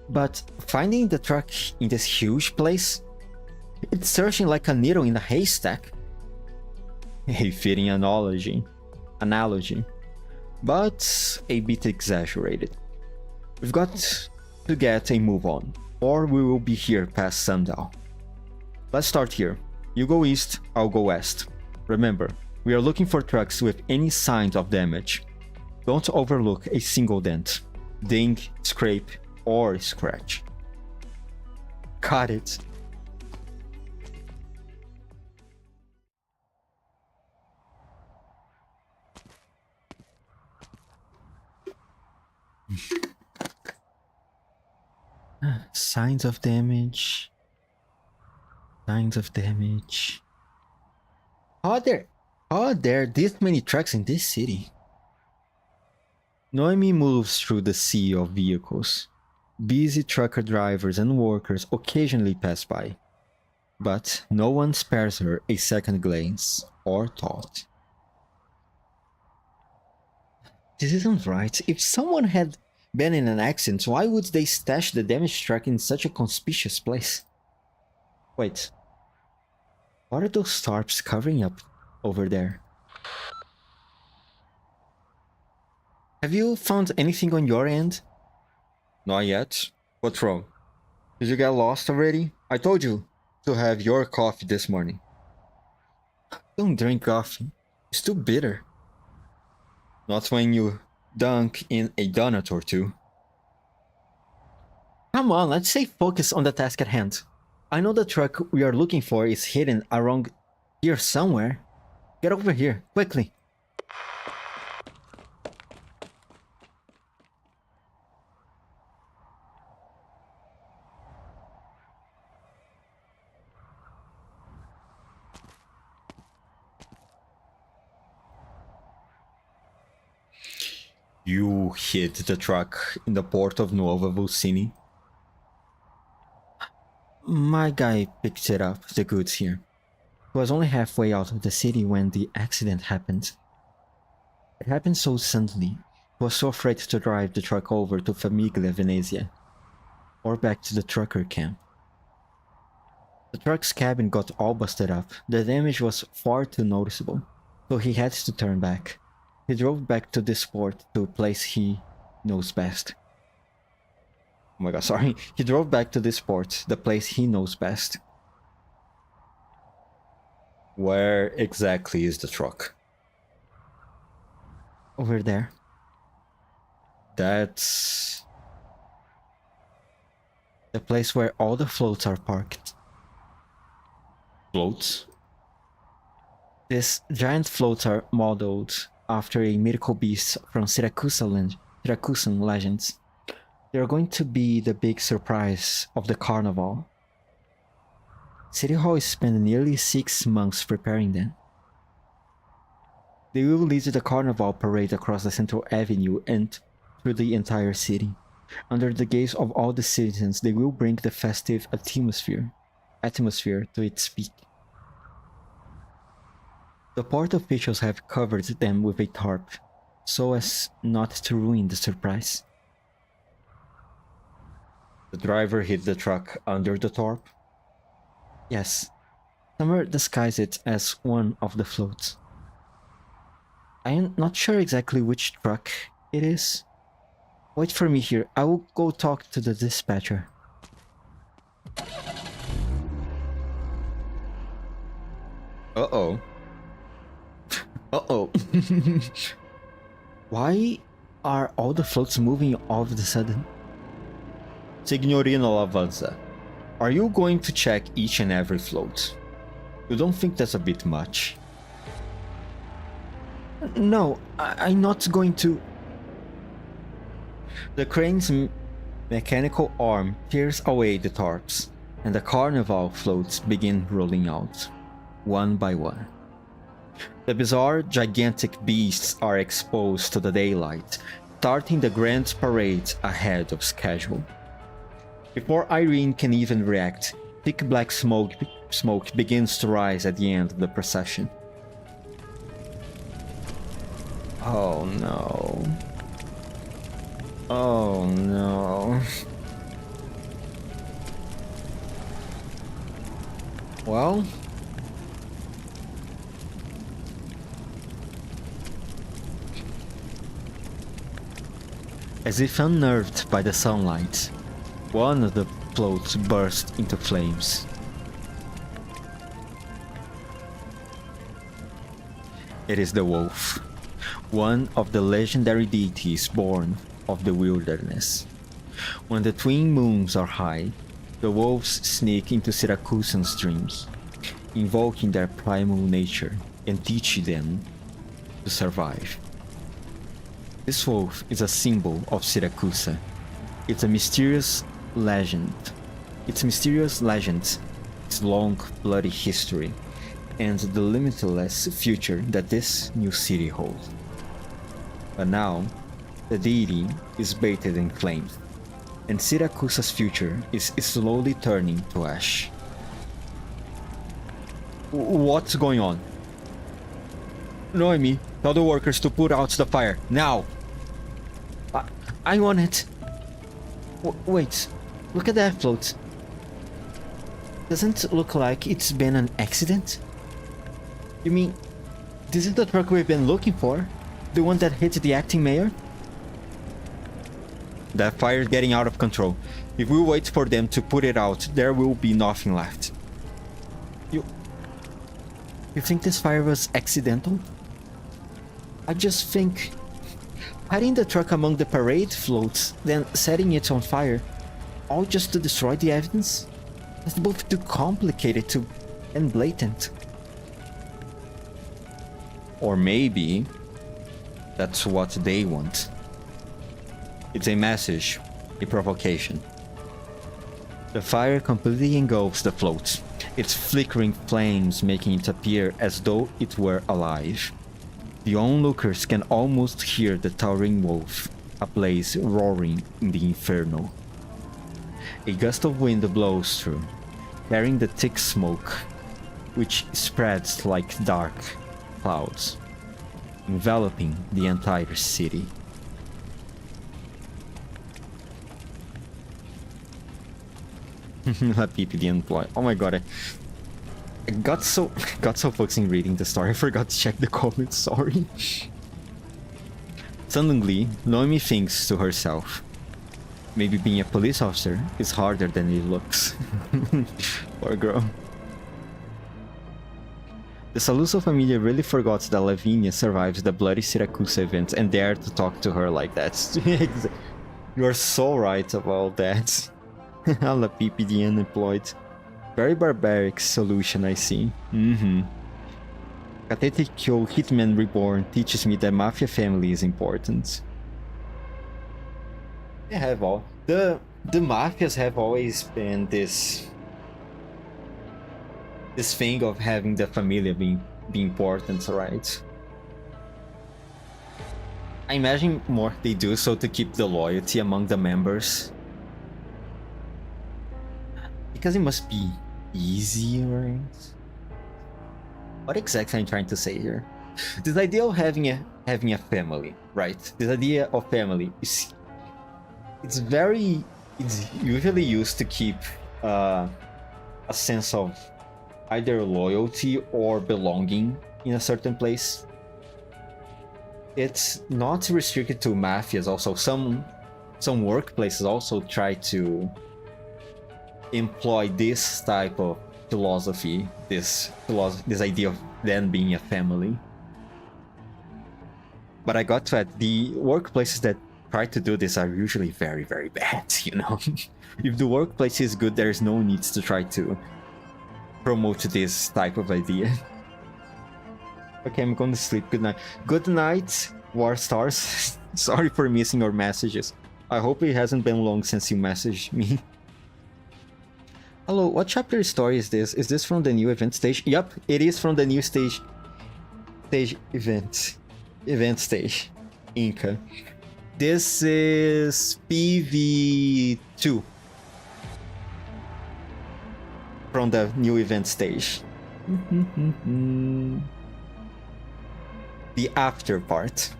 Speaker 1: But finding the truck in this huge place? It's searching like a needle in a haystack. A fitting analogy, but a bit exaggerated. We've got to get a move on, or we will be here past sundown. Let's start here. You go east, I'll go west. Remember, we are looking for trucks with any signs of damage. Don't overlook a single dent, ding, scrape, or scratch. Got it. Signs of damage. Signs of damage. How are there this many trucks in this city? Noemi moves through the sea of vehicles. Busy trucker drivers and workers occasionally pass by, but no one spares her a second glance or thought. This isn't right. If someone had been in an accident, why would they stash the damaged truck in such a conspicuous place? Wait. What are those tarps covering up over there? Have you found anything on your end? Not yet. What's wrong? Did you get lost already? I told you to have your coffee this morning. Don't drink coffee. It's too bitter. Not when you dunk in a donut or two. Come on, let's stay focused on the task at hand. I know the truck we are looking for is hidden around here somewhere. Get over here, quickly. You hid the truck in the port of Nuova Vulcini. My guy picked it up, the goods here. He was only halfway out of the city when the accident happened. It happened so suddenly, he was so afraid to drive the truck over to Famiglia Venezia, or back to the trucker camp. The truck's cabin got all busted up. The damage was far too noticeable, so he had to turn back. He drove back to this port, to a place he knows best. Oh my god, sorry. He drove back to this port, the place he knows best. Where exactly is the truck? Over there. That's the place where all the floats are parked. Floats? These giant floats are modeled after a mythical beast from Syracusan legends. They are going to be the big surprise of the carnival. City Hall is spent nearly 6 months preparing them. They will lead the carnival parade across the central avenue and through the entire city. Under the gaze of all the citizens, they will bring the festive atmosphere to its peak. The port officials have covered them with a tarp, so as not to ruin the surprise. The driver hid the truck under the tarp? Yes. Somewhere disguise it as one of the floats. I am not sure exactly which truck it is. Wait for me here. I will go talk to the dispatcher. Uh-oh. Uh-oh. Why are all the floats moving all of a sudden? Signorina Lavazza, are you going to check each and every float? You don't think that's a bit much? No, I'm not going to. The crane's mechanical arm tears away the tarps, and the carnival floats begin rolling out, one by one. The bizarre, gigantic beasts are exposed to the daylight, starting the grand parade ahead of schedule. Before Irene can even react, thick black smoke begins to rise at the end of the procession. Oh no. Oh no. Well, as if unnerved by the sunlight, one of the floats burst into flames. It is the wolf, one of the legendary deities born of the wilderness. When the twin moons are high, the wolves sneak into Syracusan's dreams, invoking their primal nature and teach them to survive. This wolf is a symbol of Syracusa. It's a mysterious legend. Its long, bloody history, and the limitless future that this new city holds. But now, the deity is baited and claimed, and Syracusa's future is slowly turning to ash. What's going on? Noemi, tell the workers to put out the fire, now! I want it. Wait, look at that float. Doesn't it look like it's been an accident? You mean, this is the truck we've been looking for? The one that hit the acting mayor? That fire's getting out of control. If we wait for them to put it out, there will be nothing left. You think this fire was accidental? I just think hiding the truck among the parade floats, then setting it on fire, all just to destroy the evidence? That's both too complicated and blatant. Or maybe that's what they want. It's a message, a provocation. The fire completely engulfs the float, its flickering flames making it appear as though it were alive. The onlookers can almost hear the towering wolf, ablaze roaring in the inferno. A gust of wind blows through, carrying the thick smoke, which spreads like dark clouds, enveloping the entire city. La Pipi the unemployed. Oh my god, I got so focused in reading the story, I forgot to check the comments, sorry. Suddenly, Noemi thinks to herself, maybe being a police officer is harder than it looks. Poor girl. The Saluso family really forgot that Lavinia survives the bloody Syracuse event and dared to talk to her like that. You are so right about that. La Pipi the unemployed. Very barbaric solution, I see. Katete Kyo Hitman Reborn teaches me that mafia family is important. They have all the mafias have always been this thing of having the familia being important, right? I imagine more they do so to keep the loyalty among the members. Because it must be easy, right? What exactly I'm trying to say here? This idea of having a family, right? This idea of family is it's usually used to keep a sense of either loyalty or belonging in a certain place. It's not restricted to mafias. Also, some workplaces also try to employ this type of philosophy, this idea of them being a family. But I got to add, the workplaces that try to do this are usually very, very bad, you know? If the workplace is good, there's no need to try to promote this type of idea. Okay, I'm going to sleep. Good night. Good night, War Stars. Sorry for missing your messages. I hope it hasn't been long since you messaged me. Hello, what chapter story is this? Is this from the new event stage? Yup, it is from the new stage event stage, Inca. This is PV2 from the new event stage. The after part.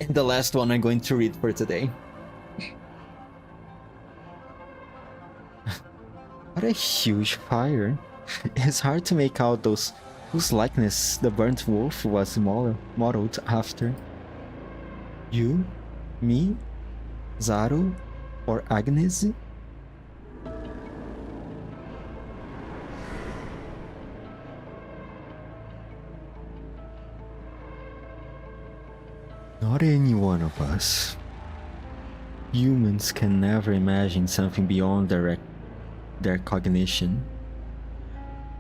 Speaker 1: And the last one I'm going to read for today. What a huge fire. It's hard to make out whose likeness the burnt wolf was modeled after. You? Me? Zaru? Or Agnes? Not any one of us. Humans can never imagine something beyond their cognition,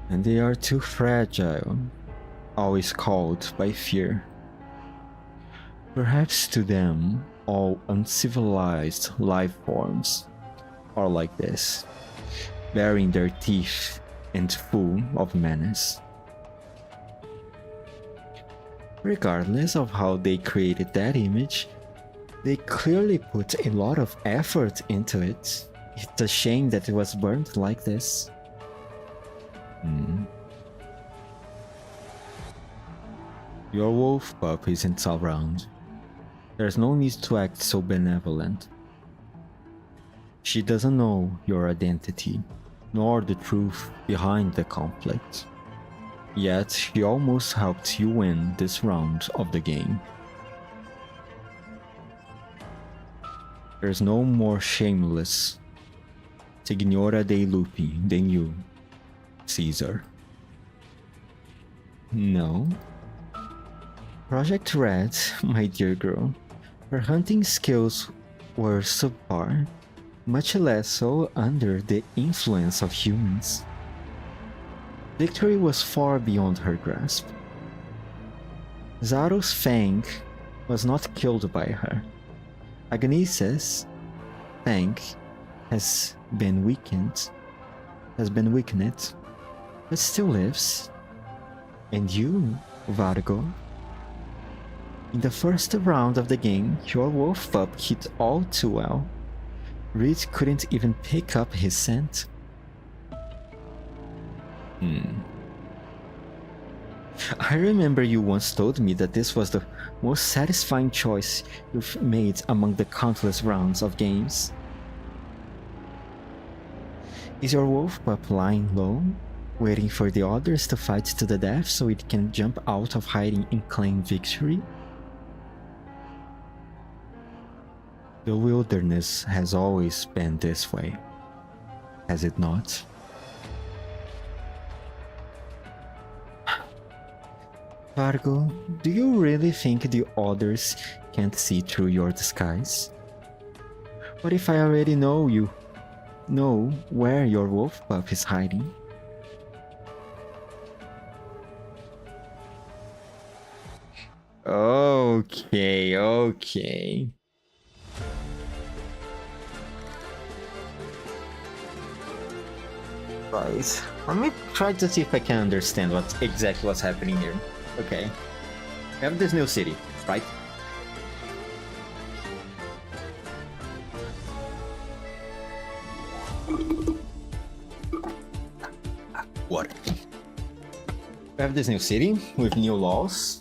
Speaker 1: and they are too fragile, always called by fear. Perhaps to them, all uncivilized life forms are like this, baring their teeth and full of menace. Regardless of how they created that image, they clearly put a lot of effort into it. It's a shame that it was burned like this. Your wolf pup isn't around. There's no need to act so benevolent. She doesn't know your identity, nor the truth behind the conflict. Yet she almost helped you win this round of the game. There's no more shameless Signora dei Lupi than you, Caesar. No? Project Red, my dear girl, her hunting skills were subpar, much less so under the influence of humans. Victory was far beyond her grasp. Zaro's fang was not killed by her. Agnes's fang has been weakened, but still lives. And you, Vargo? In the first round of the game, your wolf pup hit all too well. Reed couldn't even pick up his scent. I remember you once told me that this was the most satisfying choice you've made among the countless rounds of games. Is your wolf pup lying low, waiting for the others to fight to the death so it can jump out of hiding and claim victory? The wilderness has always been this way, has it not? Vargo, do you really think the others can't see through your disguise? What if I already know where your wolf pup is hiding? Okay. Right. Let me try to see if I can understand what's happening here. Okay. We have this new city, right? What? We have this new city with new laws.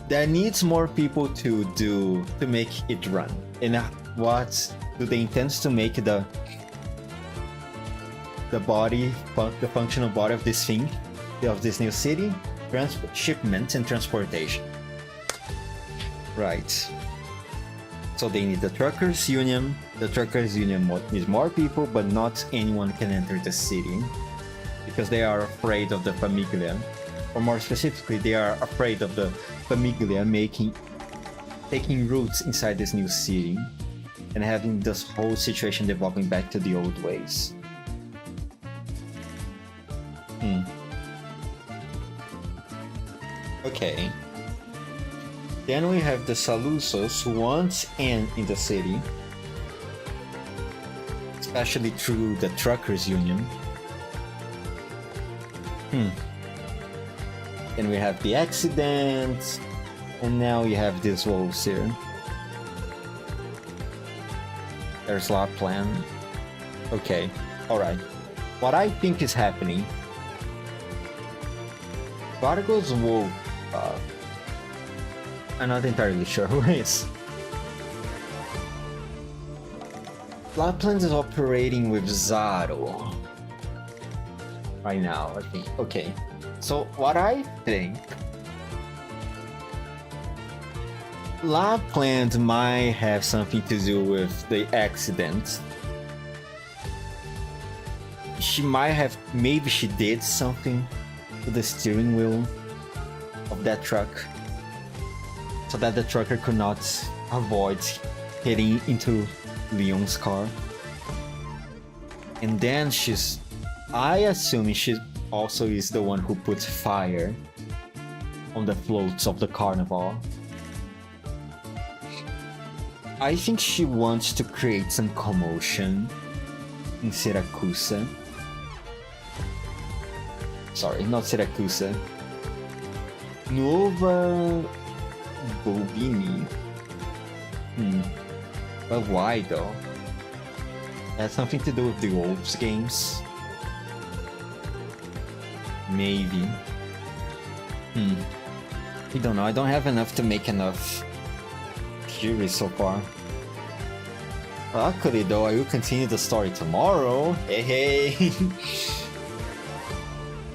Speaker 1: That needs more people to make it run. And what do they intend to make the functional body of this thing, of this new city? Shipment and transportation. Right. So they need the truckers union. The truckers union needs more people, but not anyone can enter the city because they are afraid of the Famiglia. Or more specifically, they are afraid of the Famiglia taking roots inside this new city and having this whole situation devolving back to the old ways. Okay. Then we have the Salusos who want in the city, especially through the truckers union. Then we have the accident, and now you have these wolves here. There's a lot planned. Okay, alright. What I think is happening, Vargo's wolf, I'm not entirely sure who it is. Lapland is operating with Zaro right now, I think. Okay, so what I think, Lapland might have something to do with the accident. She might have, maybe she did something to the steering wheel of that truck so that the trucker could not avoid hitting into Leon's car. And then I assume she also is the one who puts fire on the floats of the carnival. I think she wants to create some commotion in Syracuse. Sorry, not Syracuse. Nuova Bobini. But why though? Has something to do with the Wolves games? Maybe. I don't know, I don't have enough to make enough theories so far. Luckily though, I will continue the story tomorrow. Hey.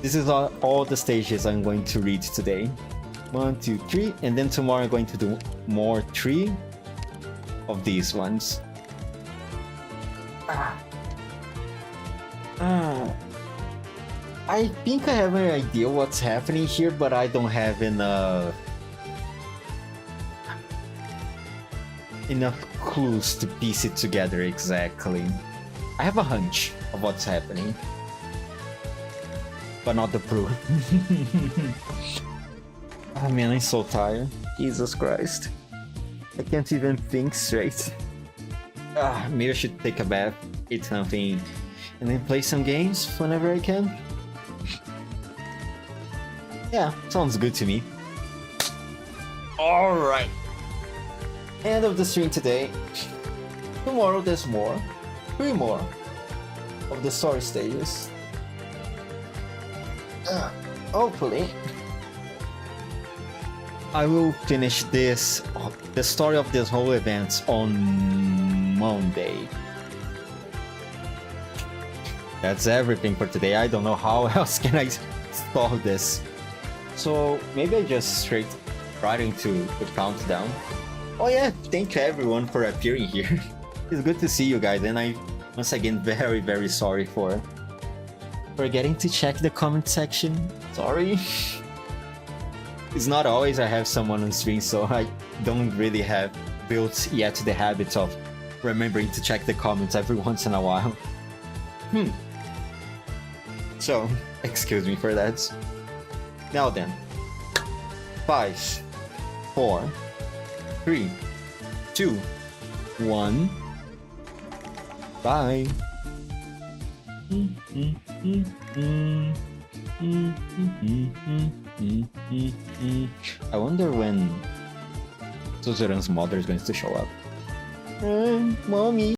Speaker 1: This is all the stages I'm going to read today. 1, 2, 3, and then tomorrow I'm going to do more 3 of these ones. I think I have an idea what's happening here, but I don't have enough clues to piece it together exactly. I have a hunch of what's happening, but not the proof. Oh man, I'm so tired. Jesus Christ. I can't even think straight. Maybe I should take a bath, eat something, and then play some games whenever I can. Yeah, sounds good to me. Alright. End of the stream today. Tomorrow there's more. 3 more of the story stages. Hopefully I will finish the story of this whole event on Monday. That's everything for today. I don't know how else can I solve this. So maybe I just straight right into the countdown. Oh yeah, thank you everyone for appearing here. It's good to see you guys, and I'm once again very sorry for forgetting to check the comment section. Sorry. It's not always I have someone on stream, so I don't really have built yet the habit of remembering to check the comments every once in a while. So, excuse me for that. Now then. 5, 4, 3, 2, 1. Bye. I wonder when Suzuran's mother is going to show up. Mommy.